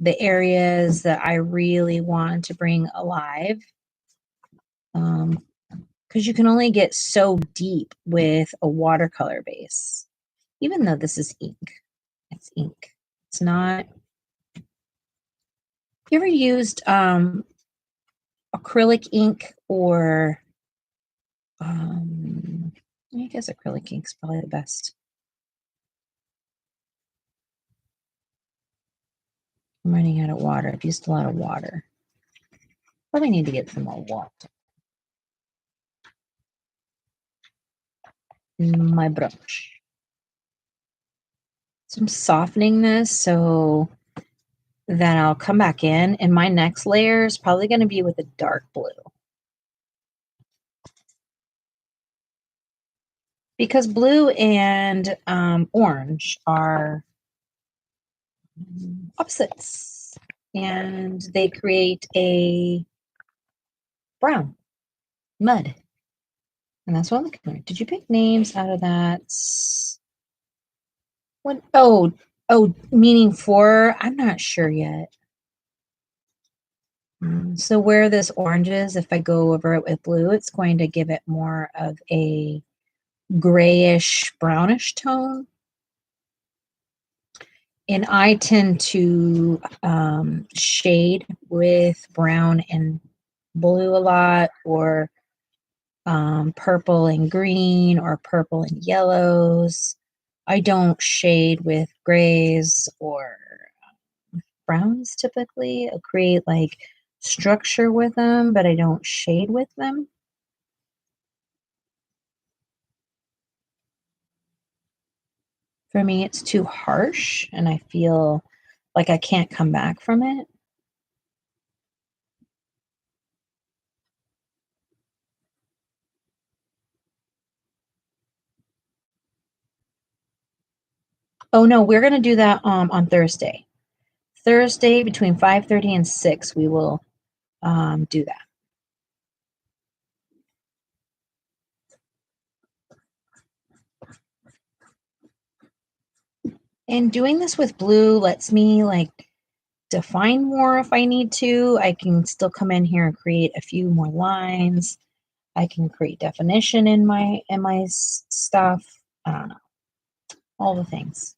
the areas that I really want to bring alive. Because you can only get so deep with a watercolor base, even though this is ink. It's ink. It's not. You ever used acrylic ink or I guess acrylic ink's probably the best. I'm running out of water. I've used a lot of water. Probably need to get some more water. My brush. So I'm softening this so then I'll come back in, and my next layer is probably going to be with a dark blue. Because blue and orange are opposites, and they create a brown mud. And that's what I'm looking for. Did you pick names out of that? What? Oh, meaning for? I'm not sure yet. So where this orange is, if I go over it with blue, it's going to give it more of a grayish, brownish tone. And I tend to shade with brown and blue a lot, or purple and green, or purple and yellows. I don't shade with grays or browns typically. I'll create like structure with them, but I don't shade with them. For me, it's too harsh, and I feel like I can't come back from it. Oh no, we're gonna do that on Thursday. Thursday between 5:30 and 6, we will do that. And doing this with blue lets me like define more if I need to. I can still come in here and create a few more lines. I can create definition in my stuff. I don't know, all the things.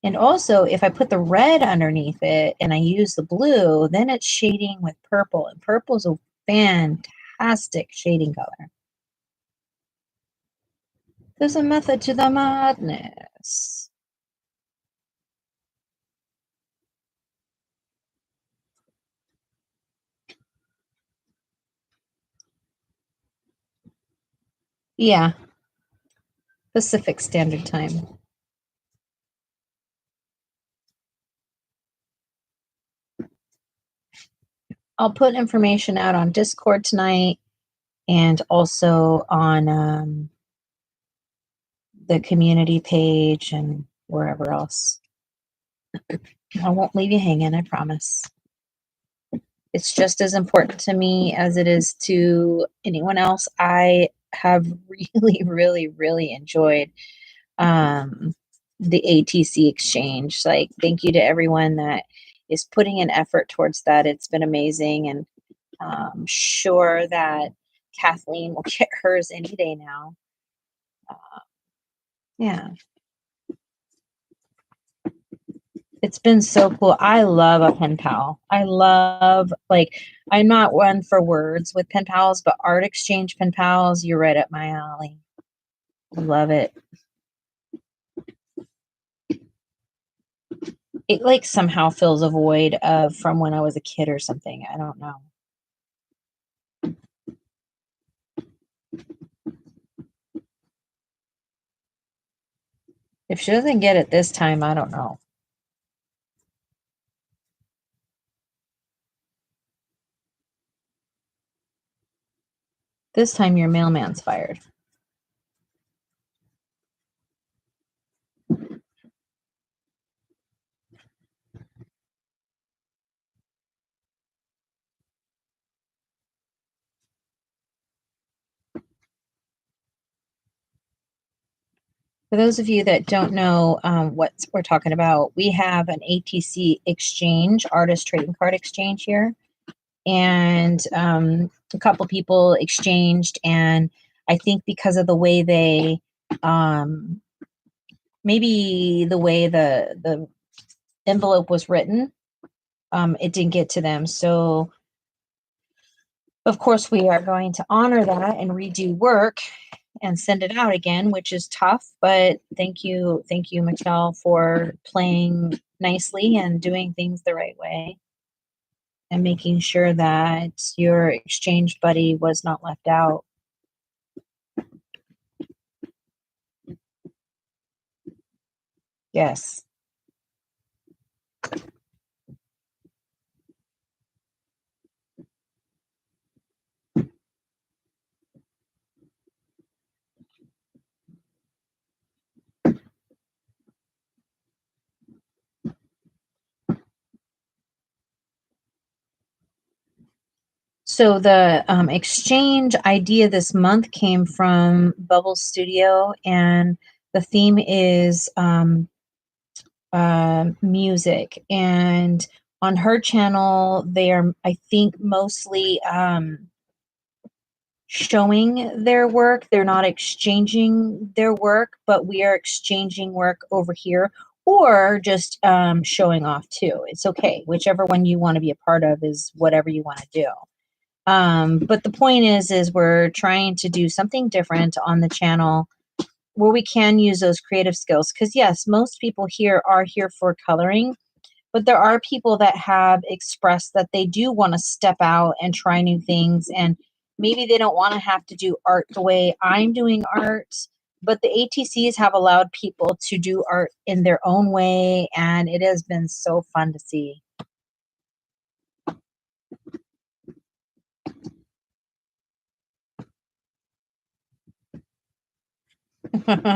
And also, if I put the red underneath it and I use the blue, then it's shading with purple, and purple is a fantastic shading color. There's a method to the madness. Yeah, Pacific Standard Time. I'll put information out on Discord tonight, and also on the community page and wherever else. I won't leave you hanging, I promise. It's just as important to me as it is to anyone else. I have really, really, really enjoyed the ATC exchange. Like, thank you to everyone that is putting an effort towards that. It's been amazing, and I'm sure that Kathleen will get hers any day now. Yeah. It's been so cool. I love a pen pal. I love, like, I'm not one for words with pen pals, but art exchange pen pals, you're right up my alley. Love it. It like somehow fills a void of from when I was a kid or something. I don't know. If she doesn't get it this time, I don't know. This time your mailman's fired. For those of you that don't know what we're talking about, we have an ATC exchange, artist trading card exchange here. And a couple people exchanged, and I think because of the way they, maybe the way the envelope was written, it didn't get to them. So, of course, we are going to honor that and redo work and send it out again, which is tough. But thank you, Michelle, for playing nicely and doing things the right way, and making sure that your exchange buddy was not left out. Yes. So the exchange idea this month came from Bubble Studio, and the theme is music. And on her channel, they are, I think, mostly showing their work. They're not exchanging their work, but we are exchanging work over here. or just showing off too. It's okay. Whichever one you want to be a part of is whatever you want to do. But the point is we're trying to do something different on the channel where we can use those creative skills. Because yes, most people here are here for coloring, but there are people that have expressed that they do want to step out and try new things, and maybe they don't want to have to do art the way I'm doing art, but the ATCs have allowed people to do art in their own way, and it has been so fun to see.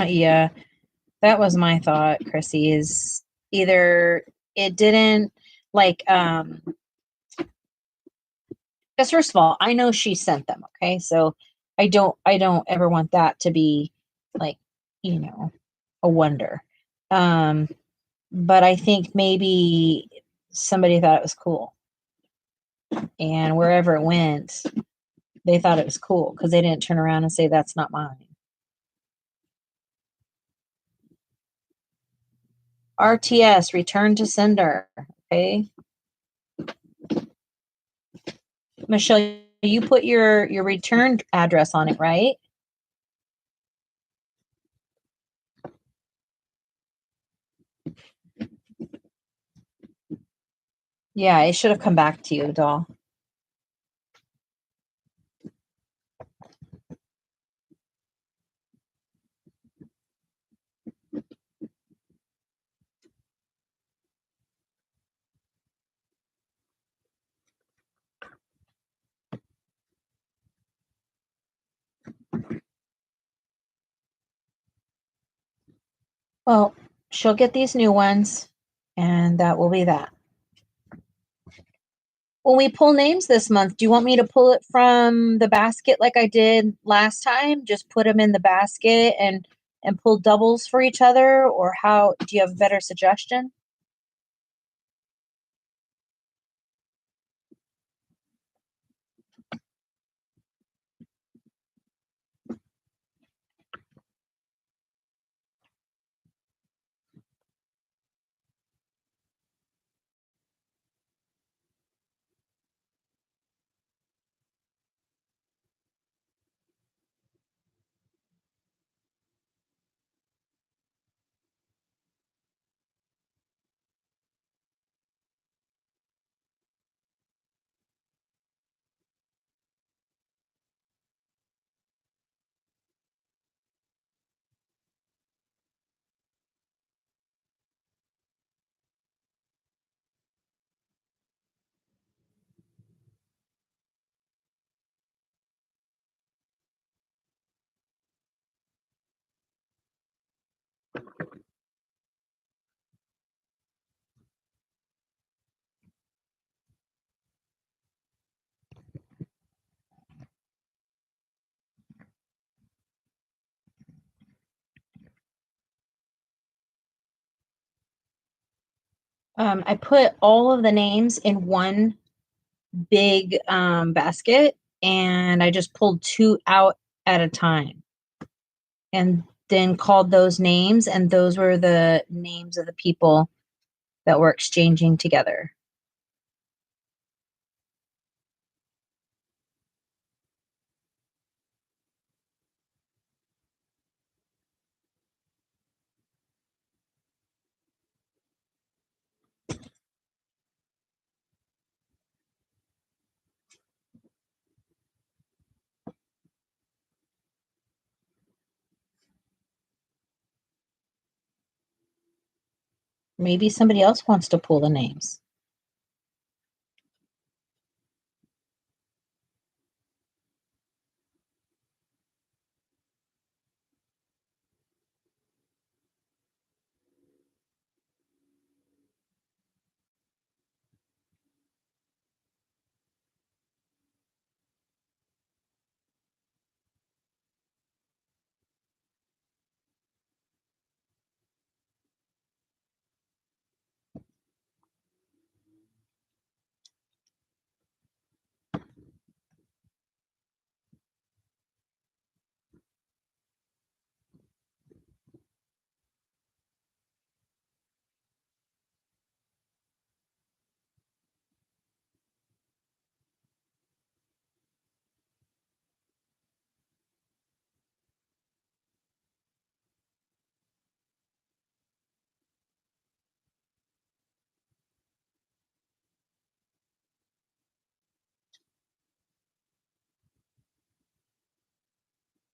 Yeah, that was my thought, Chrissy, is either it didn't like because first of all, I know she sent them, okay? So I don't ever want that to be like, you know, a wonder. Um, but I think maybe somebody thought it was cool. And wherever it went, they thought it was cool because they didn't turn around and say that's not mine. RTS, return to sender. Okay. Michelle, you put your return address on it, right? Yeah, it should have come back to you, doll. Well, she'll get these new ones, and that will be that. When we pull names this month, do you want me to pull it from the basket like I did last time? Just put them in the basket and pull doubles for each other, or how do you have a better suggestion? I put all of the names in one big basket, and I just pulled two out at a time, and then called those names, and those were the names of the people that we're exchanging together. Maybe somebody else wants to pull the names.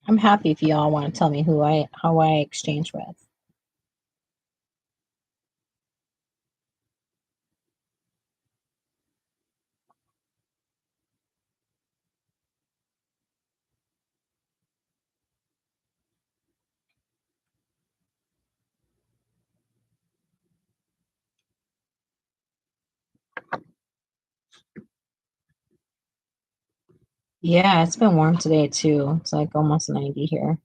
I'm happy if you all want to tell me how I exchange with. Yeah, it's been warm today too. It's like almost 90 here.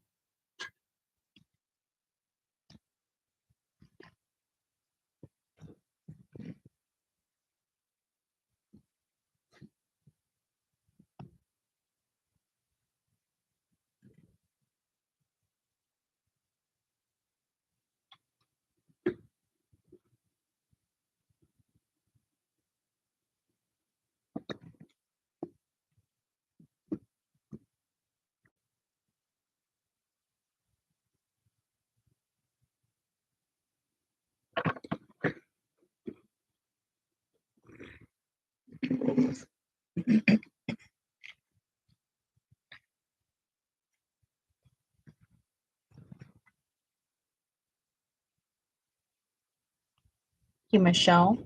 You, Michelle.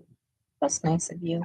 That's nice of you.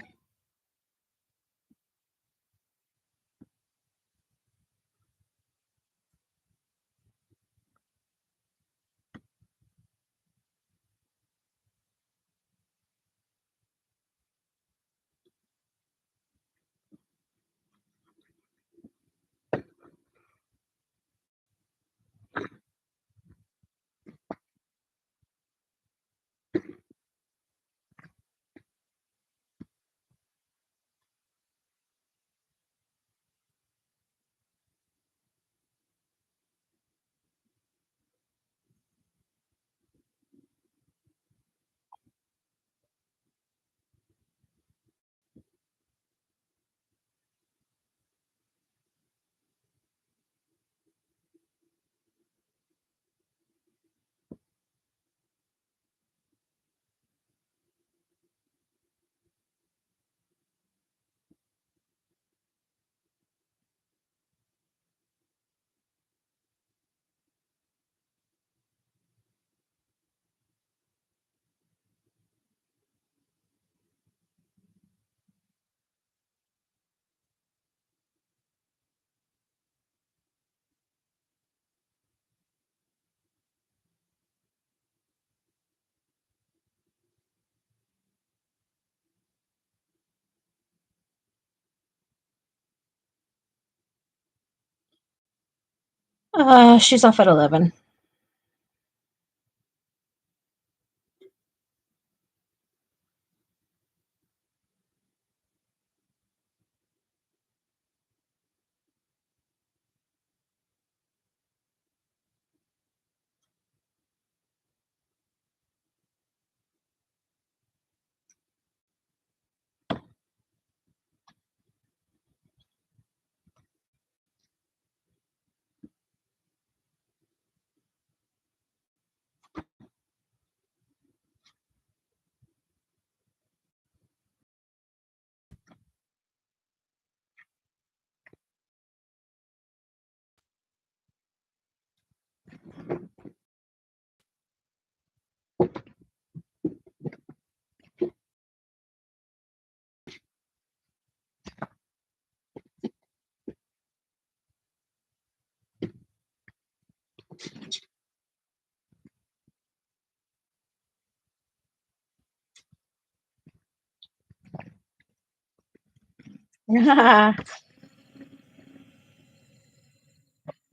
She's off at 11.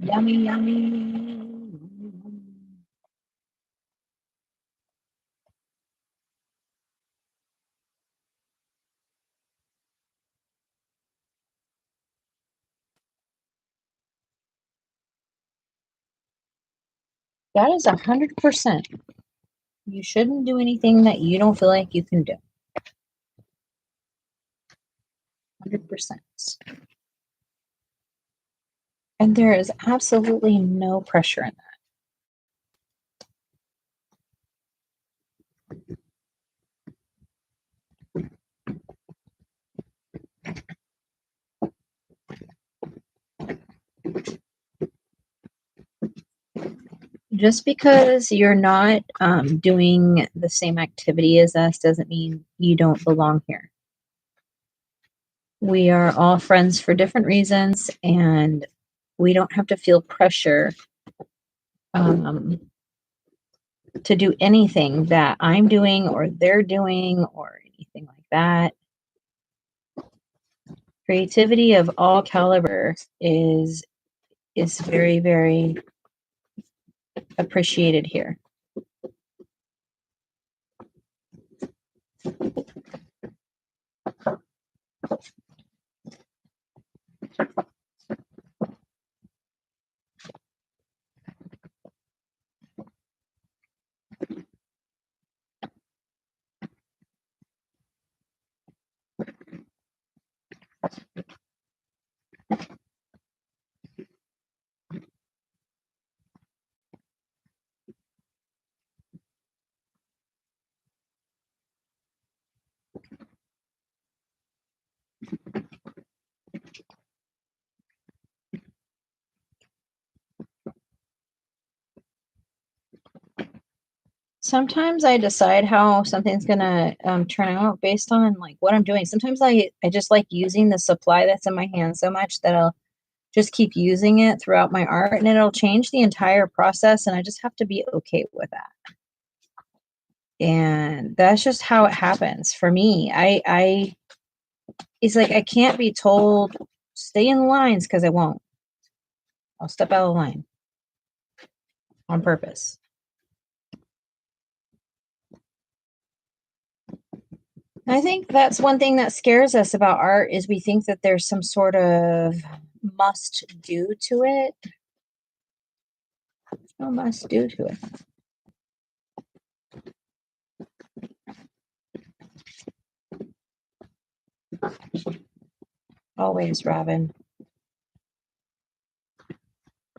Yummy, yummy. That is 100%. You shouldn't do anything that you don't feel like you can do. 100%. And there is absolutely no pressure in Just because you're not doing the same activity as us doesn't mean you don't belong here. We are all friends for different reasons, and we don't have to feel pressure um, to do anything that I'm doing or they're doing or anything like that. Creativity of all caliber is very, very appreciated here. Sometimes I decide how something's gonna turn out based on like what I'm doing. Sometimes I just like using the supply that's in my hand so much that I'll just keep using it throughout my art, and it'll change the entire process, and I just have to be okay with that. And that's just how it happens for me. I it's like I can't be told stay in the lines because I won't. I'll step out of the line on purpose. I think that's one thing that scares us about art is we think that there's some sort of must do to it. No must do to it. Always, Robin.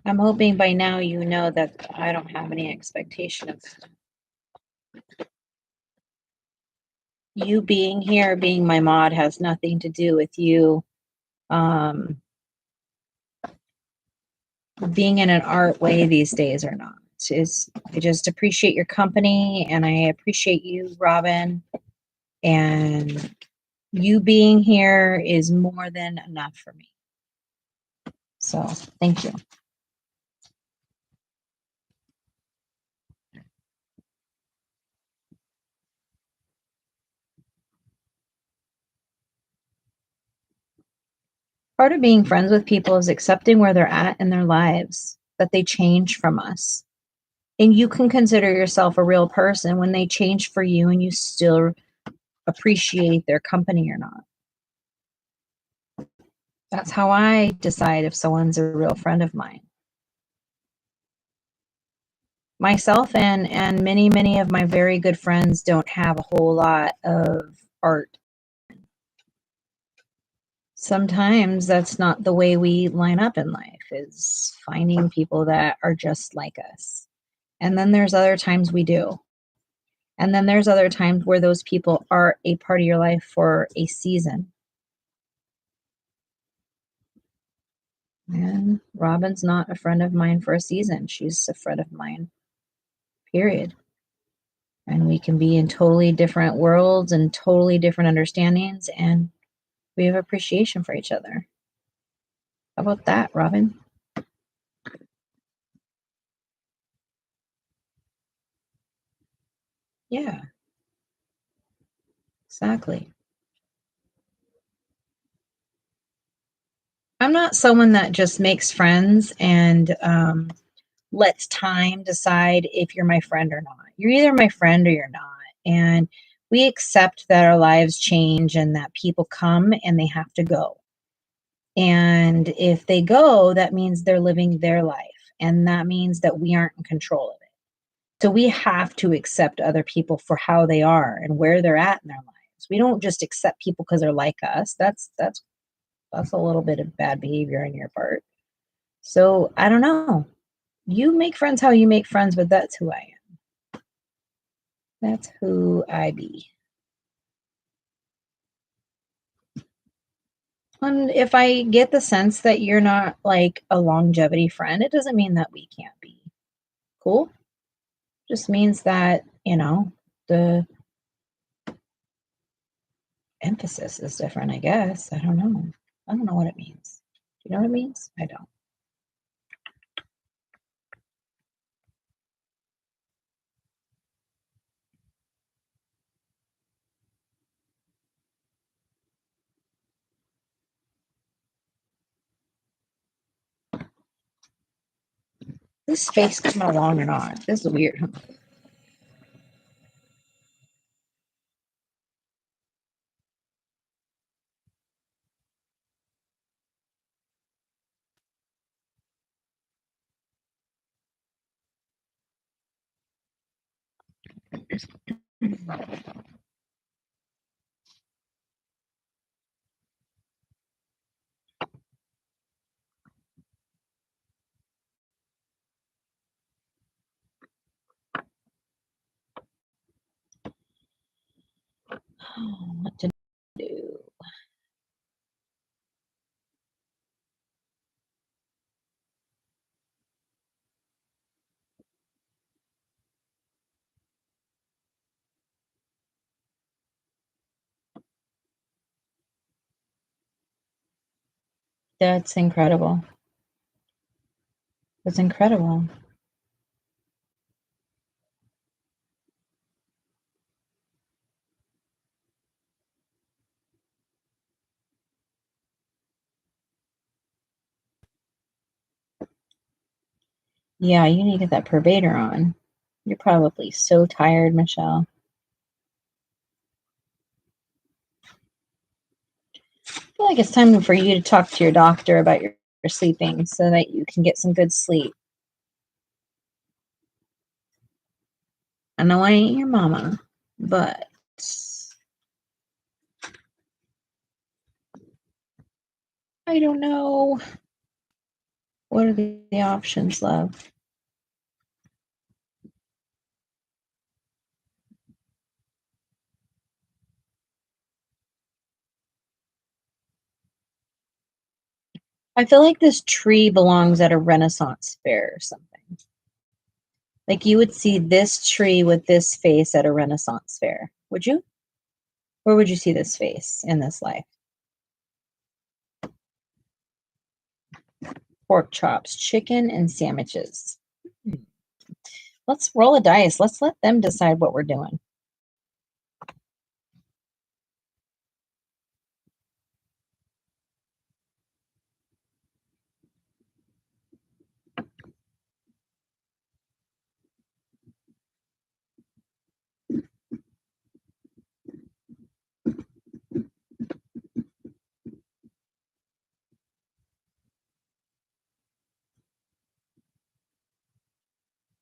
I'm hoping by now you know that I don't have any expectation of you being here, being my mod has nothing to do with you being in an art way these days or not. I just appreciate your company and I appreciate you, Robin. And you being here is more than enough for me. So thank you. Part of being friends with people is accepting where they're at in their lives, that they change from us. And you can consider yourself a real person when they change for you and you still appreciate their company or not. That's how I decide if someone's a real friend of mine. Myself and many of my very good friends don't have a whole lot of art. Sometimes that's not the way we line up in life, is finding people that are just like us. And then there's other times we do. And then there's other times where those people are a part of your life for a season. And Robin's not a friend of mine for a season. She's a friend of mine, period. And we can be in totally different worlds and totally different understandings, and we have appreciation for each other. How about that, Robin? Yeah, exactly. I'm not someone that just makes friends and lets time decide if you're my friend or not. You're either my friend or you're not. And we accept that our lives change and that people come and they have to go. And if they go, that means they're living their life. And that means that we aren't in control of it. So we have to accept other people for how they are and where they're at in their lives. We don't just accept people because they're like us. That's a little bit of bad behavior on your part. So I don't know. You make friends how you make friends, but that's who I am. That's who I be. And if I get the sense that you're not like a longevity friend, it doesn't mean that we can't be. Cool. Just means that, the emphasis is different, I guess. I don't know. I don't know what it means. Do you know what it means? I don't. This space coming along or not? This is weird, huh? What to do? That's incredible. That's incredible. Yeah, you need to get that pervader on. You're probably so tired, Michelle. I feel like it's time for you to talk to your doctor about your sleeping so that you can get some good sleep. I know I ain't your mama, but I don't know. What are the options, love? I feel like this tree belongs at a Renaissance fair or something. Like you would see this tree with this face at a Renaissance fair. Would you? Where would you see this face in this life? Pork chops, chicken, and sandwiches. Let's roll a dice. Let's let them decide what we're doing.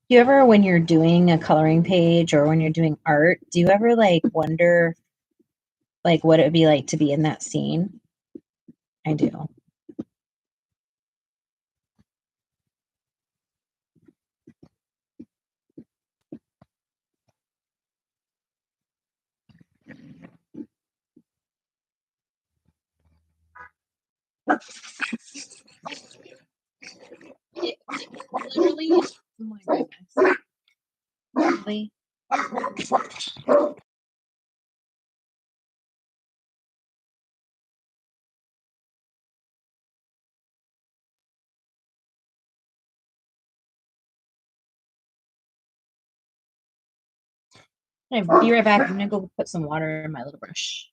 Do you ever, when you're doing a coloring page or when you're doing art, do you ever like wonder like what it would be like to be in that scene? I do. Literally, oh my goodness. Literally. I'll be right back. I'm gonna go put some water in my little brush.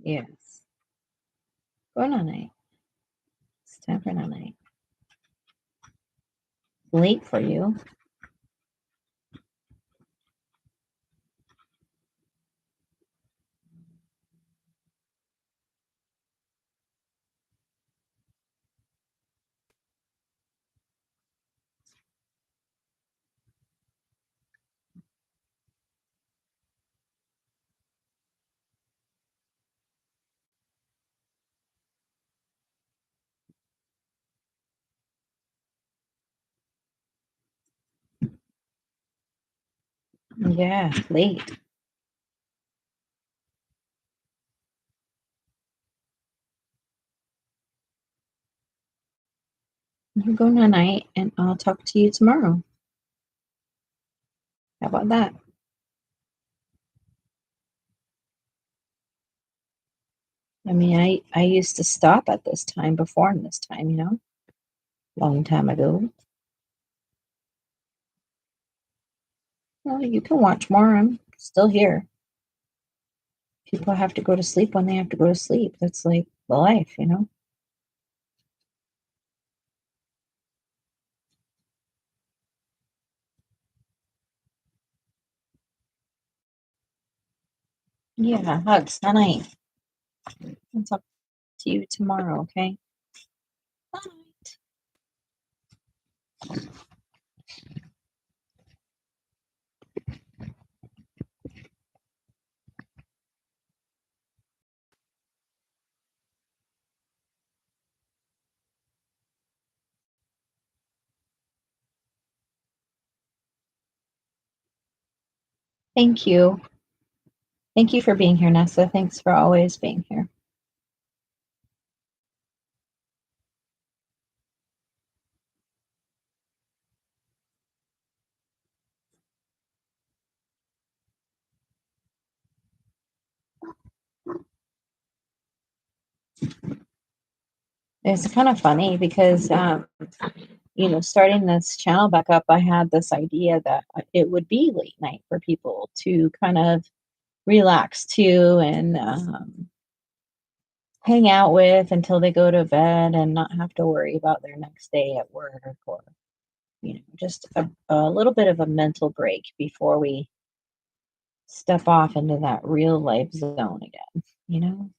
Yes. Go night. It's time for night. Late for you. Yeah, late. You go night, and I'll talk to you tomorrow. How about that? I mean, I used to stop at this time before this time, long time ago. Well, you can watch more. I'm still here. People have to go to sleep when they have to go to sleep. That's like the life. Yeah, hugs. Good night. I'll talk to you tomorrow, okay? Bye. Thank you. Thank you for being here, Nessa. Thanks for always being here. It's kind of funny because, starting this channel back up, I had this idea that it would be late night for people to kind of relax to and hang out with until they go to bed and not have to worry about their next day at work or, just a little bit of a mental break before we step off into that real life zone again, you know?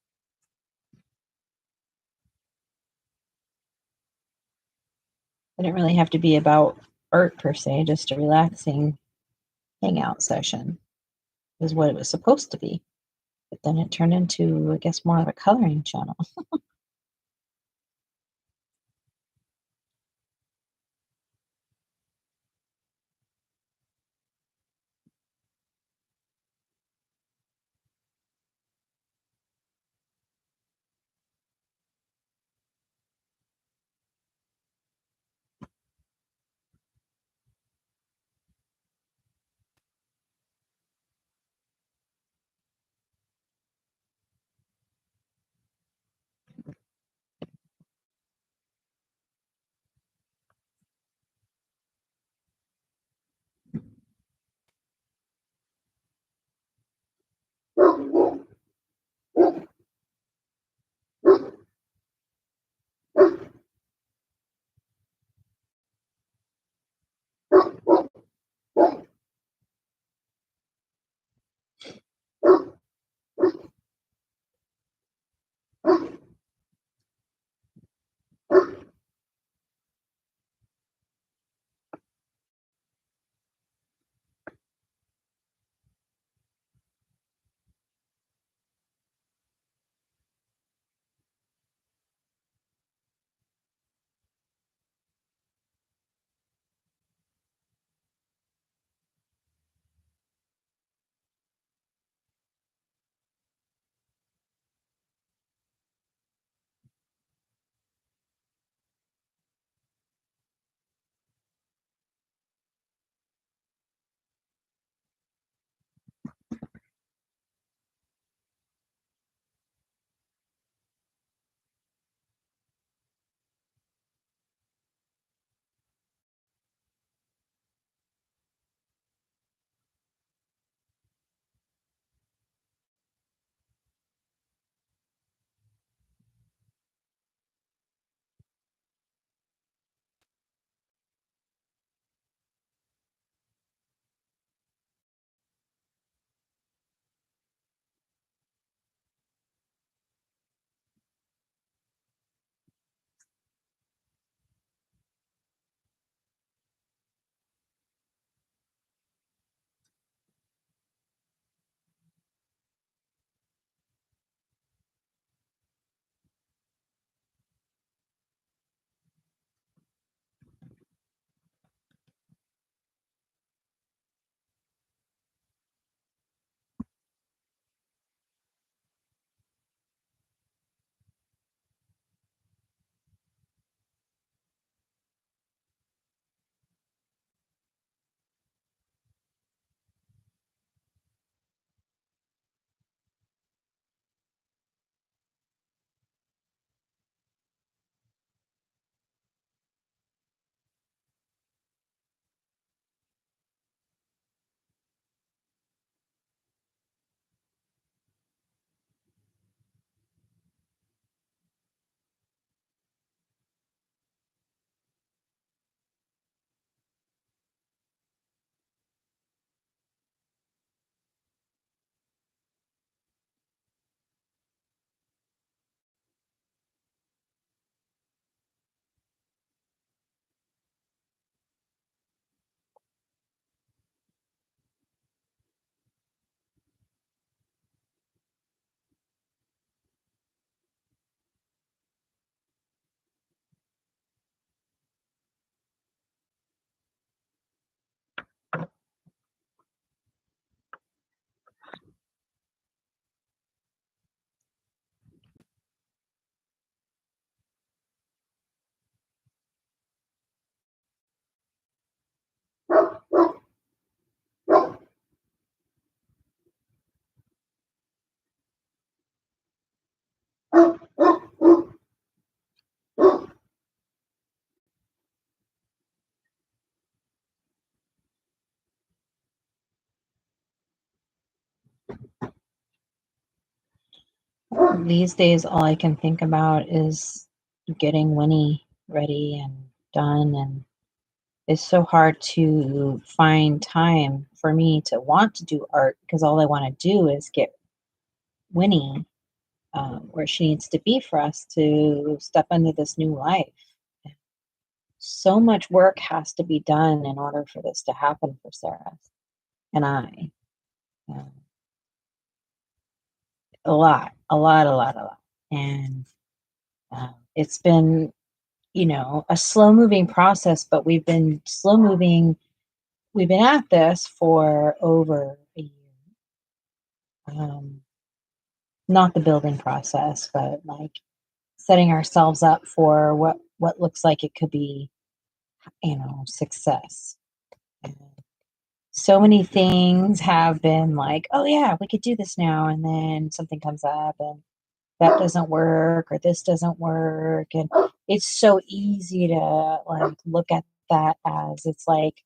It didn't really have to be about art per se, just a relaxing hangout session is what it was supposed to be. But then it turned into, I guess, more of a coloring channel. these days, all I can think about is getting Winnie ready and done. And it's so hard to find time for me to want to do art because all I want to do is get Winnie where she needs to be for us to step into this new life. So much work has to be done in order for this to happen for Sarah and I. Um, a lot. And it's been, a slow moving process, but we've been slow moving. We've been at this for over a year. Not the building process, but like setting ourselves up for what looks like it could be, success. And so many things have been like, oh yeah, we could do this now, and then something comes up and that doesn't work or this doesn't work, and it's so easy to like look at that as it's like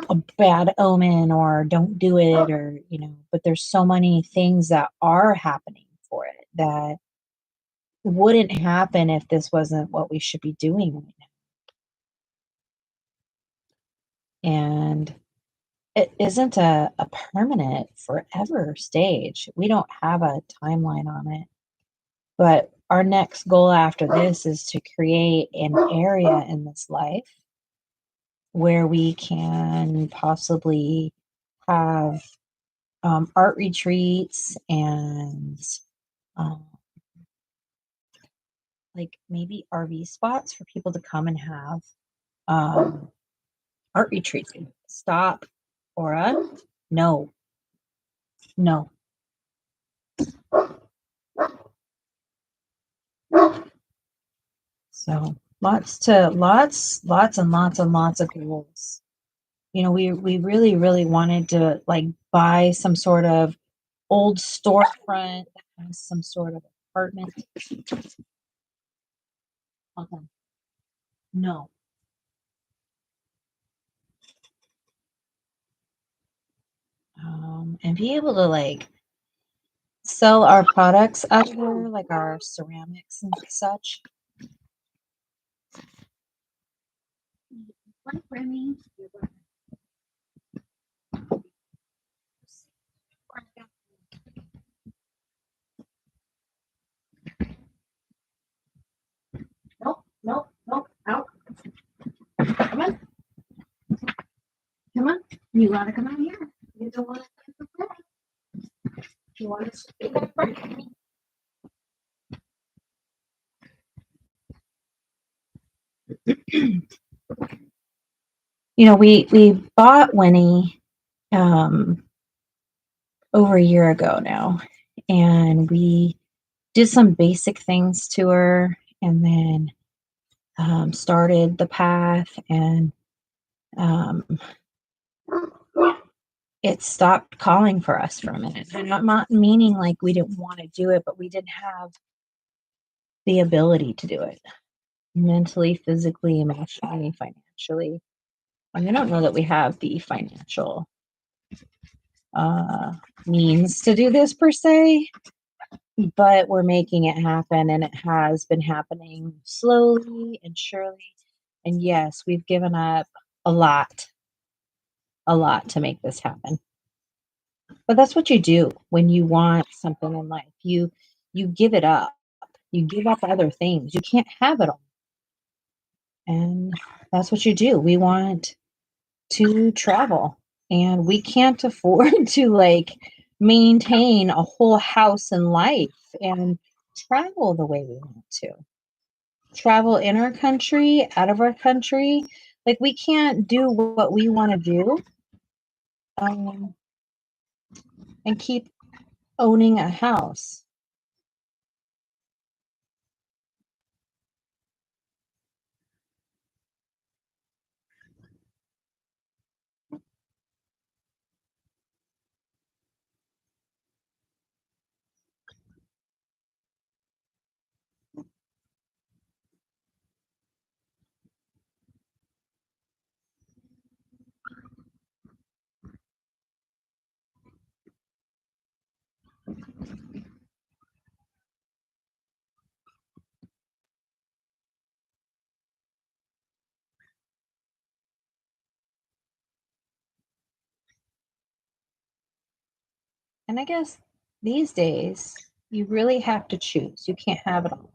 a bad omen or don't do it or but there's so many things that are happening for it that wouldn't happen if this wasn't what we should be doing right now. And it isn't a permanent forever stage. We don't have a timeline on it. But our next goal after this is to create an area in this life where we can possibly have art retreats and um, like maybe RV spots for people to come and have um, art retreats. Stop, Aura. No, no. So lots of goals. We really, really wanted to like buy some sort of old storefront that has some sort of apartment. Okay. No. And be able to like sell our products out of there, like our ceramics and such. Like Remy. Nope, nope, nope. Out. Come on. Come on. You gotta come out here. You don't want to you want to be that front. We bought Winnie over a year ago now, and we did some basic things to her, and then started the path, and um, it stopped calling for us for a minute. And I'm not meaning like we didn't want to do it, but we didn't have the ability to do it mentally, physically, emotionally, financially. I don't know that we have the financial uh, means to do this per se, but we're making it happen, and it has been happening slowly and surely. And yes, we've given up a lot to make this happen. But that's what you do when you want something in life. You give it up. You give up other things. You can't have it all. And that's what you do. We want to travel, and we can't afford to like maintain a whole house and life and travel the way we want to. Travel in our country, out of our country. Like we can't do what we want to do um, and keep owning a house. And I guess these days, you really have to choose. You can't have it all.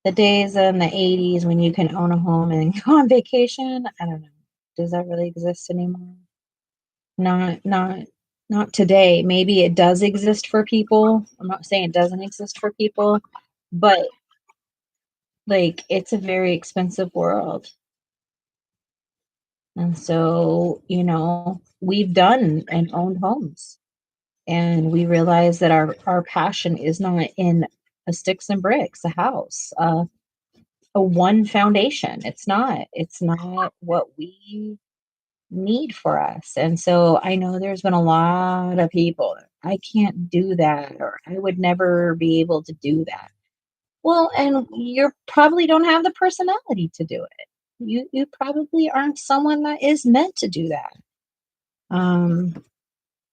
The days in the 80s when you can own a home and go on vacation, I don't know. Does that really exist anymore? Not not not today. Maybe it does exist for people. I'm not saying it doesn't exist for people, but like it's a very expensive world. And so, we've done and owned homes. And we realize that our passion is not in a sticks and bricks, a house, a one foundation. It's not what we need for us. And so I know there's been a lot of people, I can't do that, or I would never be able to do that. Well, and you probably don't have the personality to do it. You probably aren't someone that is meant to do that. Um,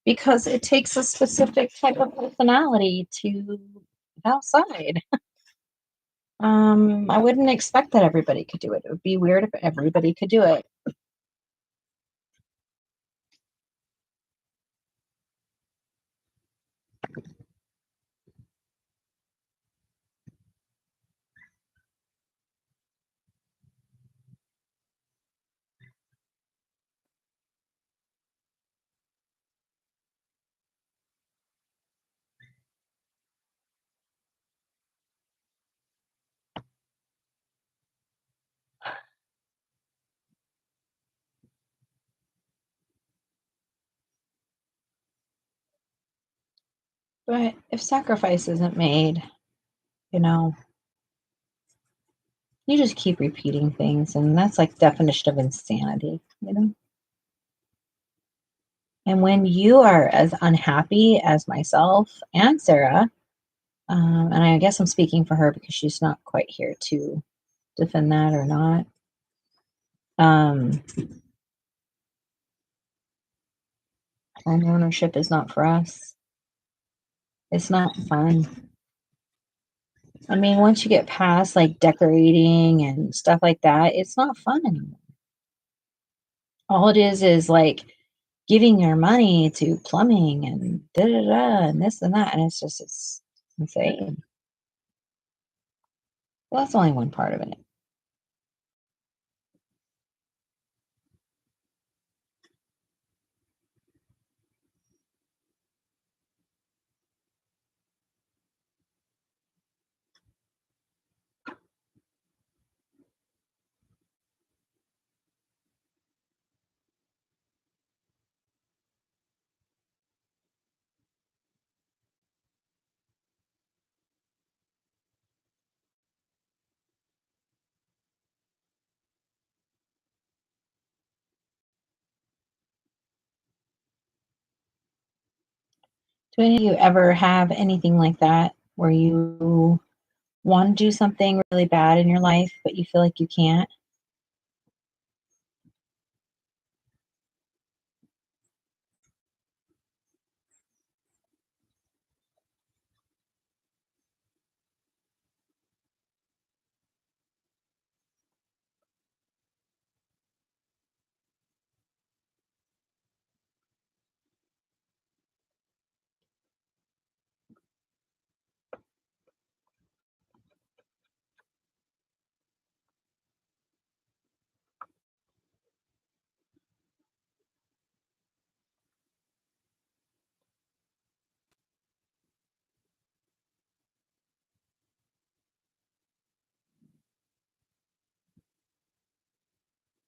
because it takes a specific type of personality to outside. I wouldn't expect that everybody could do it. It would be weird if everybody could do it. But if sacrifice isn't made, you know, you just keep repeating things, and that's like definition of insanity. And when you are as unhappy as myself and Sarah, and I guess I'm speaking for her because she's not quite here to defend that or not. Um, home ownership is not for us. It's not fun. I mean, once you get past like decorating and stuff like that, it's not fun anymore. All it is like giving your money to plumbing and da da da and this and that, and it's insane. Well, that's only one part of it. Do any of you ever have anything like that where you want to do something really bad in your life, but you feel like you can't?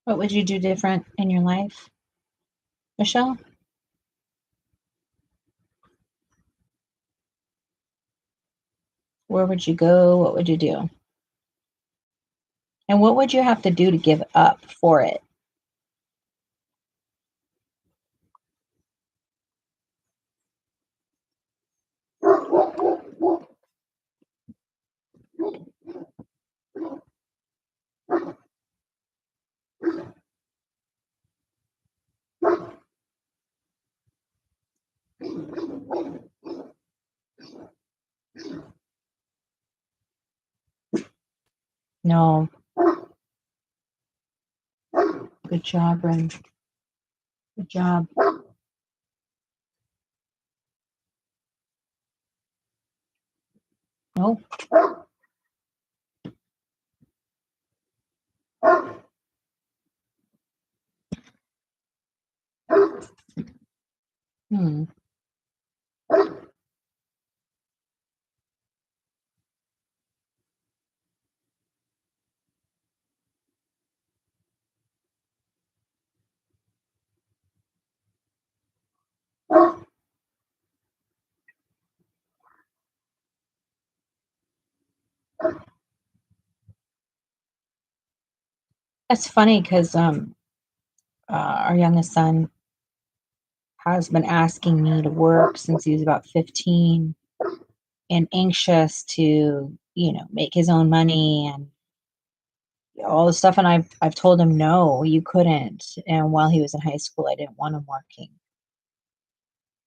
What would you do different in your life, Michelle? Where would you go? What would you do? And what would you have to do to give up for it? No. Good job, Ren. Good job. Oh. Hmm. That's funny because our youngest son has been asking me to work since he was about 15 and anxious to, make his own money and all this stuff. And I've told him, no, you couldn't. And while he was in high school, I didn't want him working.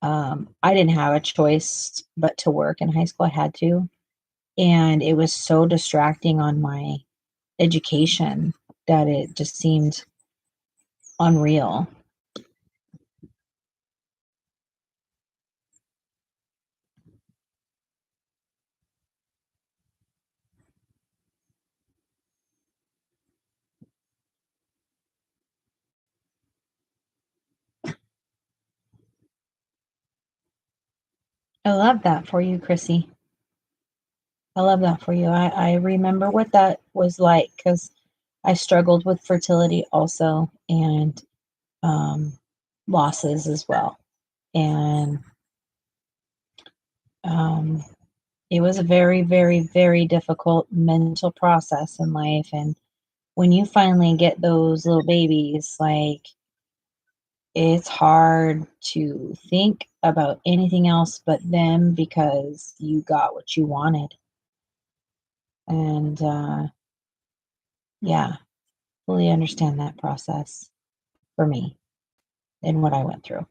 I didn't have a choice but to work in high school. I had to. And it was so distracting on my education that it just seemed unreal. I love that for you, Chrissy. I love that for you. I remember what that was like because I struggled with fertility also and um, losses as well. And um, it was a very, very, very difficult mental process in life. And when you finally get those little babies, like it's hard to think about anything else but them because you got what you wanted. And yeah, fully understand that process for me and what I went through.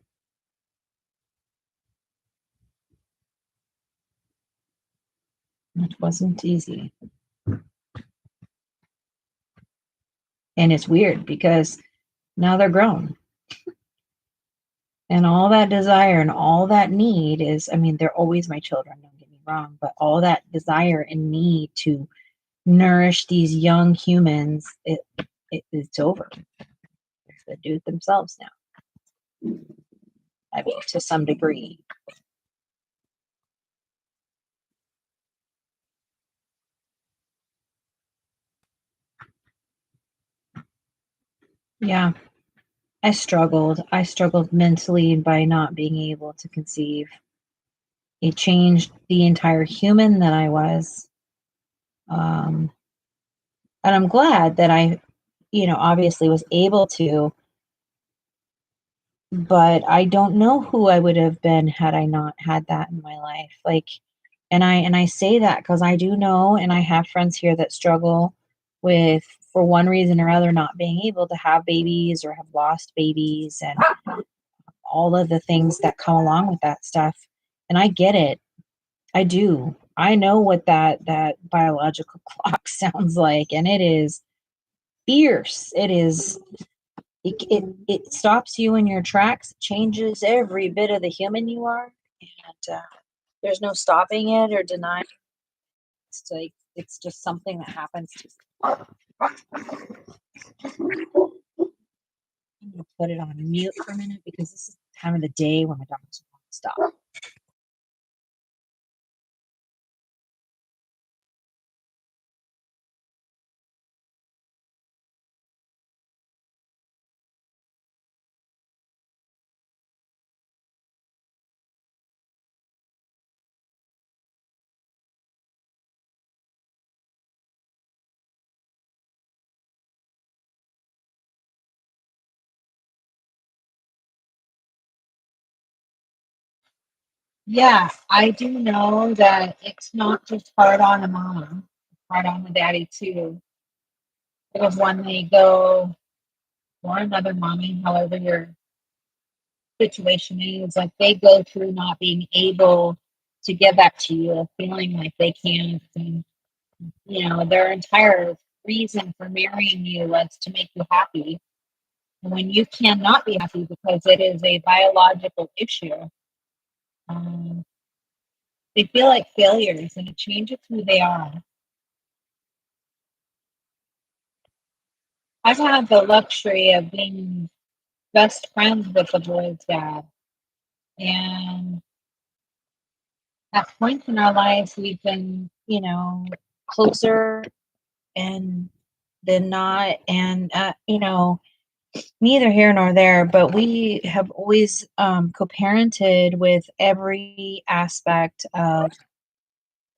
It wasn't easy. And it's weird because now they're grown. And all that desire and all that need is, I mean, they're always my children, don't get me wrong, but all that desire and need to nourish these young humans, it's over. They do it themselves now. I mean, to some degree. Yeah, I struggled. I struggled mentally by not being able to conceive. It changed the entire human that I was. Um, and I'm glad that I, obviously was able to, but I don't know who I would have been had I not had that in my life. Like, and I say that because I do know, and I have friends here that struggle with, for one reason or other, not being able to have babies or have lost babies and all of the things that come along with that stuff. And I get it. I do. I know what that biological clock sounds like, and it is fierce. It stops you in your tracks, changes every bit of the human you are, and there's no stopping it or denying. It's like it's just something that happens. I'm gonna put it on mute for a minute because this is the time of the day when my dog doesn't want to stop. Yeah, I do know that it's not just hard on a mom, it's hard on the daddy too. Because when they go or another mommy, however your situation is, like they go through not being able to give back to you, feeling like they can't, and their entire reason for marrying you was to make you happy. And when you cannot be happy because it is a biological issue, um, They feel like failures, and it changes who they are. I've had the luxury of being best friends with the boy's dad, and at points in our lives, we've been, closer and than not, and neither here nor there, but we have always co-parented with every aspect of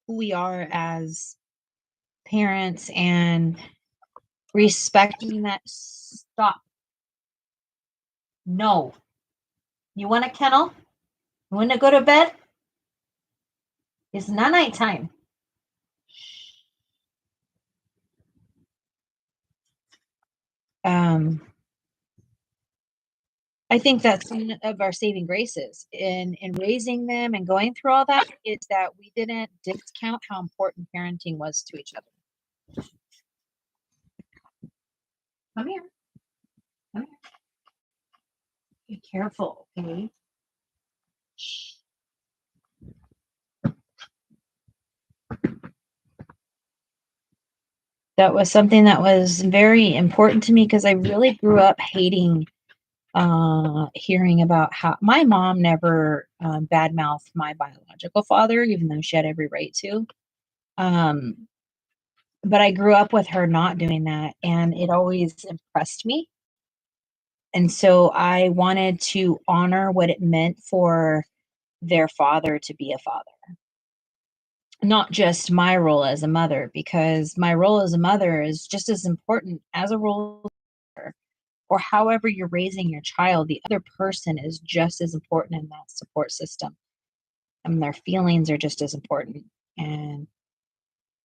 who we are as parents and respecting that. Stop. No. You want a kennel? You want to go to bed? It's not nighttime. I think that's one of our saving graces in raising them and going through all that, is that we didn't discount how important parenting was to each other. Come here. Come here. Be careful, okay? Shh. That was something that was very important to me because I really grew up hating hearing about how my mom never badmouthed my biological father, even though she had every right to. But I grew up with her not doing that, and it always impressed me. And so I wanted to honor what it meant for their father to be a father, not just my role as a mother, because my role as a mother is just as important as a role, or however you're raising your child. The other person is just as important in that support system, and their feelings are just as important. And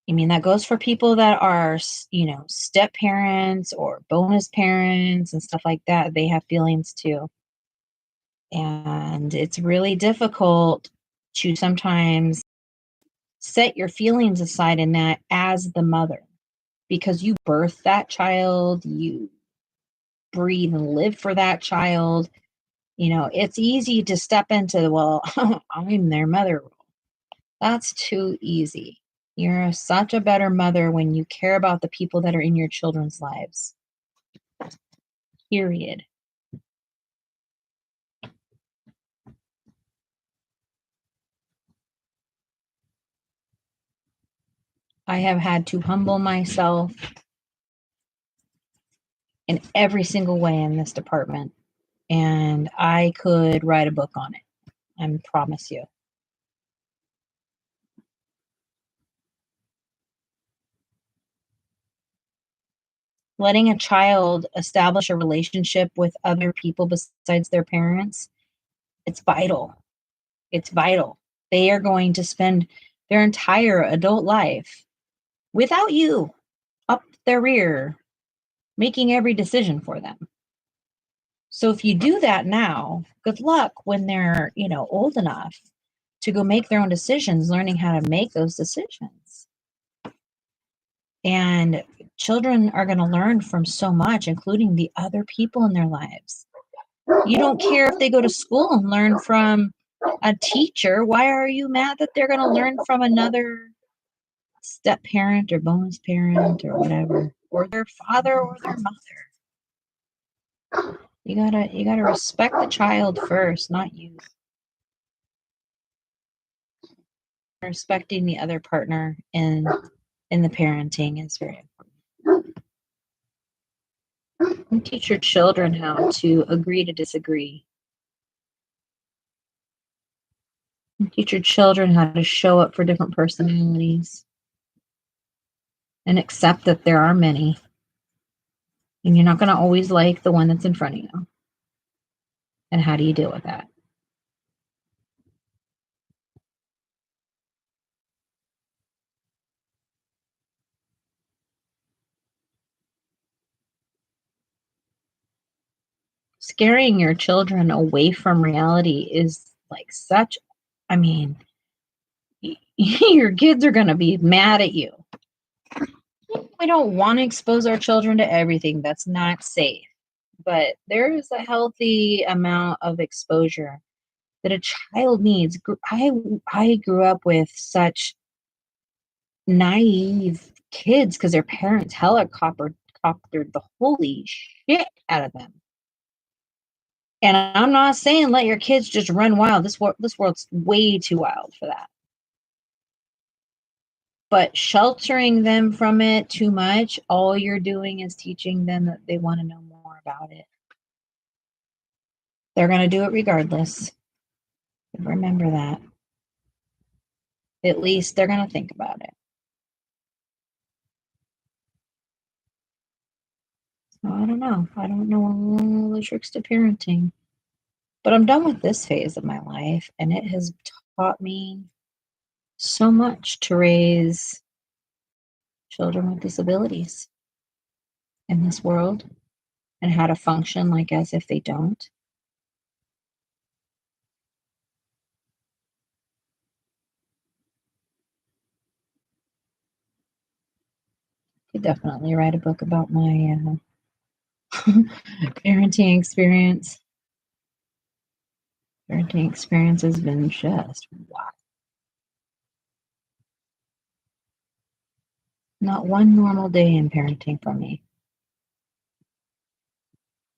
I mean, that goes for people that are, step parents or bonus parents and stuff like that. They have feelings too. And it's really difficult to sometimes set your feelings aside in that as the mother, because you birthed that child, you breathe and live for that child. It's easy to step into, well, I'm their mother. That's too easy. You're such a better mother when you care about the people that are in your children's lives. Period. I have had to humble myself in every single way in this department, and I could write a book on it. I promise you. Letting a child establish a relationship with other people besides their parents, it's vital. It's vital. They are going to spend their entire adult life without you up their rear, making every decision for them. So if you do that now, good luck when they're, old enough to go make their own decisions, learning how to make those decisions. And children are going to learn from so much, including the other people in their lives. You don't care if they go to school and learn from a teacher. Why are you mad that they're going to learn from another step parent or bonus parent or whatever, or their father or their mother? You gotta respect the child first, not you. Respecting the other partner in the parenting is very important. And teach your children how to agree to disagree. And teach your children how to show up for different personalities and accept that there are many. And you're not going to always like the one that's in front of you. And how do you deal with that? Scaring your children away from reality is like such, I mean, your kids are going to be mad at you. We don't want to expose our children to everything that's not safe, but there is a healthy amount of exposure that a child needs. I grew up with such naive kids because their parents helicoptered the holy shit out of them. And I'm not saying let your kids just run wild. This world's way too wild for that. But sheltering them from it too much, all you're doing is teaching them that they want to know more about it. They're going to do it regardless. Remember that. At least they're going to think about it. So I don't know. I don't know all the tricks to parenting. But I'm done with this phase of my life, and it has taught me so much to raise children with disabilities in this world and how to function like as if they don't. Could definitely write a book about my parenting experience. Parenting experience has been just wow. Not one normal day in parenting for me.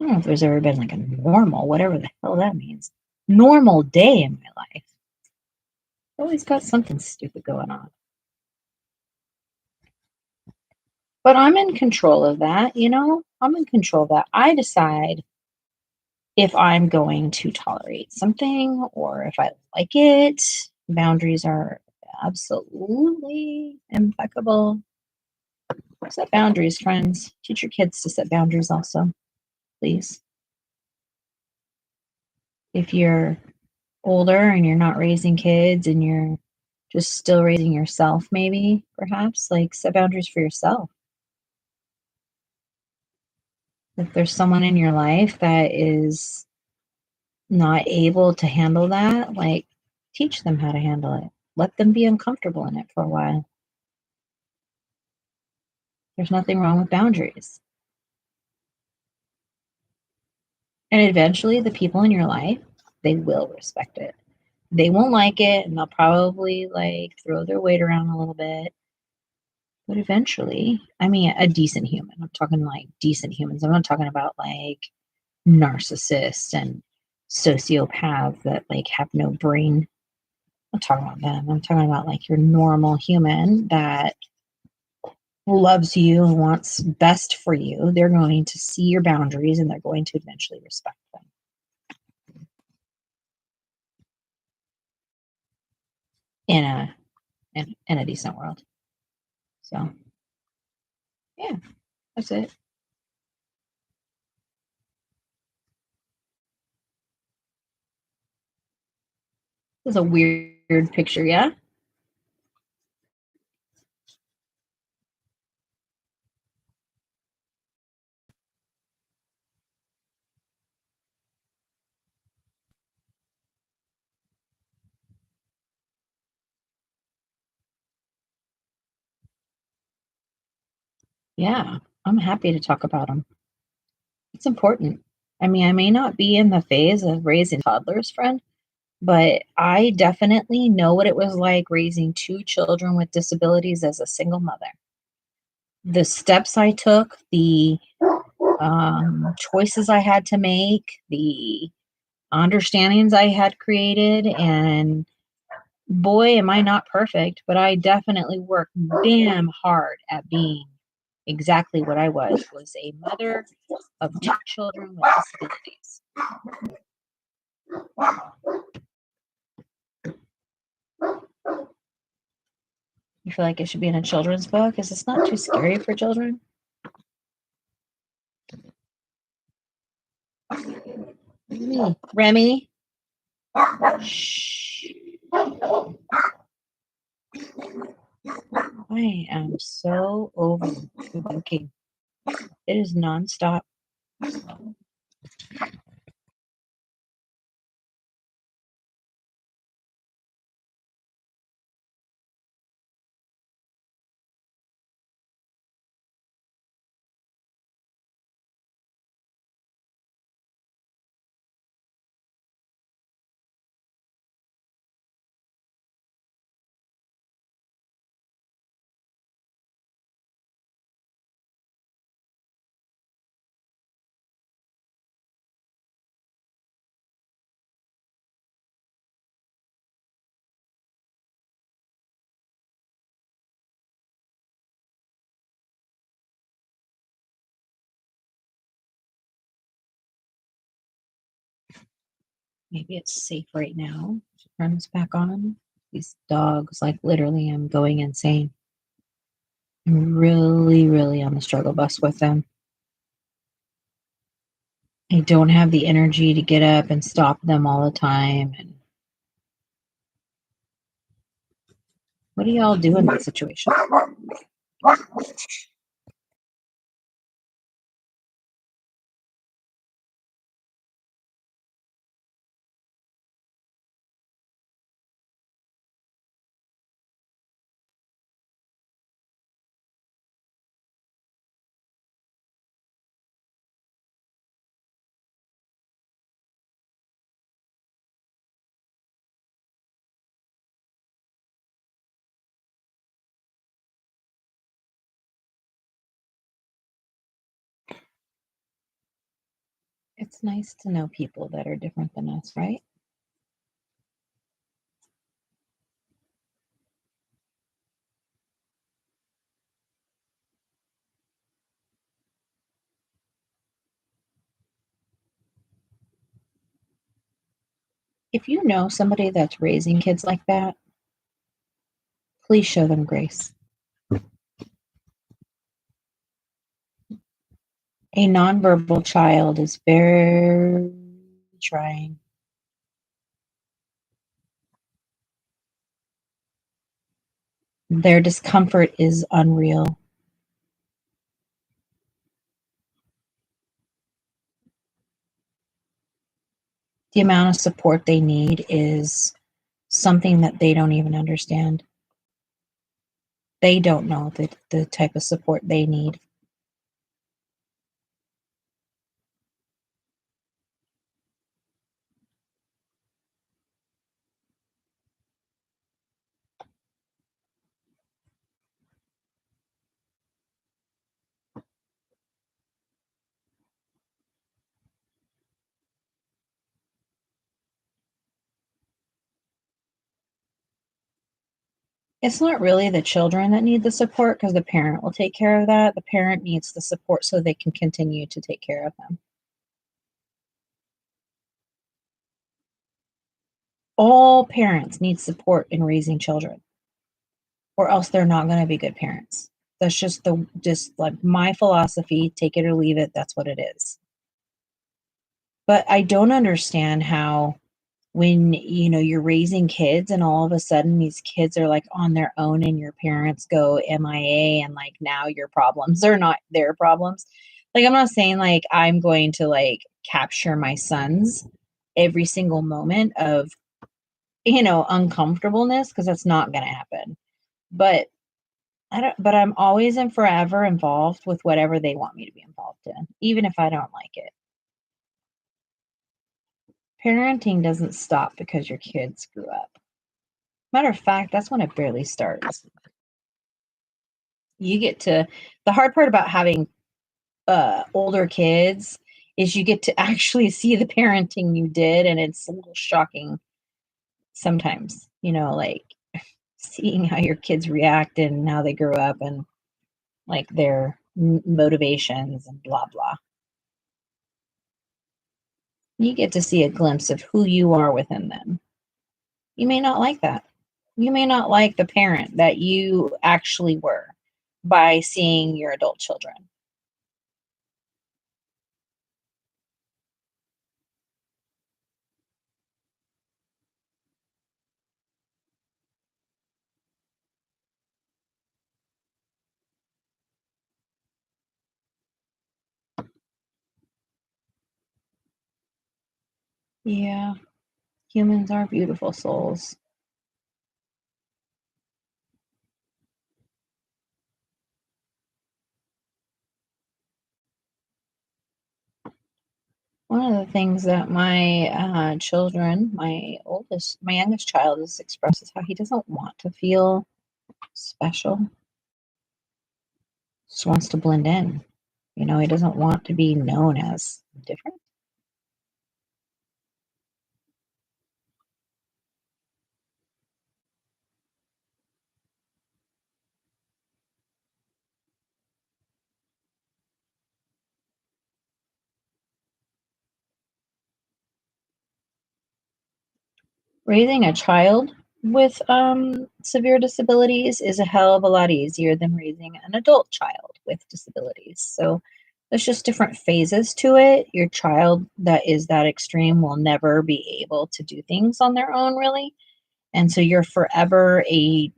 I don't know if there's ever been like a normal, whatever the hell that means, normal day in my life. Always got something stupid going on. But I'm in control of that, you know? I'm in control of that. I decide if I'm going to tolerate something or if I like it. Boundaries are absolutely impeccable. Set boundaries, friends. Teach your kids to set boundaries also, please. If you're older and you're not raising kids and you're just still raising yourself, maybe, perhaps, like set boundaries for yourself. If there's someone in your life that is not able to handle that, like teach them how to handle it. Let them be uncomfortable in it for a while. There's nothing wrong with boundaries. And eventually, the people in your life, they will respect it. They won't like it and they'll probably like throw their weight around a little bit. But eventually, I mean, a decent human. I'm talking like decent humans. I'm not talking about like narcissists and sociopaths that like have no brain. I'm not talking about them. I'm talking about like your normal human that loves you and wants best for you. They're going to see your boundaries and they're going to eventually respect them. In a in a decent world. So yeah, that's it. This is a weird picture, yeah? Yeah, I'm happy to talk about them. It's important. I mean, I may not be in the phase of raising toddlers, friend, but I definitely know what it was like raising two children with disabilities as a single mother. The steps I took, the choices I had to make, the understandings I had created, and boy, am I not perfect, but I definitely worked damn hard at being exactly what I was a mother of two children with disabilities. You feel like it should be in a children's book? Is this not too scary for children? Remy? Shh. I am so over cooking. It is nonstop. Maybe it's safe right now. Turn this back on. These dogs, like literally, I'm going insane. I'm really, really on the struggle bus with them. I don't have the energy to get up and stop them all the time. And what do y'all do in that situation? It's nice to know people that are different than us, right? If you know somebody that's raising kids like that, please show them grace. A nonverbal child is very trying. Their discomfort is unreal. The amount of support they need is something that they don't even understand. They don't know the type of support they need. It's not really the children that need the support because the parent will take care of that. The parent needs the support so they can continue to take care of them. All parents need support in raising children, or else they're not going to be good parents. That's just like my philosophy. Take it or leave it. That's what it is. But I don't understand how when you're raising kids and all of a sudden these kids are like on their own and your parents go MIA and like now your problems are not their problems. Like I'm not saying like I'm going to like capture my sons every single moment of uncomfortableness because that's not going to happen. But I'm always and forever involved with whatever they want me to be involved in, even if I don't like it. Parenting doesn't stop because your kids grew up. Matter of fact, that's when it barely starts. The hard part about having older kids is you get to actually see the parenting you did, and it's a little shocking sometimes, like seeing how your kids react and how they grew up and like their motivations and blah blah. You get to see a glimpse of who you are within them. You may not like that. You may not like the parent that you actually were by seeing your adult children. Yeah, humans are beautiful souls. One of the things that my children, my youngest child, has expressed is how he doesn't want to feel special. Just wants to blend in. He doesn't want to be known as different. Raising a child with severe disabilities is a hell of a lot easier than raising an adult child with disabilities. So there's just different phases to it. Your child that is that extreme will never be able to do things on their own, really. And so you're forever a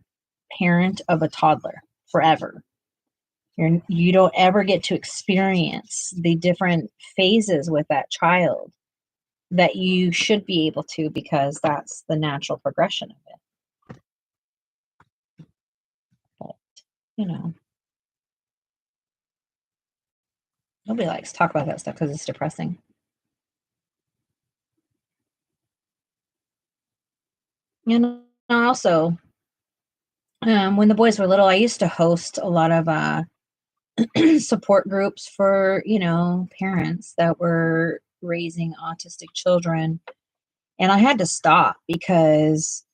parent of a toddler, forever. You don't ever get to experience the different phases with that child that you should be able to, because that's the natural progression of it. But, you know, nobody likes to talk about that stuff because it's depressing. And also, when the boys were little, I used to host a lot of support groups for, parents that were raising autistic children. And I had to stop because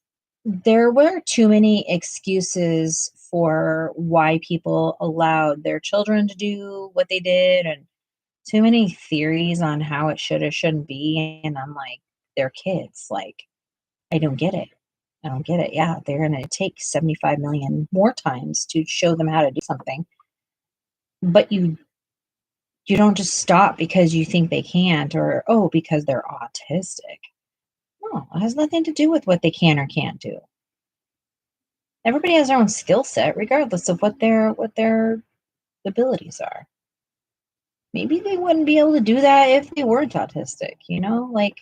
there were too many excuses for why people allowed their children to do what they did, and too many theories on how it should or shouldn't be. And I'm like, they're kids. Like, I don't get it. I don't get it. Yeah, they're going to take 75 million more times to show them how to do something. But you don't just stop because you think they can't, or because they're autistic. No, it has nothing to do with what they can or can't do. Everybody has their own skill set, regardless of what their abilities are. Maybe they wouldn't be able to do that if they weren't autistic, Like,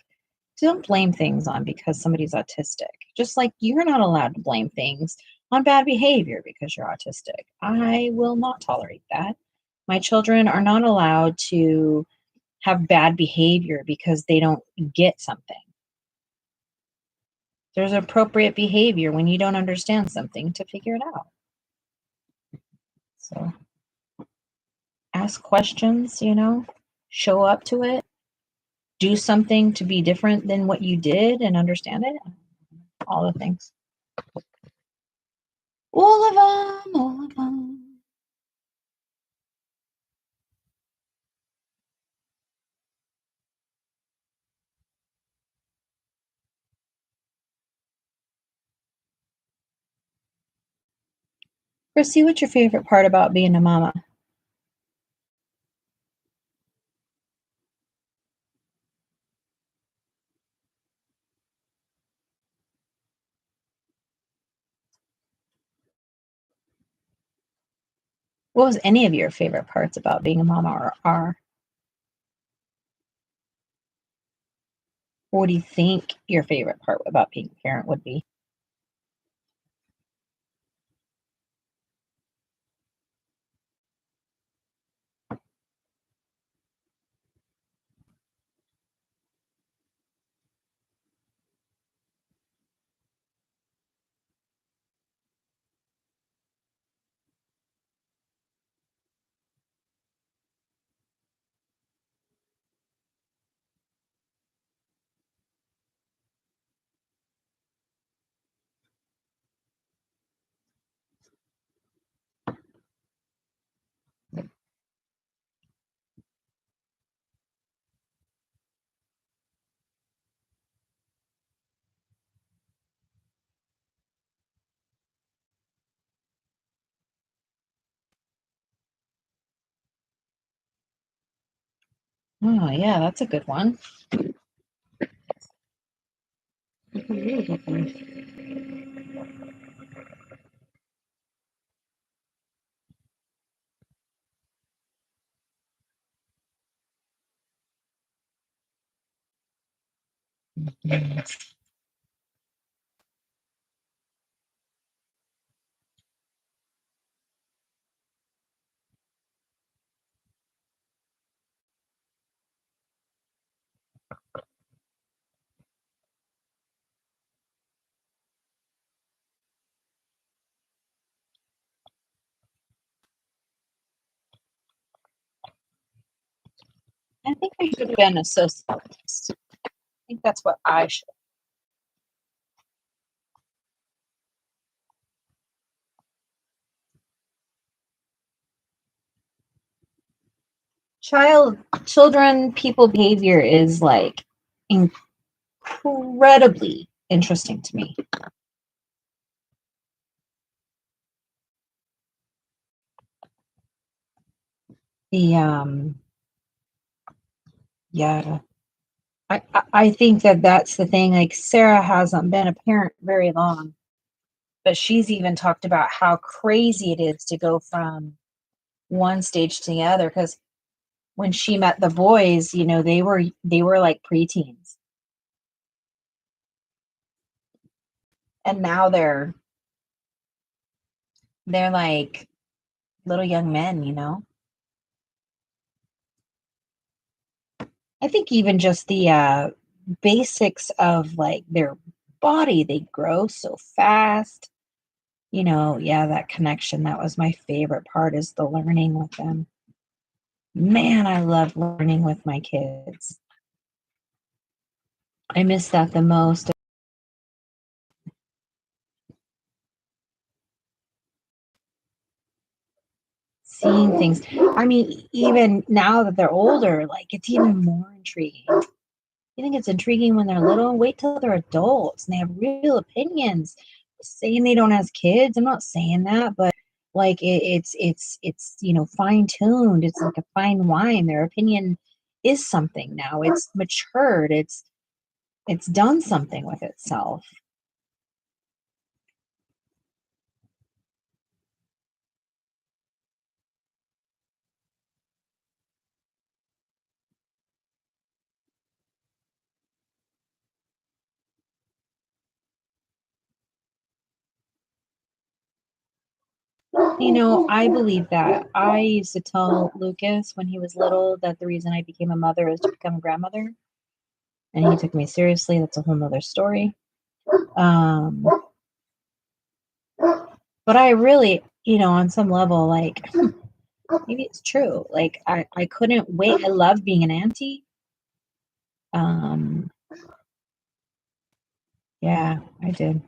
don't blame things on because somebody's autistic. Just like you're not allowed to blame things on bad behavior because you're autistic. I will not tolerate that. My children are not allowed to have bad behavior because they don't get something. There's appropriate behavior when you don't understand something to figure it out. So ask questions, show up to it, do something to be different than what you did and understand it. All the things. All of them, all of them. Chrissy, what's your favorite part about being a mama? What was any of your favorite parts about being a mama, or are? What do you think your favorite part about being a parent would be? Oh, yeah, that's a good one. That's a really good one. I think I should have been a sociologist. I think that's what I should. Children, people behavior is like incredibly interesting to me. The yeah, I think that that's the thing. Like Sarah hasn't been a parent very long, but she's even talked about how crazy it is to go from one stage to the other. Because when she met the boys, they were like preteens, and now they're like little young men. I think even just the basics of like their body, they grow so fast. Yeah, that connection, that was my favorite part, is the learning with them. Man, I love learning with my kids. I miss that the most. Seeing things. I mean, even now that they're older, like it's even more intriguing. You think it's intriguing when they're little? Wait till they're adults and they have real opinions. Saying they don't have kids, I'm not saying that, but like it's fine tuned. It's like a fine wine. Their opinion is something now. It's matured. It's done something with itself. I believe that. I used to tell Lucas when he was little that the reason I became a mother is to become a grandmother. And he took me seriously. That's a whole nother story. Um, but I really, on some level, like, maybe it's true. Like, I couldn't wait. I love being an auntie. Um, yeah, I did.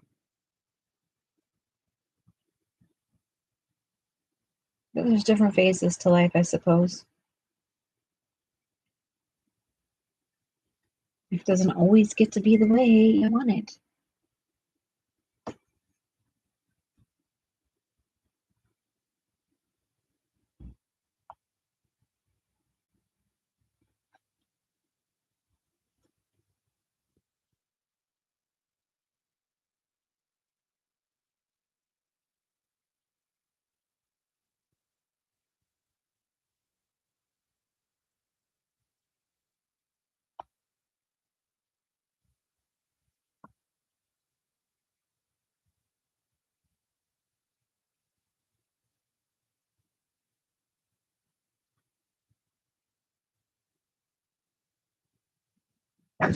But there's different phases to life, I suppose. It doesn't always get to be the way you want it.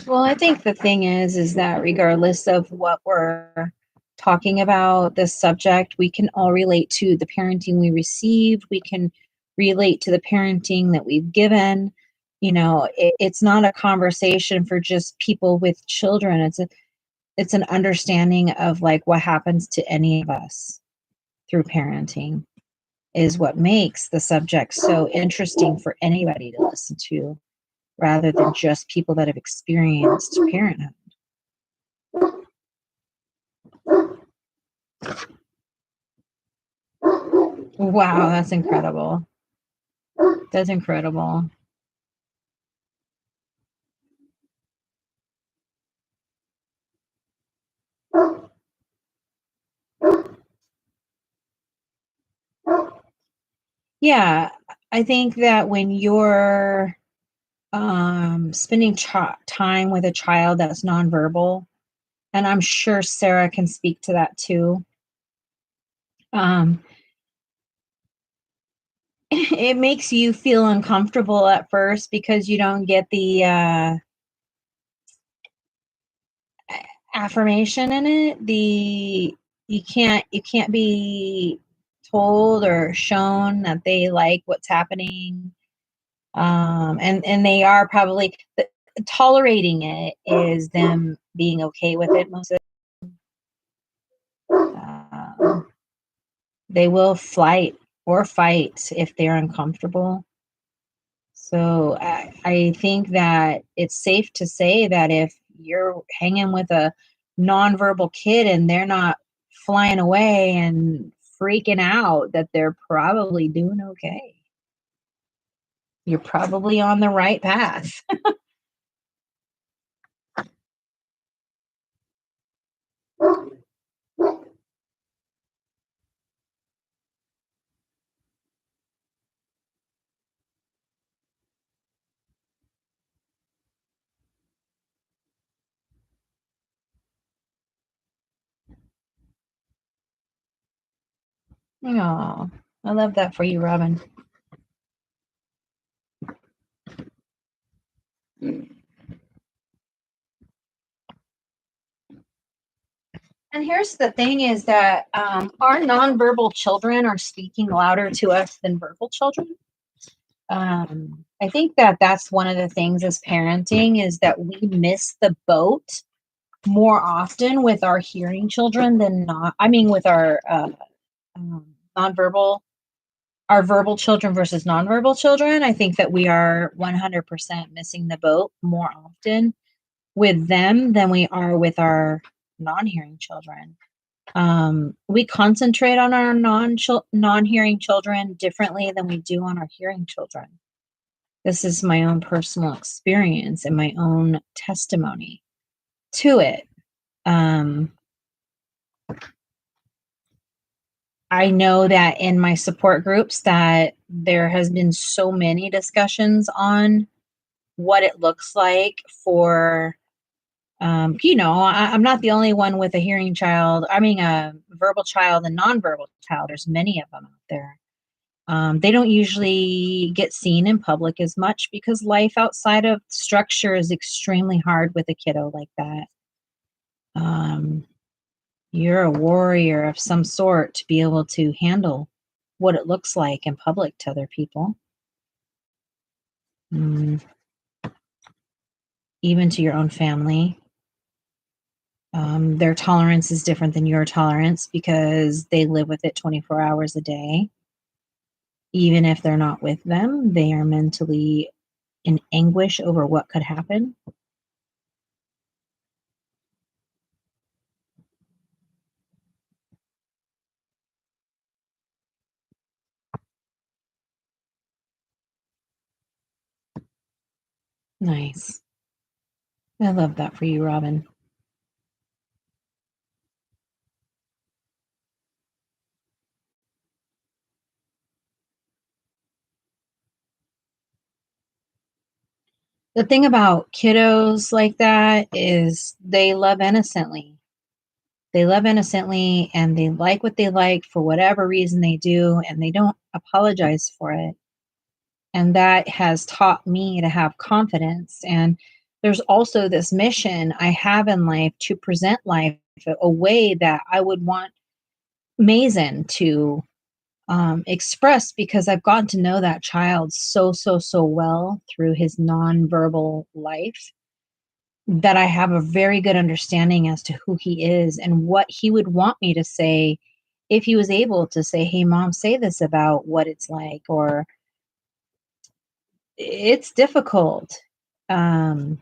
Well, I think the thing is that regardless of what we're talking about, this subject, we can all relate to the parenting we received. We can relate to the parenting that we've given. It's not a conversation for just people with children. It's an understanding of like what happens to any of us through parenting is what makes the subject so interesting for anybody to listen to, rather than just people that have experienced parenthood. Wow, that's incredible. That's incredible. Yeah, I think that when you're spending time with a child that's nonverbal, and I'm sure Sarah can speak to that too. Um, it makes you feel uncomfortable at first because you don't get the affirmation in it. You can't be told or shown that they like what's happening. And they are probably tolerating it is them being okay with it most of the time. They will flight or fight if they're uncomfortable. So I think that it's safe to say that if you're hanging with a nonverbal kid and they're not flying away and freaking out, that they're probably doing okay. You're probably on the right path. Oh, I love that for you, Robin. And here's the thing is that our nonverbal children are speaking louder to us than verbal children. I think that that's one of the things as parenting is that we miss the boat more often with our hearing children than not. I mean, with our nonverbal, our verbal children versus nonverbal children. I think that we are 100% missing the boat more often with them than we are with our non-hearing children. We concentrate on our non-hearing children differently than we do on our hearing children. This is my own personal experience and my own testimony to it. I know that in my support groups that there has been so many discussions on what it looks like for, I'm not the only one with a hearing child. I mean, a verbal child and nonverbal child. There's many of them out there. They don't usually get seen in public as much because life outside of structure is extremely hard with a kiddo like that. You're a warrior of some sort to be able to handle what it looks like in public to other people. Even to your own family. Their tolerance is different than your tolerance because they live with it 24 hours a day. Even if they're not with them, they are mentally in anguish over what could happen. Nice. I love that for you, Robin. The thing about kiddos like that is they love innocently. They love innocently and they like what they like for whatever reason they do, and they don't apologize for it. And that has taught me to have confidence. And there's also this mission I have in life to present life a way that I would want Mason to express, because I've gotten to know that child so well through his nonverbal life that I have a very good understanding as to who he is and what he would want me to say if he was able to say, hey, mom, say this about what it's like, or it's difficult. Mason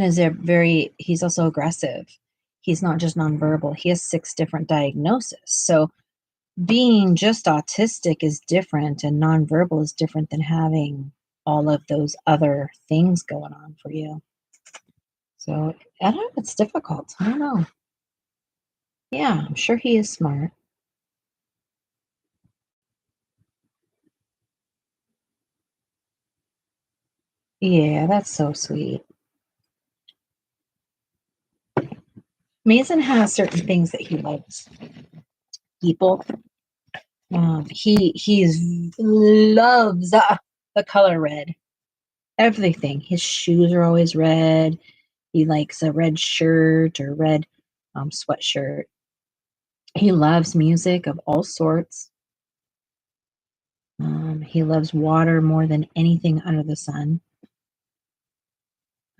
is he's also aggressive. He's not just nonverbal. He has 6 different diagnoses. So being just autistic is different and nonverbal is different than having all of those other things going on for you. So I don't know, it's difficult. I don't know. Yeah, I'm sure he is smart. Yeah, that's so sweet. Mason has certain things that he likes. People. He loves the color red. Everything. His shoes are always red. He likes a red shirt or red sweatshirt. He loves music of all sorts. He loves water more than anything under the sun.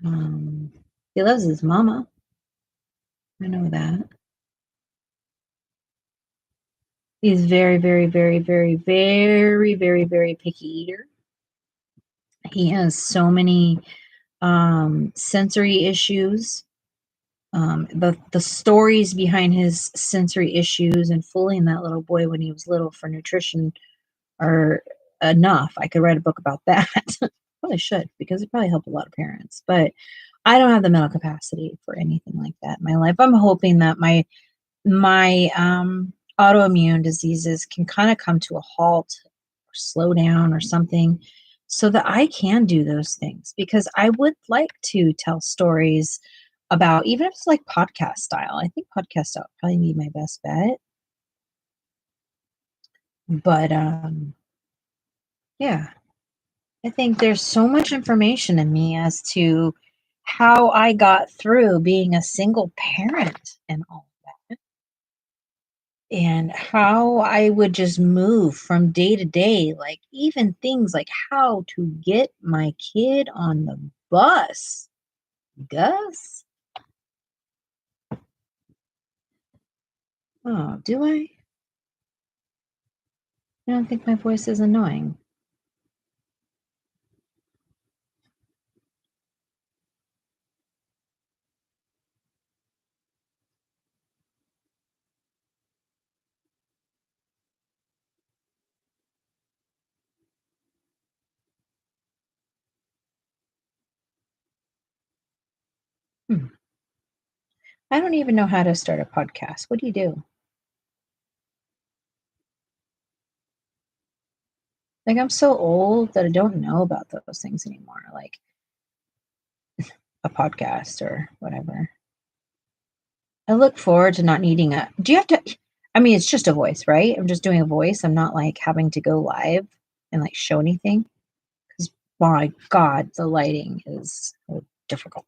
He loves his mama. I know that. He's very picky eater. He has so many sensory issues. The stories behind his sensory issues and fooling that little boy when he was little for nutrition are enough. I could write a book about that. Probably should, because it probably helped a lot of parents. But I don't have the mental capacity for anything like that in my life. I'm hoping that my autoimmune diseases can kind of come to a halt or slow down or something so that I can do those things, because I would like to tell stories about, even if it's like podcast style. I think podcast style would probably be my best bet. But yeah, I think there's so much information in me as to how I got through being a single parent and all that, and how I would just move from day to day, like even things like how to get my kid on the bus. Gus? Oh, do I? I don't think my voice is annoying. Hmm. I don't even know how to start a podcast. What do you do? Like, I'm so old that I don't know about those things anymore, like a podcast or whatever. I look forward to not needing a. Do you have to? I mean, it's just a voice, right? I'm just doing a voice. I'm not like having to go live and like show anything. Because my God, the lighting is so difficult.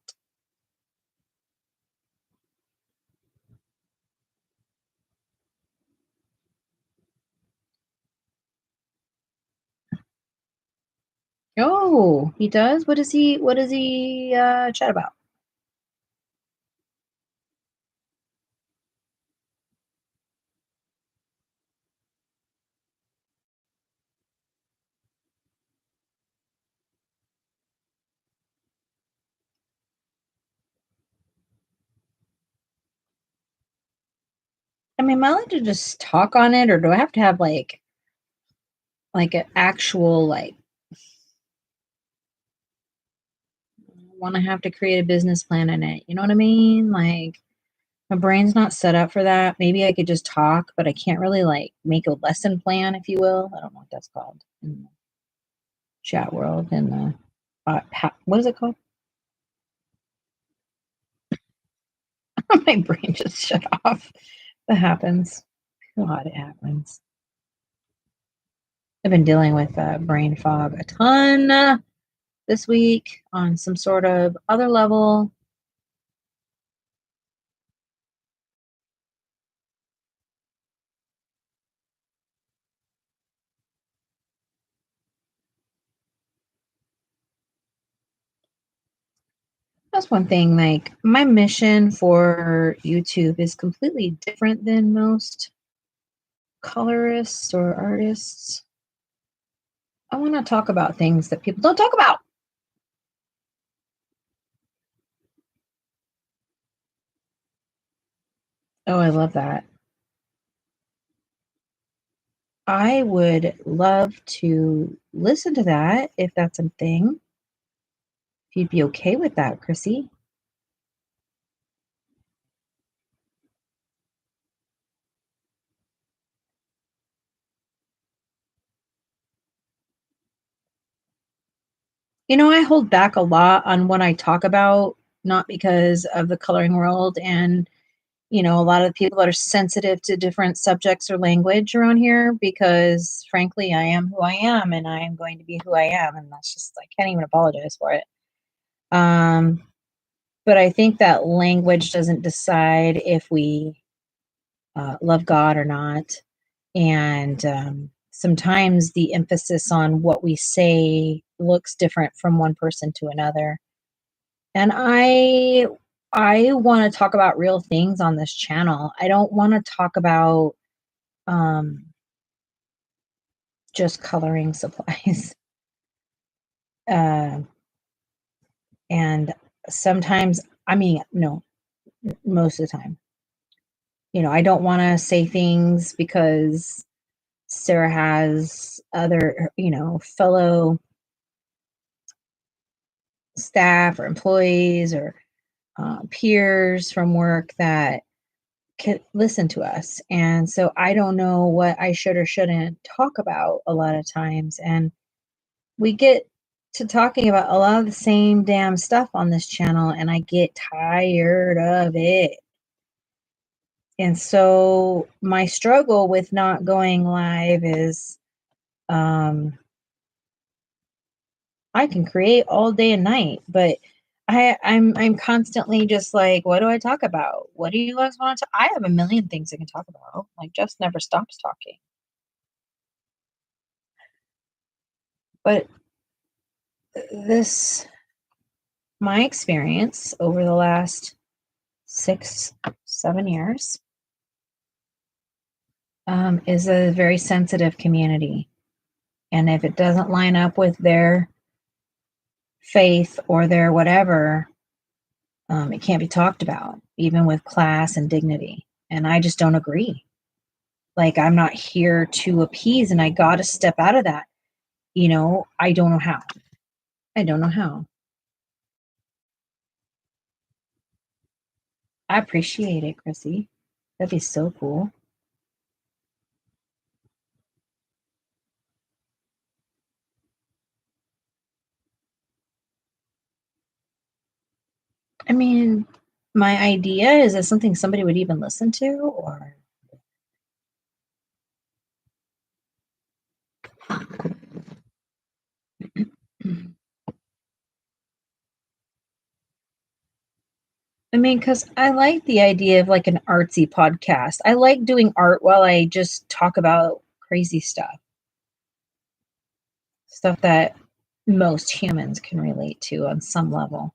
Oh, he does? What does he chat about? I mean, am I allowed to just talk on it, or do I have to have like an actual like want to have to create a business plan in it? You know what I mean? Like my brain's not set up for that. Maybe I could just talk, but I can't really like make a lesson plan, if you will. I don't know what that's called in the chat world. In the what is it called? My brain just shut off. That happens. God, it happens. I've been dealing with brain fog a ton this week on some sort of other level. That's one thing. Like, my mission for YouTube is completely different than most colorists or artists. I want to talk about things that people don't talk about. Oh, I love that. I would love to listen to that if that's a thing. If you'd be okay with that, Chrissy. I hold back a lot on what I talk about, not because of the coloring world and, a lot of people that are sensitive to different subjects or language around here, because frankly, I am who I am and I am going to be who I am. And that's just, I can't even apologize for it. Um, but I think that language doesn't decide if we love God or not. And sometimes the emphasis on what we say looks different from one person to another. And I want to talk about real things on this channel. I don't want to talk about um, just coloring supplies. Uh, and sometimes, I mean, no, most of the time. I don't want to say things because Sarah has other, fellow staff or employees or peers from work that can listen to us. And so I don't know what I should or shouldn't talk about a lot of times. And we get to talking about a lot of the same damn stuff on this channel, and I get tired of it. And so my struggle with not going live is I can create all day and night, but I'm constantly just like, what do I talk about? What do you guys want to? I have a million things I can talk about. Like, just never stops talking. But this, my experience over the last 6-7 years, is a very sensitive community, and if it doesn't line up with their faith or their whatever, it can't be talked about, even with class and dignity. And I just don't agree. Like, I'm not here to appease, and I got to step out of that. I don't know how. I don't know how. I appreciate it, Chrissy. That'd be so cool. I mean, my idea is that something somebody would even listen to, or I mean, because I like the idea of like an artsy podcast. I like doing art while I just talk about crazy stuff that most humans can relate to on some level.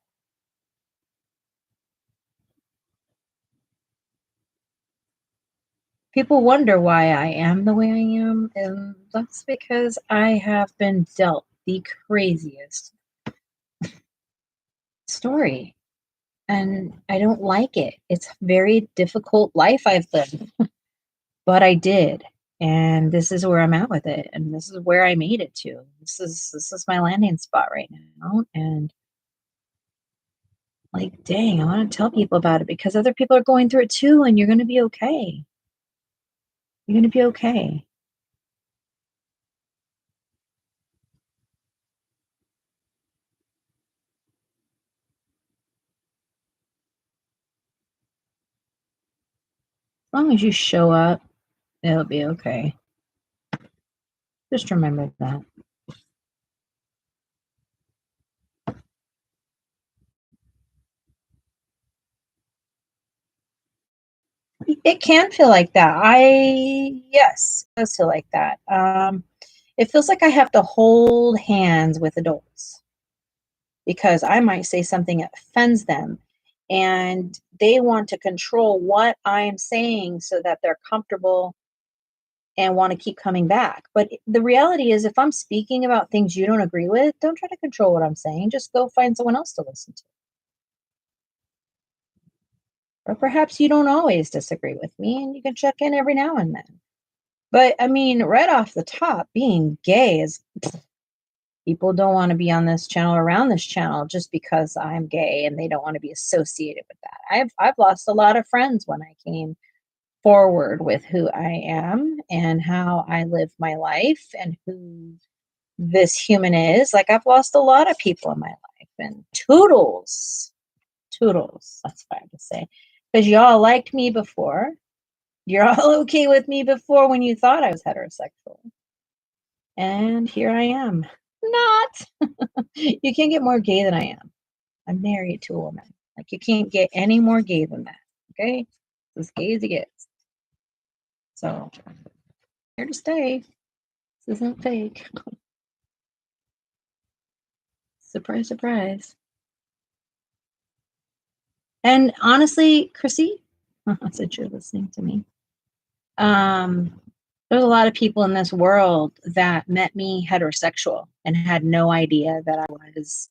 People wonder why I am the way I am, and that's because I have been dealt the craziest story, and I don't like it. It's a very difficult life I've lived, but I did, and this is where I'm at with it, and this is where I made it to. This is my landing spot right now, and like, dang, I want to tell people about it because other people are going through it too, and you're going to be okay. You're going to be okay. As long as you show up, it'll be okay. Just remember that. It can feel like that. Yes, it does feel like that. It feels like I have to hold hands with adults because I might say something that offends them, and they want to control what I'm saying so that they're comfortable and want to keep coming back. But the reality is, if I'm speaking about things you don't agree with, don't try to control what I'm saying. Just go find someone else to listen to. Or perhaps you don't always disagree with me and you can check in every now and then. But I mean, right off the top, being gay is, people don't want to be on this channel, around this channel, just because I'm gay, and they don't want to be associated with that. I've lost a lot of friends when I came forward with who I am and how I live my life and who this human is. Like, I've lost a lot of people in my life, and toodles, that's what I have to say. Because y'all liked me before. You're all okay with me before when you thought I was heterosexual. And here I am. Not. You can't get more gay than I am. I'm married to a woman. Like, you can't get any more gay than that. Okay? It's as gay as it gets. So, here to stay. This isn't fake. Surprise, surprise. And honestly, Chrissy, since you're listening to me, there's a lot of people in this world that met me heterosexual and had no idea that I was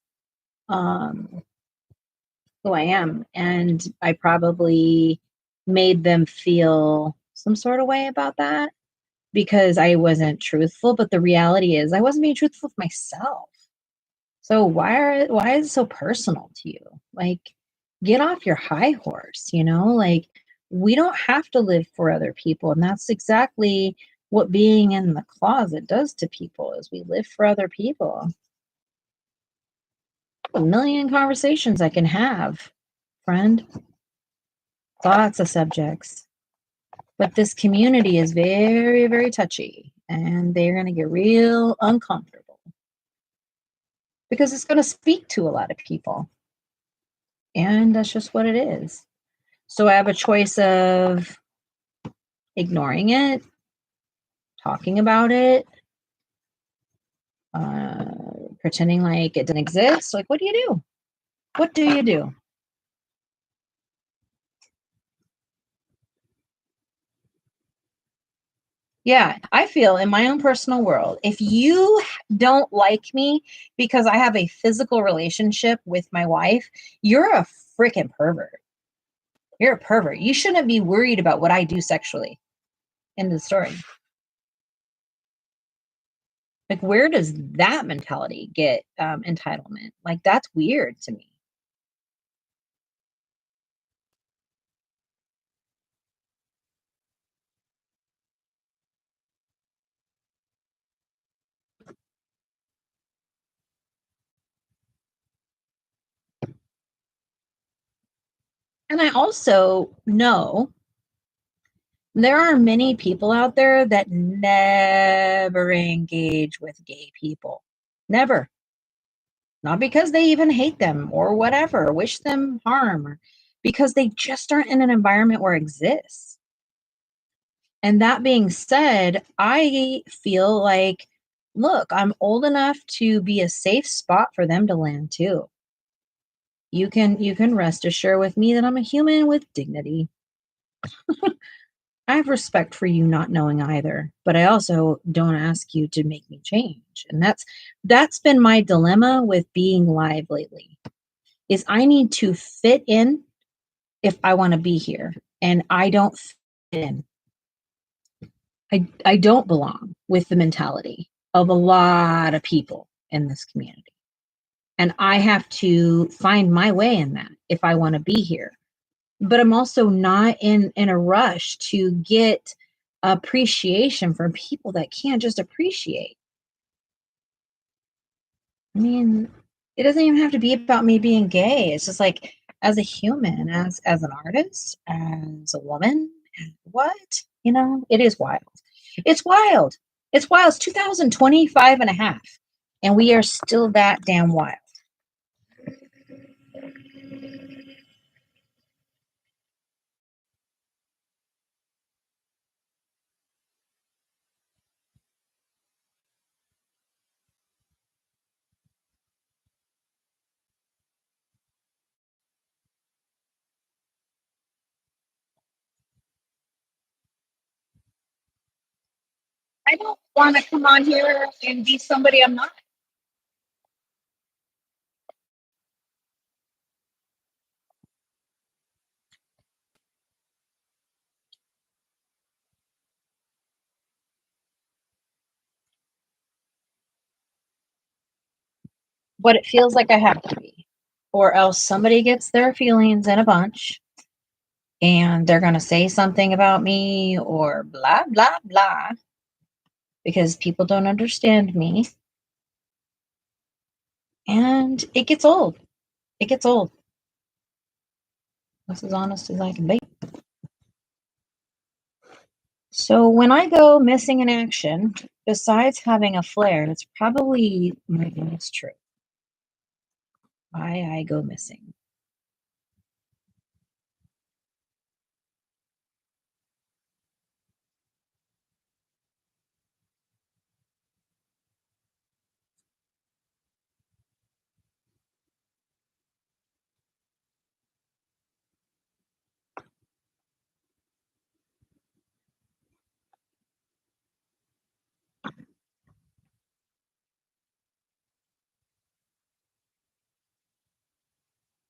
who I am. And I probably made them feel some sort of way about that because I wasn't truthful. But the reality is, I wasn't being truthful with myself. So why is it so personal to you? Like, get off your high horse, Like, we don't have to live for other people, and that's exactly what being in the closet does to people is we live for other people. A million conversations I can have, friend. Lots of subjects. But this community is very, very touchy, and they're going to get real uncomfortable because it's going to speak to a lot of people. And that's just what it is. So I have a choice of ignoring it, talking about it, uh, pretending like it didn't exist. Like, what do you do? What do you do? Yeah, I feel in my own personal world, if you don't like me because I have a physical relationship with my wife, you're a freaking pervert. You're a pervert. You shouldn't be worried about what I do sexually. End of the story. Like, where does that mentality get entitlement? Like, that's weird to me. And I also know there are many people out there that never engage with gay people. Never. Not because they even hate them or whatever, wish them harm, or because they just aren't in an environment where it exists. And that being said, I feel like, look, I'm old enough to be a safe spot for them to land too. You can rest assured with me that I'm a human with dignity. I have respect for you not knowing either, but I also don't ask you to make me change. And that's been my dilemma with being live lately. Is I need to fit in if I want to be here, and I don't fit in. I don't belong with the mentality of a lot of people in this community. And I have to find my way in that if I want to be here. But I'm also not in a rush to get appreciation from people that can't just appreciate. I mean, it doesn't even have to be about me being gay. It's just like as a human, as an artist, as a woman, what? It is wild. It's wild. It's wild. It's 2025 and a half, and we are still that damn wild. I don't want to come on here and be somebody I'm not. But it feels like I have to be, or else somebody gets their feelings in a bunch and they're going to say something about me or blah, blah, blah, because people don't understand me. And it gets old. It gets old. That's as honest as I can be. So when I go missing in action, besides having a flare, it's probably my honest truth. Why I go missing.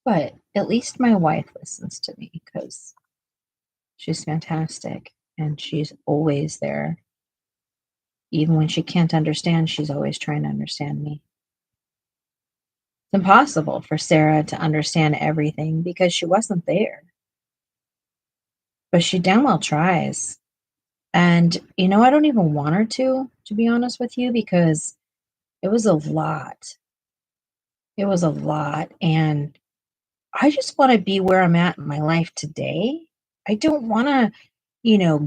But at least my wife listens to me because she's fantastic and she's always there. Even when she can't understand, she's always trying to understand me. It's impossible for Sarah to understand everything because she wasn't there, but she damn well tries. And, I don't even want her to be honest with you, because it was a lot. It was a lot. And I just want to be where I'm at in my life today. I don't want to,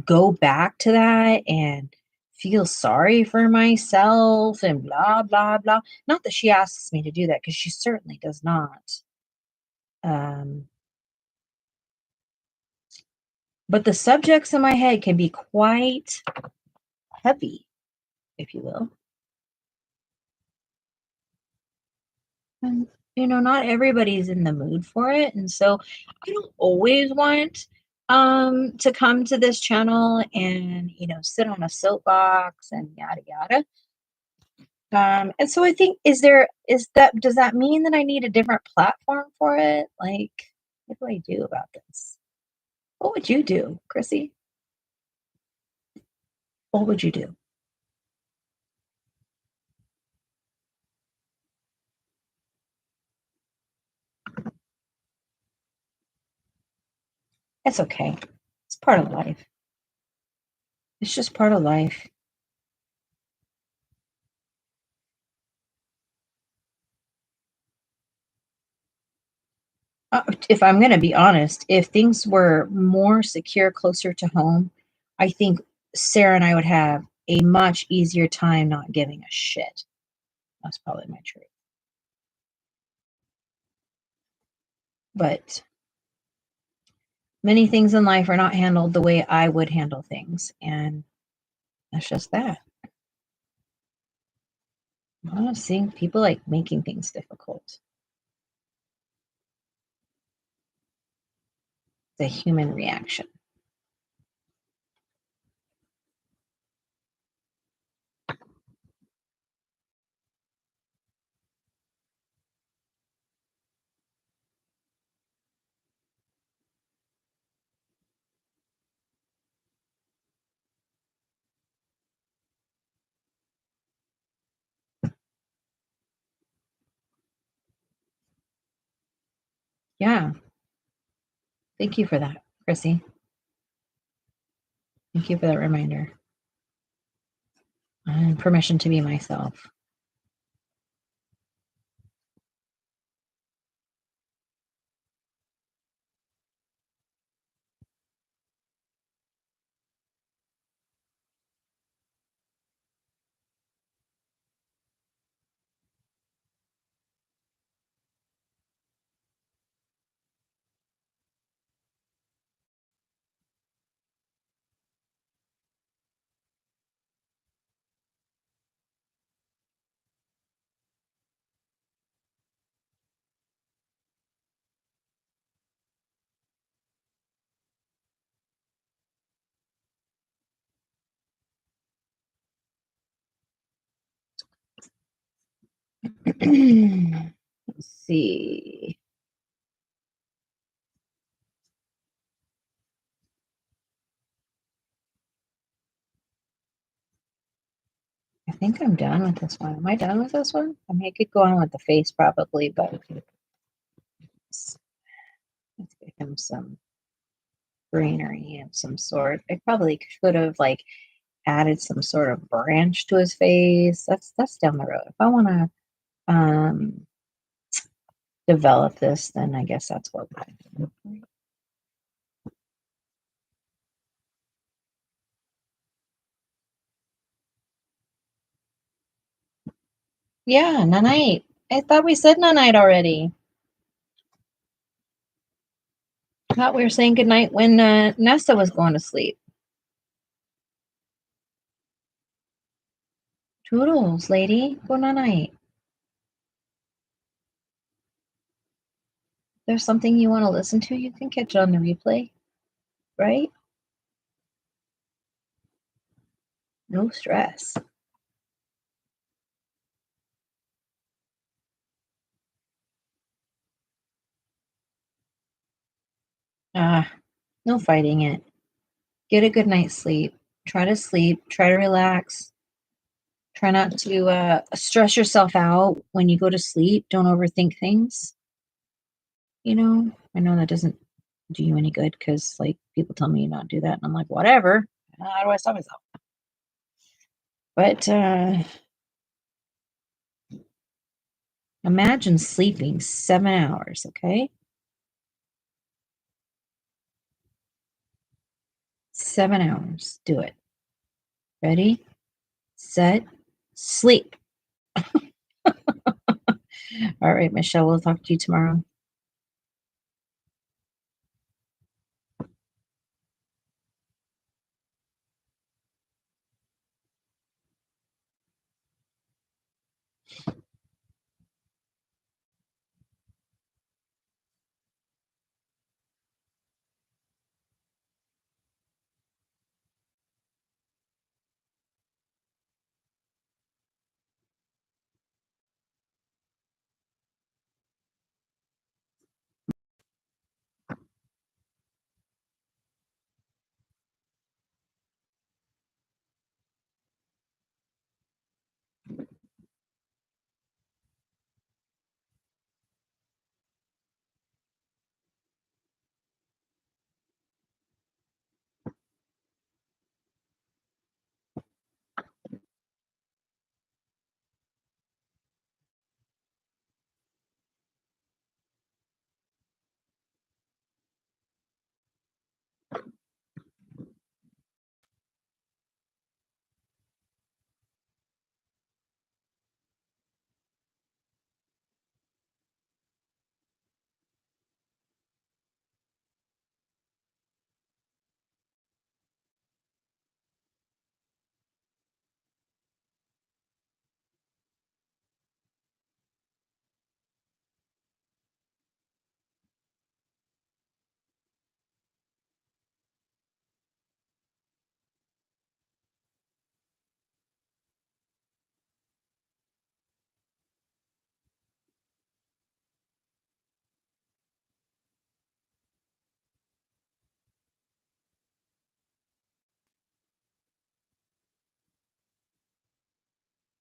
go back to that and feel sorry for myself and blah, blah, blah. Not that she asks me to do that, because she certainly does not. Um, but the subjects in my head can be quite heavy, if you will. And, not everybody's in the mood for it. And so I don't always want to come to this channel and, sit on a soapbox and yada yada. And so I think, does that mean that I need a different platform for it? Like, what do I do about this? What would you do, Chrissy? What would you do? It's okay. It's part of life. It's just part of life. If I'm going to be honest, if things were more secure closer to home, I think Sarah and I would have a much easier time not giving a shit. That's probably my truth. But many things in life are not handled the way I would handle things. And that's just that. I'm seeing people like making things difficult. It's a human reaction. Yeah. Thank you for that, Chrissy. Thank you for that reminder. And permission to be myself. Let's see. I think I'm done with this one. Am I done with this one? I mean, I could go on with the face probably, but let's give him some greenery of some sort. I probably could have added some sort of branch to his face. That's down the road. If I want to develop this, then I guess that's what we're going to do. Yeah, nanite. I thought we said nanite already. I thought we were saying goodnight when Nesta was going to sleep. Toodles, lady. Go night. There's something you want to listen to, you can catch it on the replay, right? No stress. No fighting it. Get a good night's sleep. Try to sleep. Try to relax. Try not to stress yourself out when you go to sleep. Don't overthink things. I know that doesn't do you any good because, like, people tell me not to do that, and I'm like, whatever. How do I stop myself? But imagine sleeping 7 hours, okay? 7 hours. Do it. Ready, set, sleep. All right, Michelle, we'll talk to you tomorrow.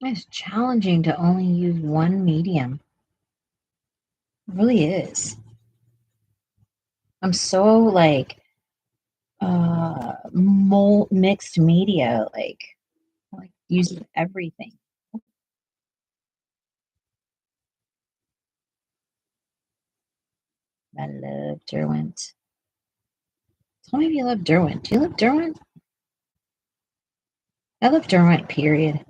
It's challenging to only use one medium. It really is. I'm so like mixed media, like using everything. I love Derwent. Tell me if you love Derwent. Do you love Derwent? I love Derwent, period.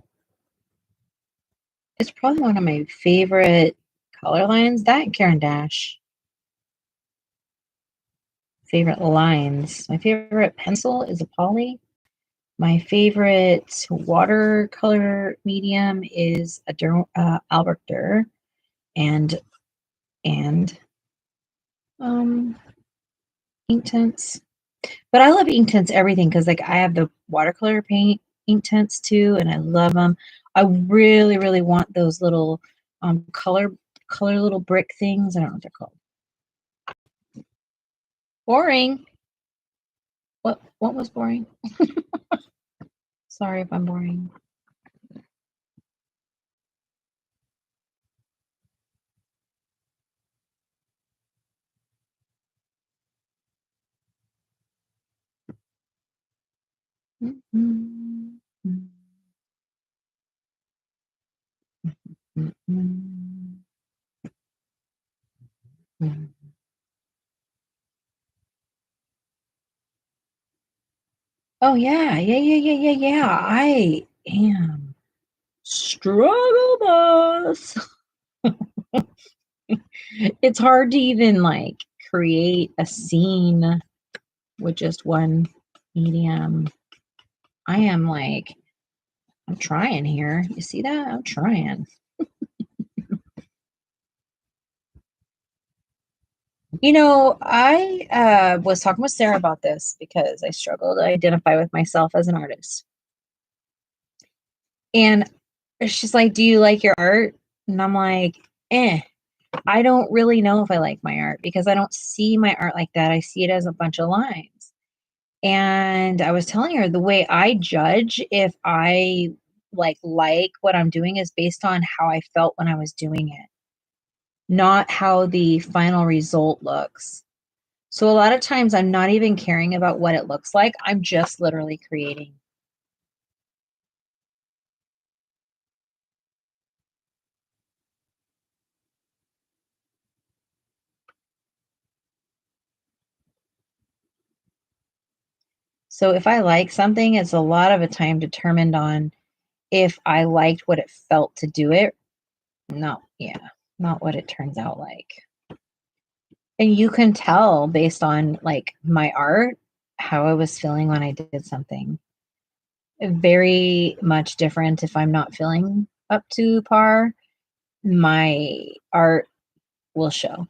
It's probably one of my favorite color lines. That and Karen Dash. Favorite lines. My favorite pencil is a poly. My favorite watercolor medium is a Albert Durr and um Inktense. But I love Inktense everything because like I have the watercolor paint Inktense too, and I love them. I really, really want those little color little brick things. I don't know what they're called. Boring. What was boring? Sorry if I'm boring. Mm-mm. Mm-mm. Mm. Oh yeah. I am struggle bus. It's hard to even like create a scene with just one medium. I am like, I'm trying here. You see that? I'm trying. I was talking with Sarah about this because I struggle to identify with myself as an artist. And she's like, do you like your art? And I'm like, eh. I don't really know if I like my art because I don't see my art like that. I see it as a bunch of lines. And I was telling her the way I judge if I like what I'm doing is based on how I felt when I was doing it, not how the final result looks. So a lot of times I'm not even caring about what it looks like. I'm just literally creating. So if I like something, it's a lot of a time determined on if I liked what it felt to do it. No, yeah, not what it turns out like. And you can tell based on like my art how I was feeling when I did something. Very much different if I'm not feeling up to par. My art will show.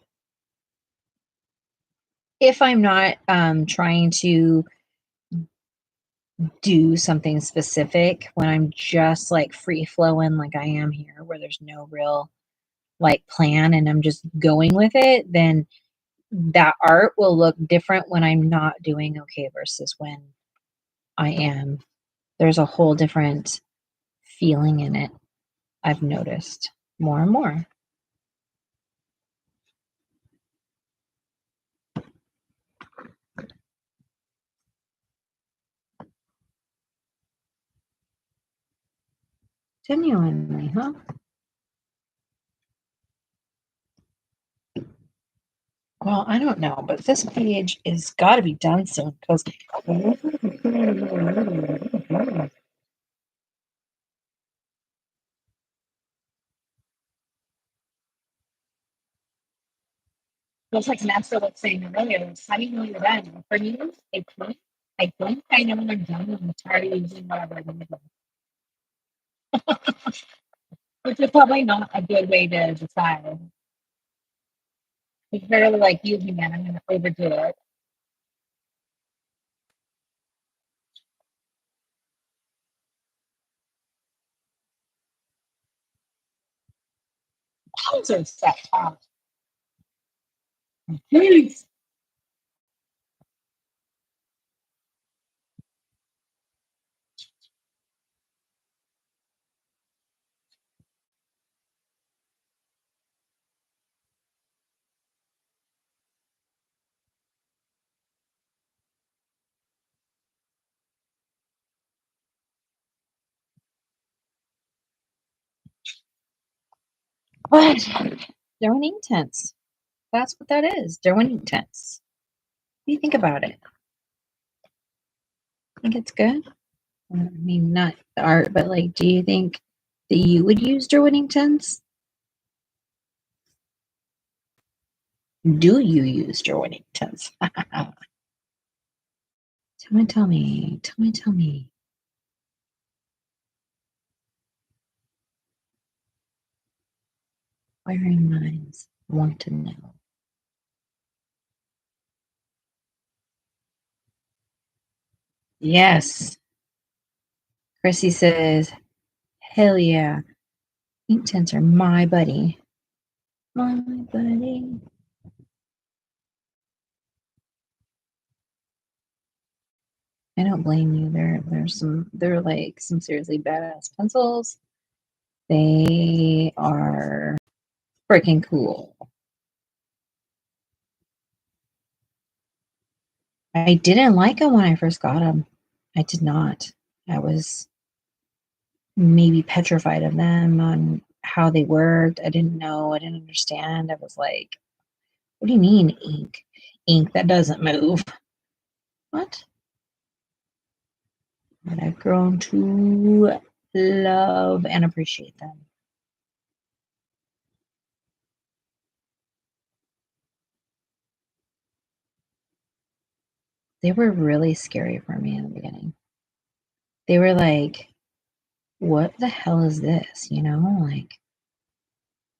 If I'm not trying to do something specific, when I'm just like free flowing like I am here, where there's no real like plan and I'm just going with it, then that art will look different when I'm not doing okay versus when I am. There's a whole different feeling in it. I've noticed more and more. Genuinely, huh? Well, I don't know, but this page is got to be done soon because just like Master was saying earlier, how do you know you're done? For me, I know I'm done. I'm tired of using whatever I'm doing, which is probably not a good way to decide. It's barely like using it. I'm going to overdo it. Those are set top. Jeez. What? Derwin ink tents. That's what that is. Derwin ink tents. What do you think about it? Think it's good? I mean, not the art, but like, do you think that you would use Derwin ink tents? Do you use Derwin ink tents? Tell me. Inquiring minds want to know. Yes. Chrissy says, hell yeah. Ink tents are my buddy. My buddy. I don't blame you. They're like some seriously badass pencils. They are freaking cool. I didn't like them when I first got them. I did not. I was maybe petrified of them on how they worked. I didn't know. I didn't understand. I was like, what do you mean ink? Ink that doesn't move. What? But I've grown to love and appreciate them. They were really scary for me in the beginning. They were like, what the hell is this? You know, like,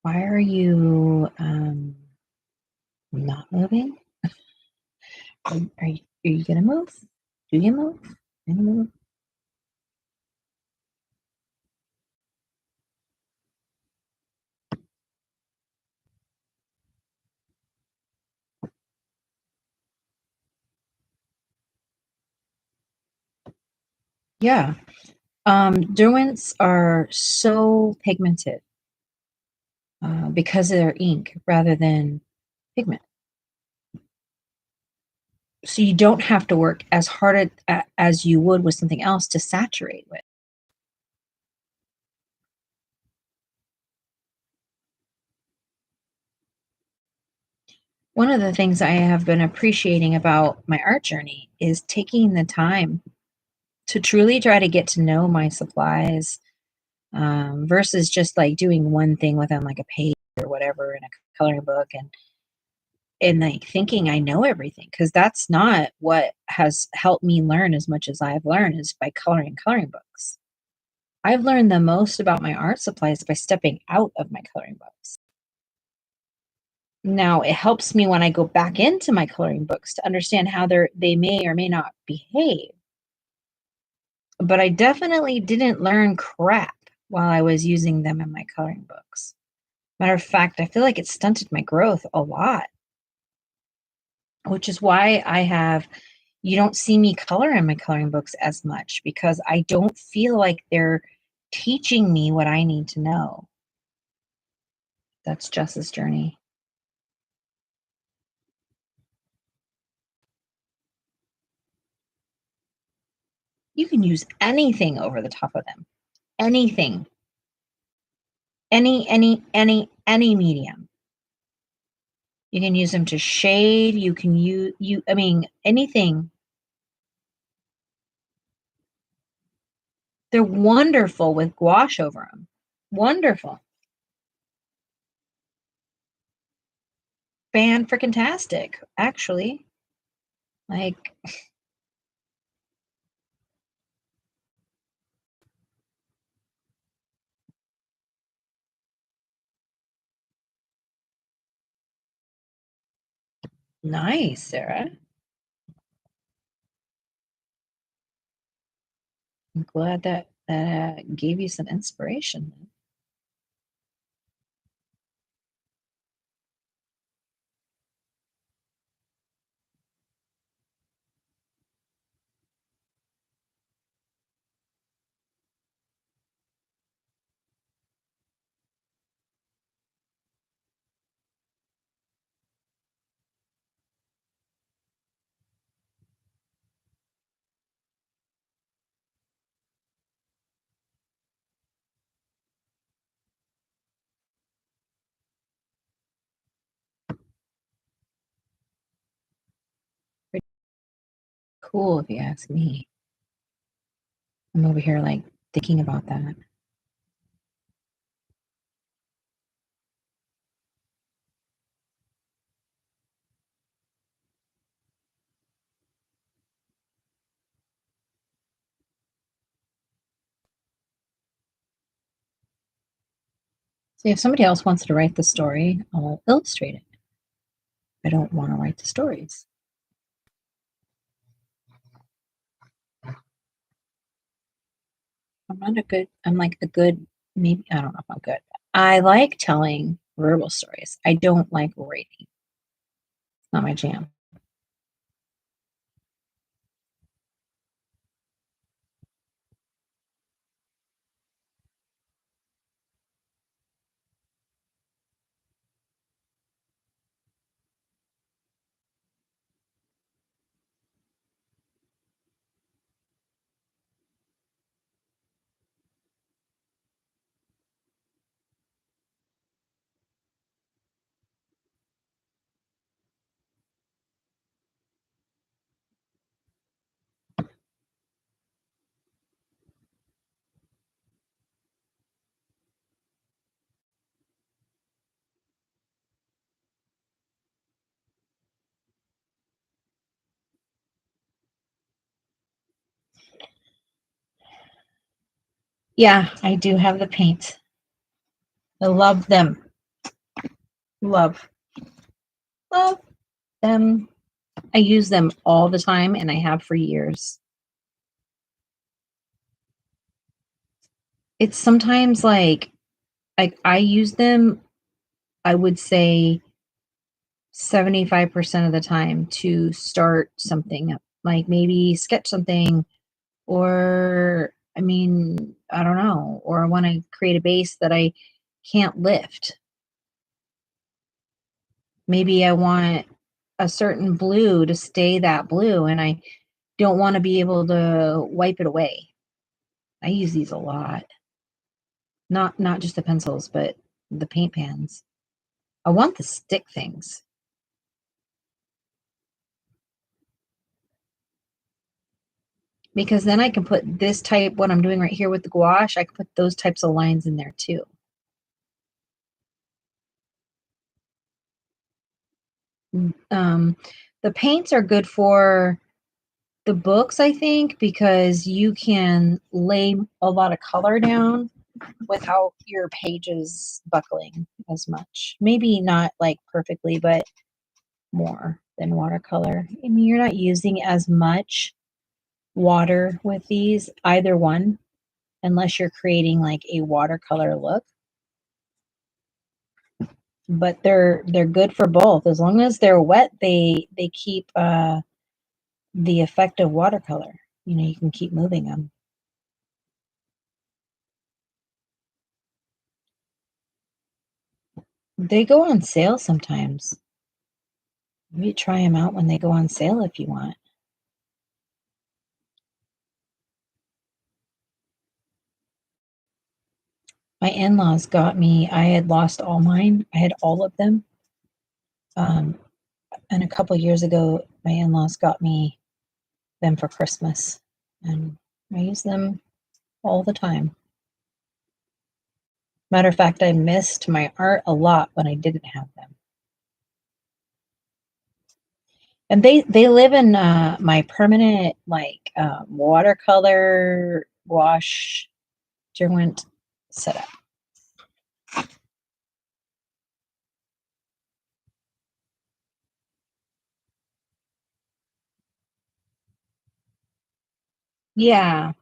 why are you not moving? Are you gonna move? Do you move? Gonna move? Yeah. Derwents are so pigmented because of their ink rather than pigment. So you don't have to work as hard as you would with something else to saturate with. One of the things I have been appreciating about my art journey is taking the time to truly try to get to know my supplies versus just like doing one thing with them, like a page or whatever in a coloring book, and like thinking I know everything, because that's not what has helped me learn as much as I've learned is by coloring books. I've learned the most about my art supplies by stepping out of my coloring books. Now, it helps me when I go back into my coloring books to understand how they may or may not behave. But I definitely didn't learn crap while I was using them in my coloring books. Matter of fact, I feel like it stunted my growth a lot, which is why you don't see me color in my coloring books as much because I don't feel like they're teaching me what I need to know. That's Jess's journey. You can use anything over the top of them. Anything. Any medium. You can use them to shade, you can I mean, anything. They're wonderful with gouache over them. Wonderful. Fan-freaking-tastic, actually. Like, nice, Sarah. I'm glad that gave you some inspiration. Pretty cool if you ask me. I'm over here like thinking about that. See, if somebody else wants to write the story, I'll illustrate it. I don't want to write the stories. I'm like a good, maybe, I don't know if I'm good. I like telling verbal stories. I don't like writing. It's not my jam. Yeah, I do have the paint. I love them. Love. Love them. I use them all the time and I have for years. It's sometimes like I use them, I would say 75% of the time to start something, like maybe sketch something Or, I mean, I don't know. Or I want to create a base that I can't lift. Maybe I want a certain blue to stay that blue, and I don't want to be able to wipe it away. I use these a lot. Not just the pencils, but the paint pans. I want the stick things. Because then I can put this type, what I'm doing right here with the gouache, I can put those types of lines in there too. The paints are good for the books, I think, because you can lay a lot of color down without your pages buckling as much. Maybe not like perfectly, but more than watercolor. I mean, you're not using as much water with these, either one, unless you're creating like a watercolor look. But they're good for both. As long as they're wet, they keep the effect of watercolor. You know, you can keep moving them. They go on sale sometimes. Maybe try them out when they go on sale if you want. My in-laws got me, I had lost all mine. I had all of them. And a couple years ago, my in-laws got me them for Christmas. And I use them all the time. Matter of fact, I missed my art a lot when I didn't have them. And they live in my permanent like watercolor wash Derwent setup. Yeah,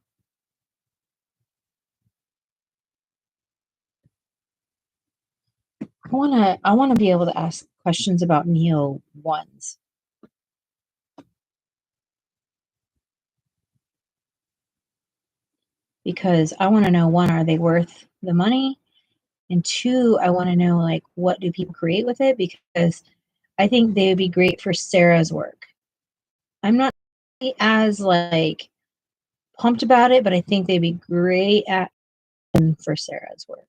I wanna be able to ask questions about Neo ones because I want to know, one, are they worth the money? And two, I want to know like what do people create with it, because I think they would be great for Sarah's work. I'm not as like pumped about it, but I think they'd be great at for Sarah's work.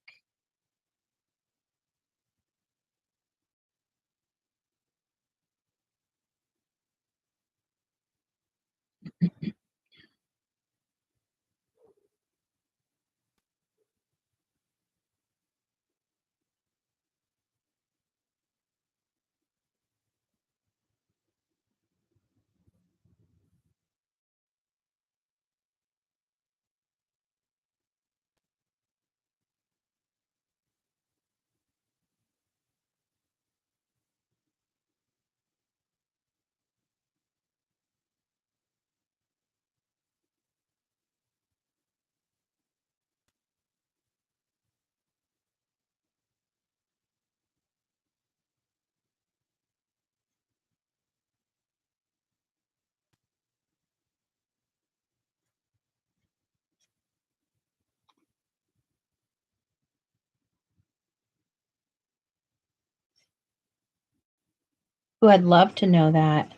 Who I'd love to know that,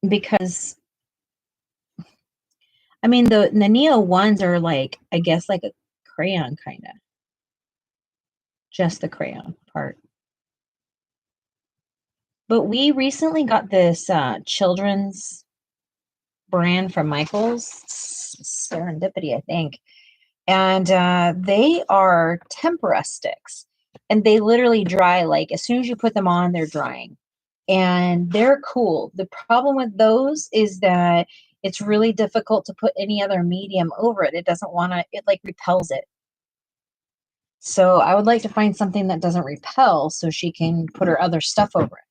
because I mean the Neo ones are like, I guess, like a crayon kind of, just the crayon part. But we recently got this children's brand from Michael's, Serendipity, I think, and they are tempera sticks, and they literally dry like as soon as you put them on, they're drying, and they're cool. The problem with those is that it's really difficult to put any other medium over it. It doesn't want to, it like repels it. So I would like to find something that doesn't repel so she can put her other stuff over it.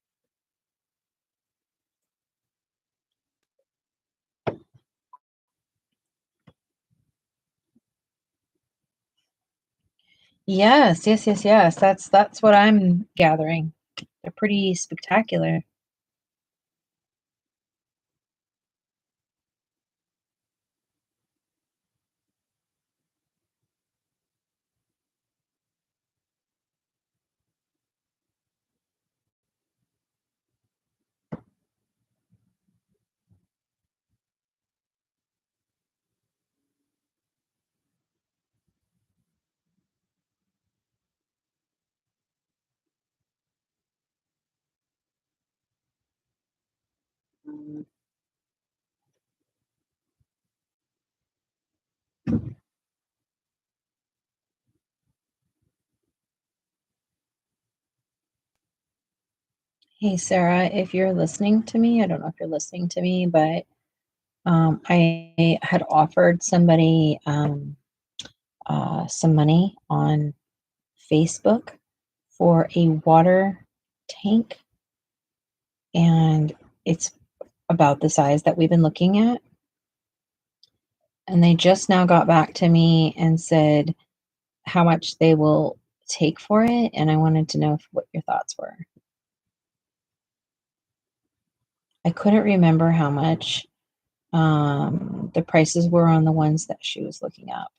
Yes, yes, yes, yes. That's what I'm gathering. They're pretty spectacular. Hey, Sarah, if you're listening to me, I don't know if you're listening to me, but I had offered somebody some money on Facebook for a water tank, and it's about the size that we've been looking at. And they just now got back to me and said how much they will take for it, and I wanted to know what your thoughts were. I couldn't remember how much the prices were on the ones that she was looking up.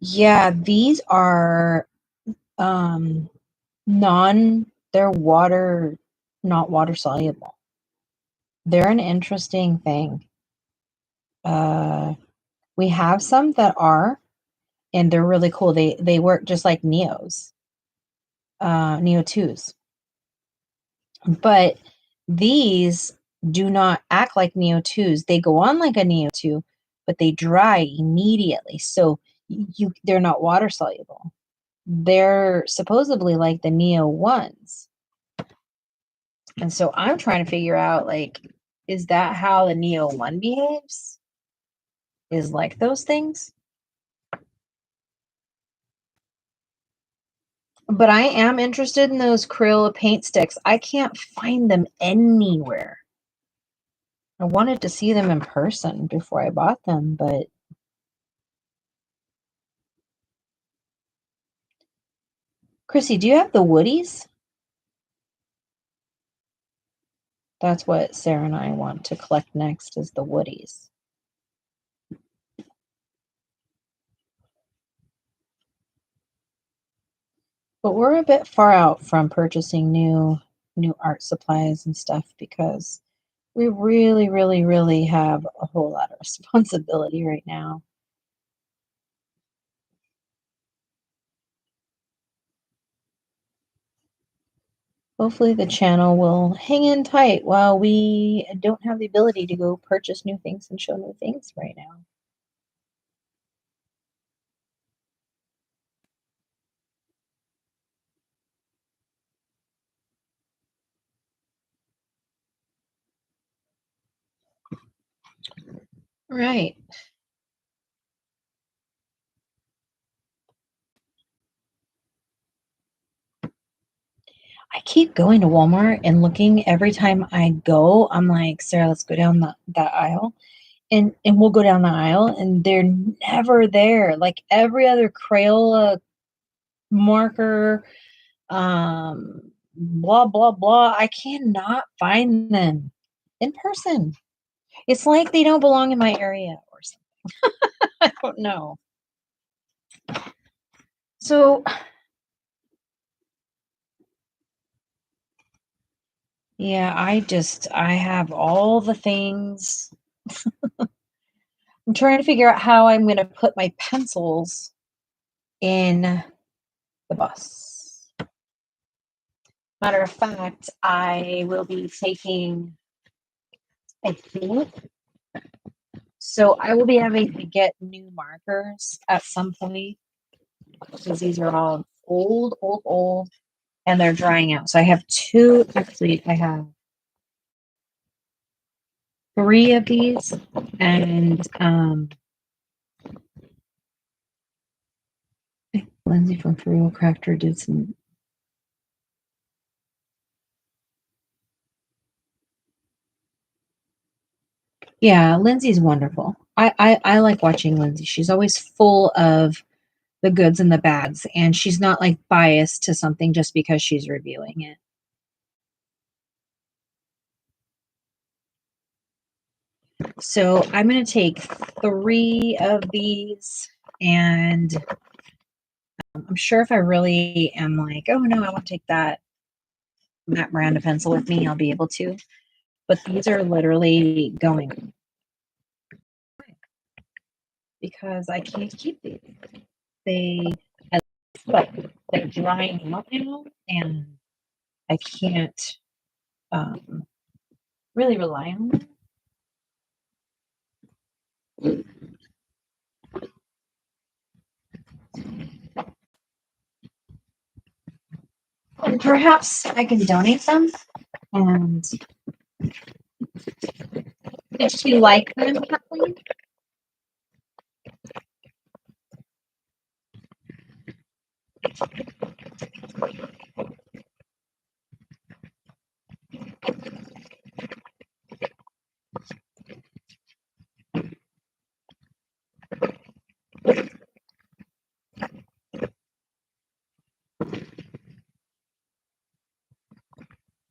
Yeah, these are um they're not water soluble. They're an interesting thing. We have some that are, and they're really cool. They work just like Neo 2s. But these do not act like Neo 2s. They go on like a Neo 2, but they dry immediately. So they're not water soluble. They're supposedly like the Neo 1s. And so I'm trying to figure out, like, is that how the Neo 1 behaves? Is like those things? But I am interested in those Crayola paint sticks. I can't find them anywhere. I wanted to see them in person before I bought them, but Chrissy, do you have the Woodies? That's what Sarah and I want to collect next, is the Woodies. But we're a bit far out from purchasing new art supplies and stuff because we really, really, really have a whole lot of responsibility right now. Hopefully the channel will hang in tight while we don't have the ability to go purchase new things and show new things right now. Right. I keep going to Walmart and looking every time I go. I'm like, Sarah, let's go down that aisle. And we'll go down the aisle and they're never there. Like every other Crayola marker, blah, blah, blah. I cannot find them in person. It's like they don't belong in my area or something. I don't know. So, yeah, I have all the things. I'm trying to figure out how I'm going to put my pencils in the bus. Matter of fact, I will be taking, I think, so I will be having to get new markers at some point because these are all old, and they're drying out. So I have I have 3 of these, and Lindsay from Frugal Crafter did some. Yeah, Lindsay's wonderful. I like watching Lindsay. She's always full of the goods and the bads, and she's not like biased to something just because she's reviewing it. So I'm going to take 3 of these, and I'm sure if I really am like, oh no, I want to take that Miranda pencil with me, I'll be able to. But these are literally going because I can't keep these. But they're drying them up now, and I can't really rely on them. And perhaps I can donate them. And if you like them, Kathleen,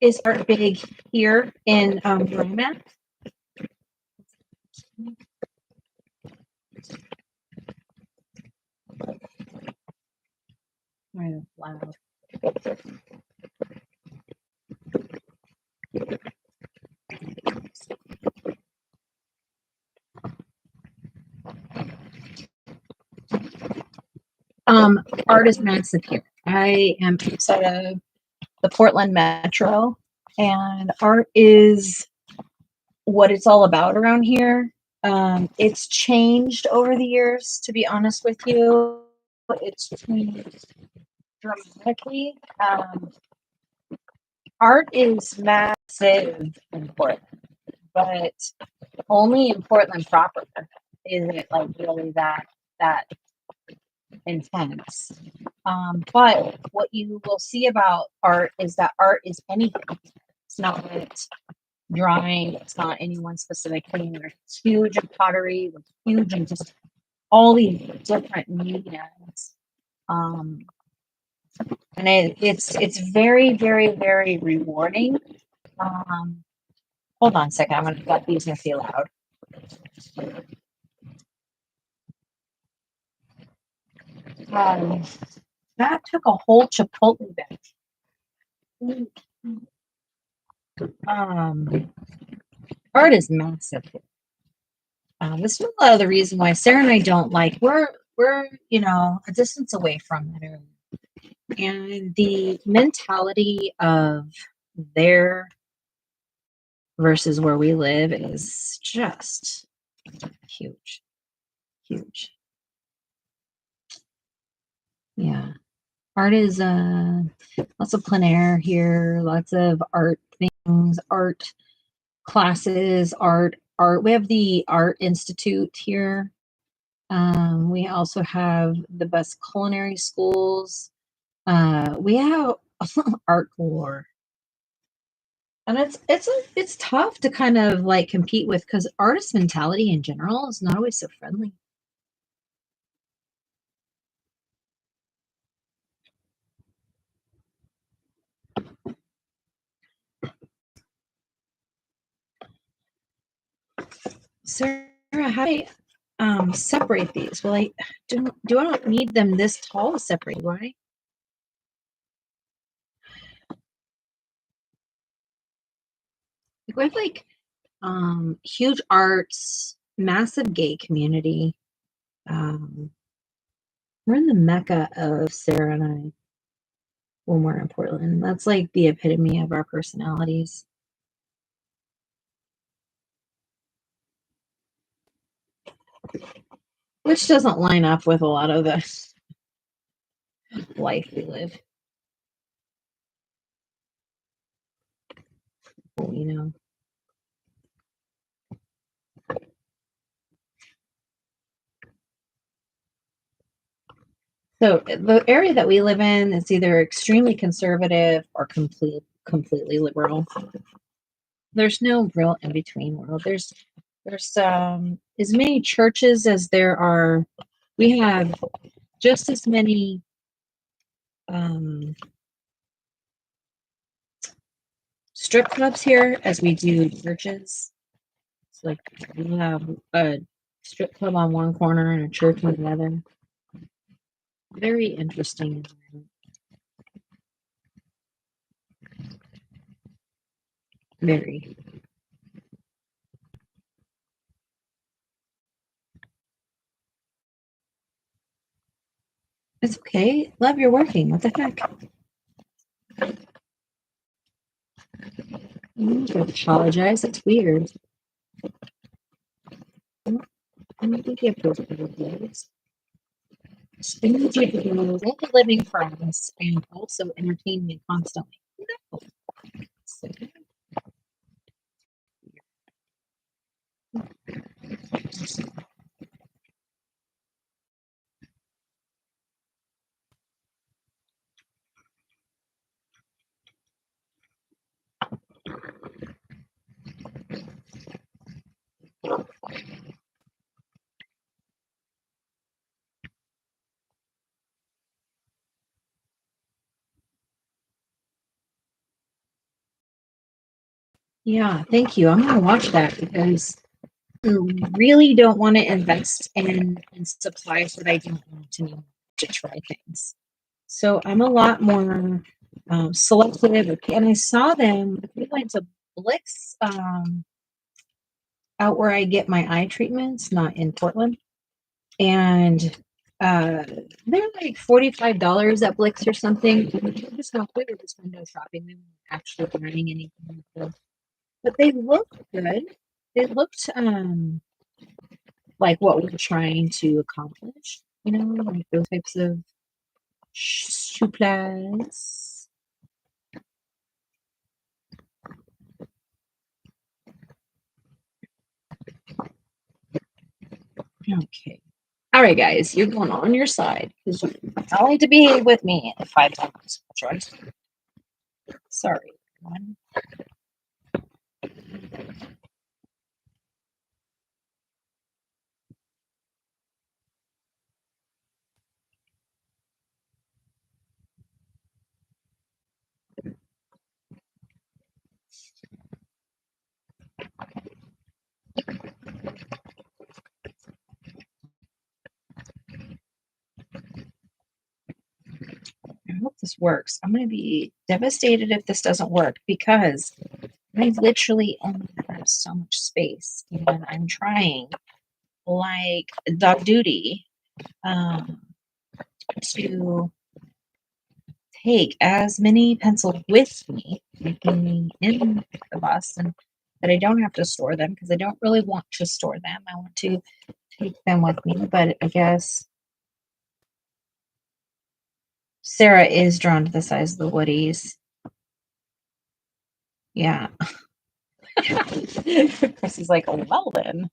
is art big here in Roma? Loud. Art is massive here. I am outside of the Portland Metro, and art is what it's all about around here. It's changed over the years, to be honest with you. It's changed dramatically. Art is massive in Portland, but only in Portland proper is it like really that intense. But what you will see about art is that art is anything. It's not drawing. It's not any one specific thing. There's huge in pottery. There's huge in just all these different mediums. And it's very, very, very rewarding. Hold on a second. I'm gonna let these feel loud. That took a whole Chipotle bag. Art is massive. This is a lot of the reason why Sarah and I don't like. We're a distance away from that area, and the mentality of there versus where we live is just huge, huge. Yeah, art is lots of plein air here, lots of art things, art classes, art. We have the Art Institute here. We also have the best culinary schools. We have art galore, and it's tough to kind of like compete with because artist mentality in general is not always so friendly. Sarah, how do I separate these? Well, I don't need them this tall to separate, do I? We have like huge arts, massive gay community. We're in the mecca of Sarah and I when we're in Portland. That's like the epitome of our personalities. Which doesn't line up with a lot of the life we live. You know. So the area that we live in is either extremely conservative or completely liberal. There's no real in between world. There's as many churches as there are. We have just as many strip clubs here as we do churches. like we have a strip club on one corner and a church on the other. Very interesting environment. Very. It's okay. Love, you're working. What the heck? You don't apologize. That's weird. I don't think you have to apologize. I need you to be only living friends and also entertain me constantly. No. So, yeah, thank you. I'm gonna watch that because I really don't want to invest in supplies that I don't want to need to try things. So I'm a lot more selective. And I saw them. We went to Blix out where I get my eye treatments, not in Portland, and uh, they're like $45 at Blix or something. We just we were just window shopping. We weren't actually buying anything, but they looked good. They looked like what we're trying to accomplish. You know, like those types of supplies. Okay. All right, guys, you're going on your side because you all need to behave with me 5 times. Right? Sorry, everyone. I hope this works. I'm going to be devastated if this doesn't work because I literally only have so much space and I'm trying like dog duty to take as many pencils with me in the bus and that I don't have to store them because I don't really want to store them. I want to take them with me, but I guess Sarah is drawn to the size of the woodies. Yeah. Chris is like, oh, well then.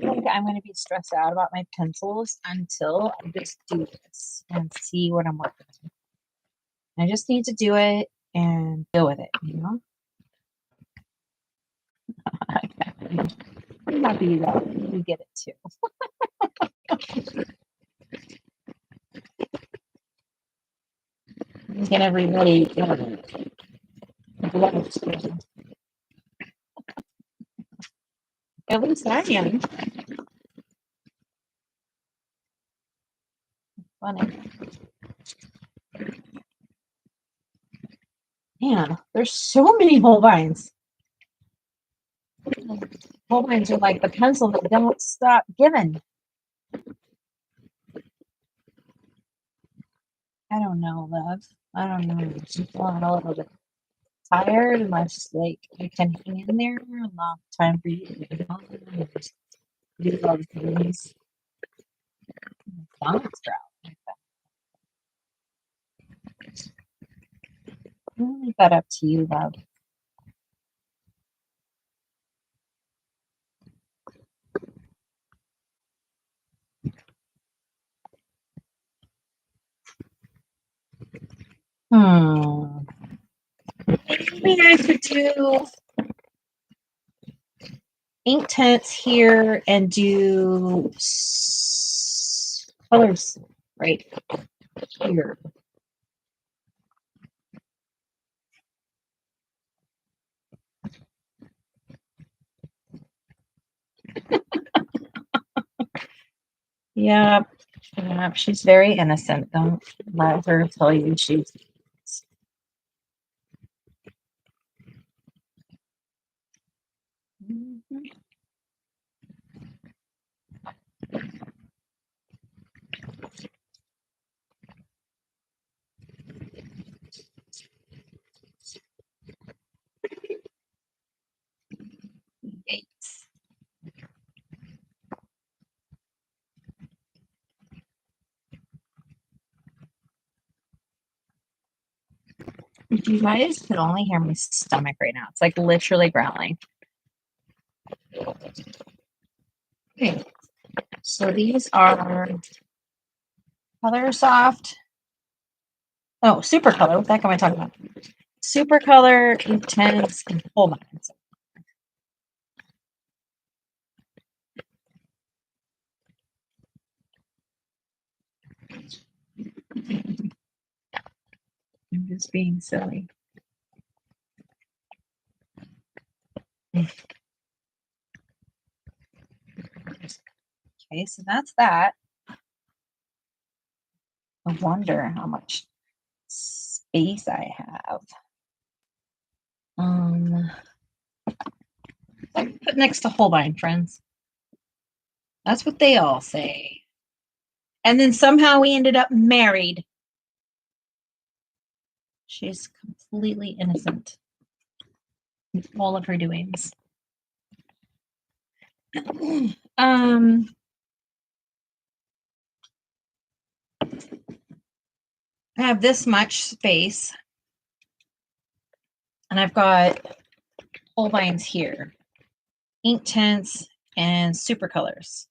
I think I'm going to be stressed out about my pencils until I just do this and see what I'm working on. I just need to do it and deal with it, you know? I'm happy that you get it too. Get everybody gloves. At least I am. Funny. Man, there's so many Holbeins. Holbeins are like the pencil that don't stop giving. I don't know, love. I don't know. I'm feeling a little bit tired and I just like I can hang in there a long time for you to get on and just do all the things. Stomach's drought. I'll leave that up to you, love. Maybe I could do ink tints here and do colors right here. Yeah, she's very innocent. Don't let her tell you she's. Yikes. If you guys could only hear my stomach right now, it's like literally growling. Okay, so these are Color Soft. Oh, Super Color. What the heck am I talking about? Super Color, Intense, and Holbeins. I'm just being silly. Okay, so that's that. I wonder how much space I have. Put next to Holbein, friends. That's what they all say. And then somehow we ended up married. She's completely innocent in all of her doings. I have this much space, and I've got Holbeins here, ink tints, and super colors.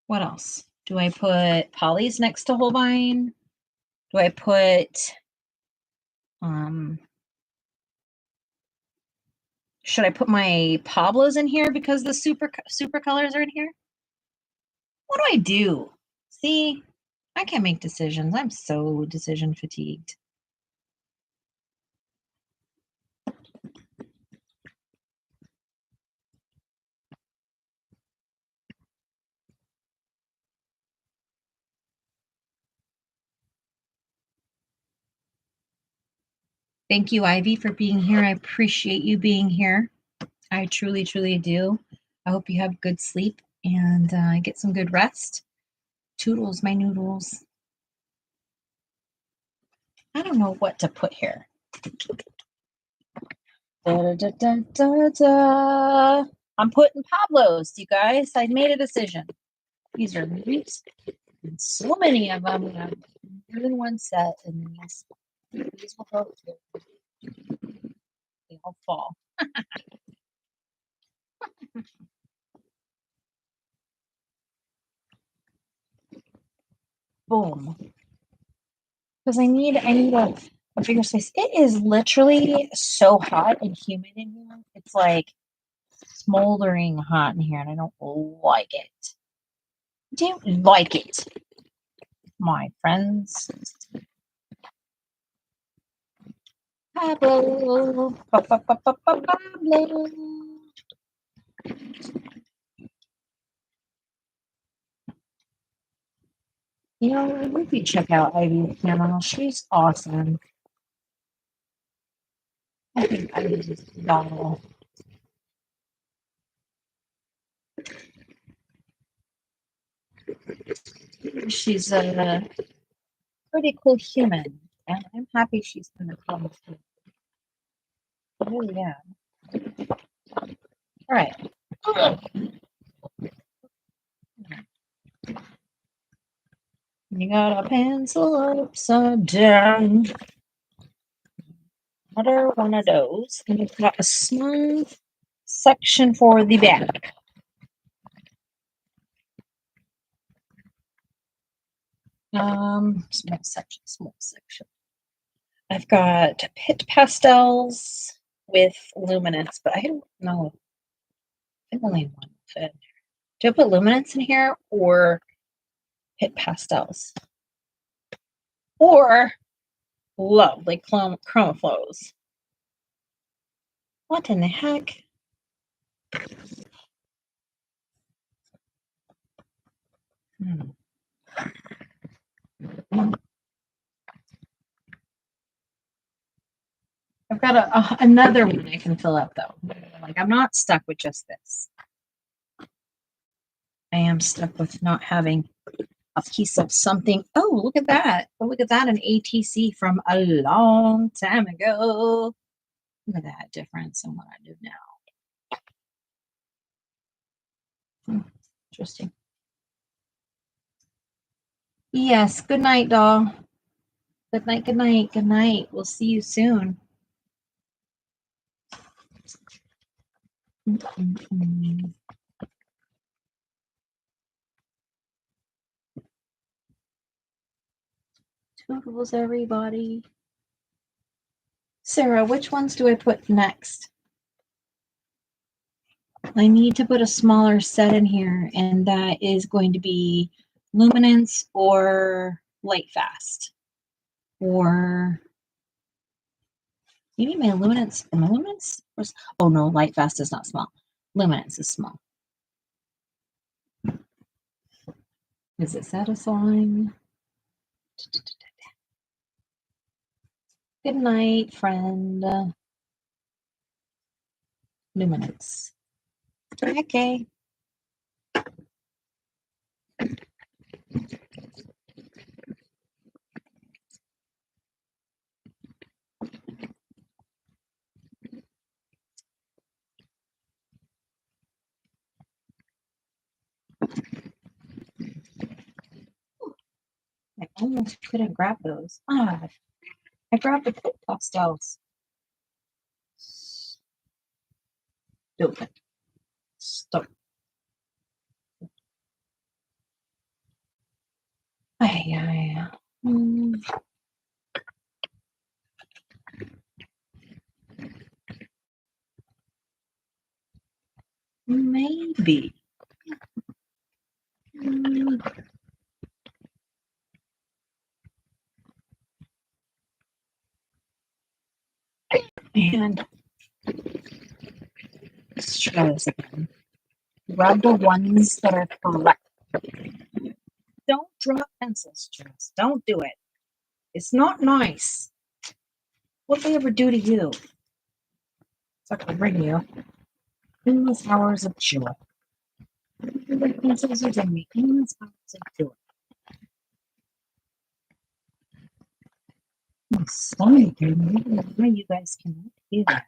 What else? Do I put Polly's next to Holbein? Do I put should I put my Pablos in here because the super colors are in here? What do I do? See, I can't make decisions. I'm so decision fatigued. Thank you, Ivy, for being here. I appreciate you being here. I truly, truly do. I hope you have good sleep and get some good rest. Toodles, my noodles. I don't know what to put here. Da, da, da, da, da. I'm putting Pablos, you guys. I made a decision. These are great. And so many of them have more than one set, and these will go too. They all fall. Boom. Because I need a bigger space. It is literally so hot and humid in here. It's like smoldering hot in here, and I don't like it. I don't like it, my friends. Pablo. Pablo. You know, if you check out Ivy's channel, she's awesome. I think Ivy's phenomenal. She's a pretty cool human, and I'm happy she's in the comments. Oh, yeah. All right. You got a pencil upside down. Another one of those. And you've got a small section for the back. Small section. I've got pit pastels with luminance, but I don't know. I think only one fit. Do I put luminance in here or pit pastels? Or low, like chroma flows? What in the heck? I've got another one I can fill up though. Like I'm not stuck with just this. I am stuck with not having a piece of something. Oh, look at that. Oh, look at that. An ATC from a long time ago. Look at that difference in what I do now. Interesting. Yes. Good night, doll. Good night. Good night. Good night. We'll see you soon. Toodles, everybody. Sarah, which ones do I put next? I need to put a smaller set in here, and that is going to be luminance or light fast. Or maybe my luminance. My luminance was, oh no, light fast is not small. Luminance is small. Is it satisfying? Good night, friend. Luminance. Okay. I almost couldn't grab those. I grabbed the pit pastels. Stupid. Stop. Ay. Maybe. And let's try this again. Grab the ones that are correct. Don't drop pencils, Jess. Don't do it. It's not nice. What they ever do to you? It's not gonna bring you endless hours of joy. The pencils are giving me endless hours of joy. I'm sorry, why you guys cannot do that.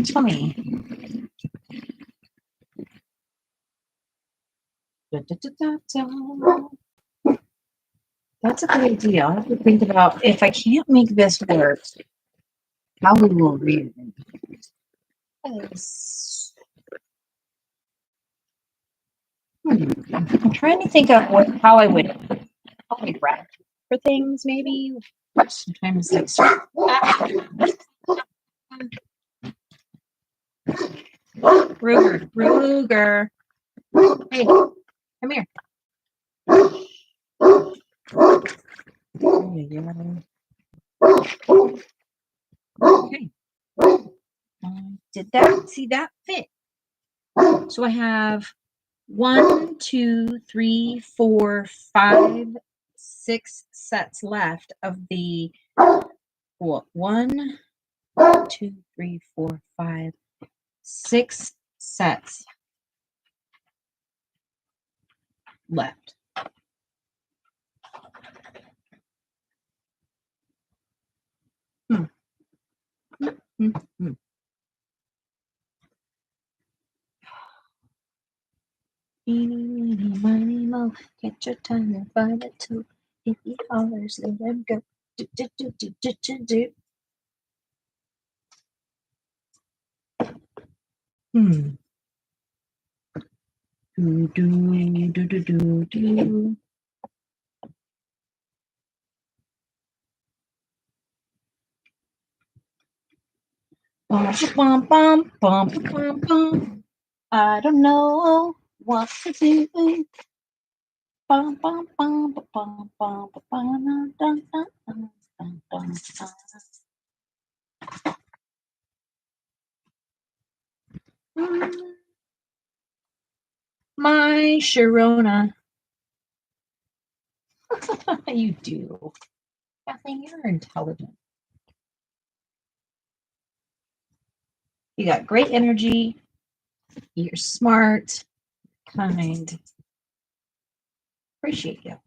Tell me. That's a good idea. I'll have to think about if I can't make this work, how we will read it. I'm trying to think of how I would wrap for things, maybe. Sometimes it's Ruger. Hey, come here. Okay. Did that see that fit? So I have 1, 2, 3, 4, 5, 6 sets left of the 1, 2, 3, 4, 5, 6 sets left. Eeny, miny, mo, get your time and find it too. If he hollers, let him go. Do. Do. Bum, bum, bum, bum, bum, bum. I don't know what to do. Bum, bum, bum, bum, bum, bum, bum, dun, dun, dun, dun, dun, dun. My Sharona. You do. Kathleen, you're intelligent. You got great energy. You're smart, kind. Appreciate you.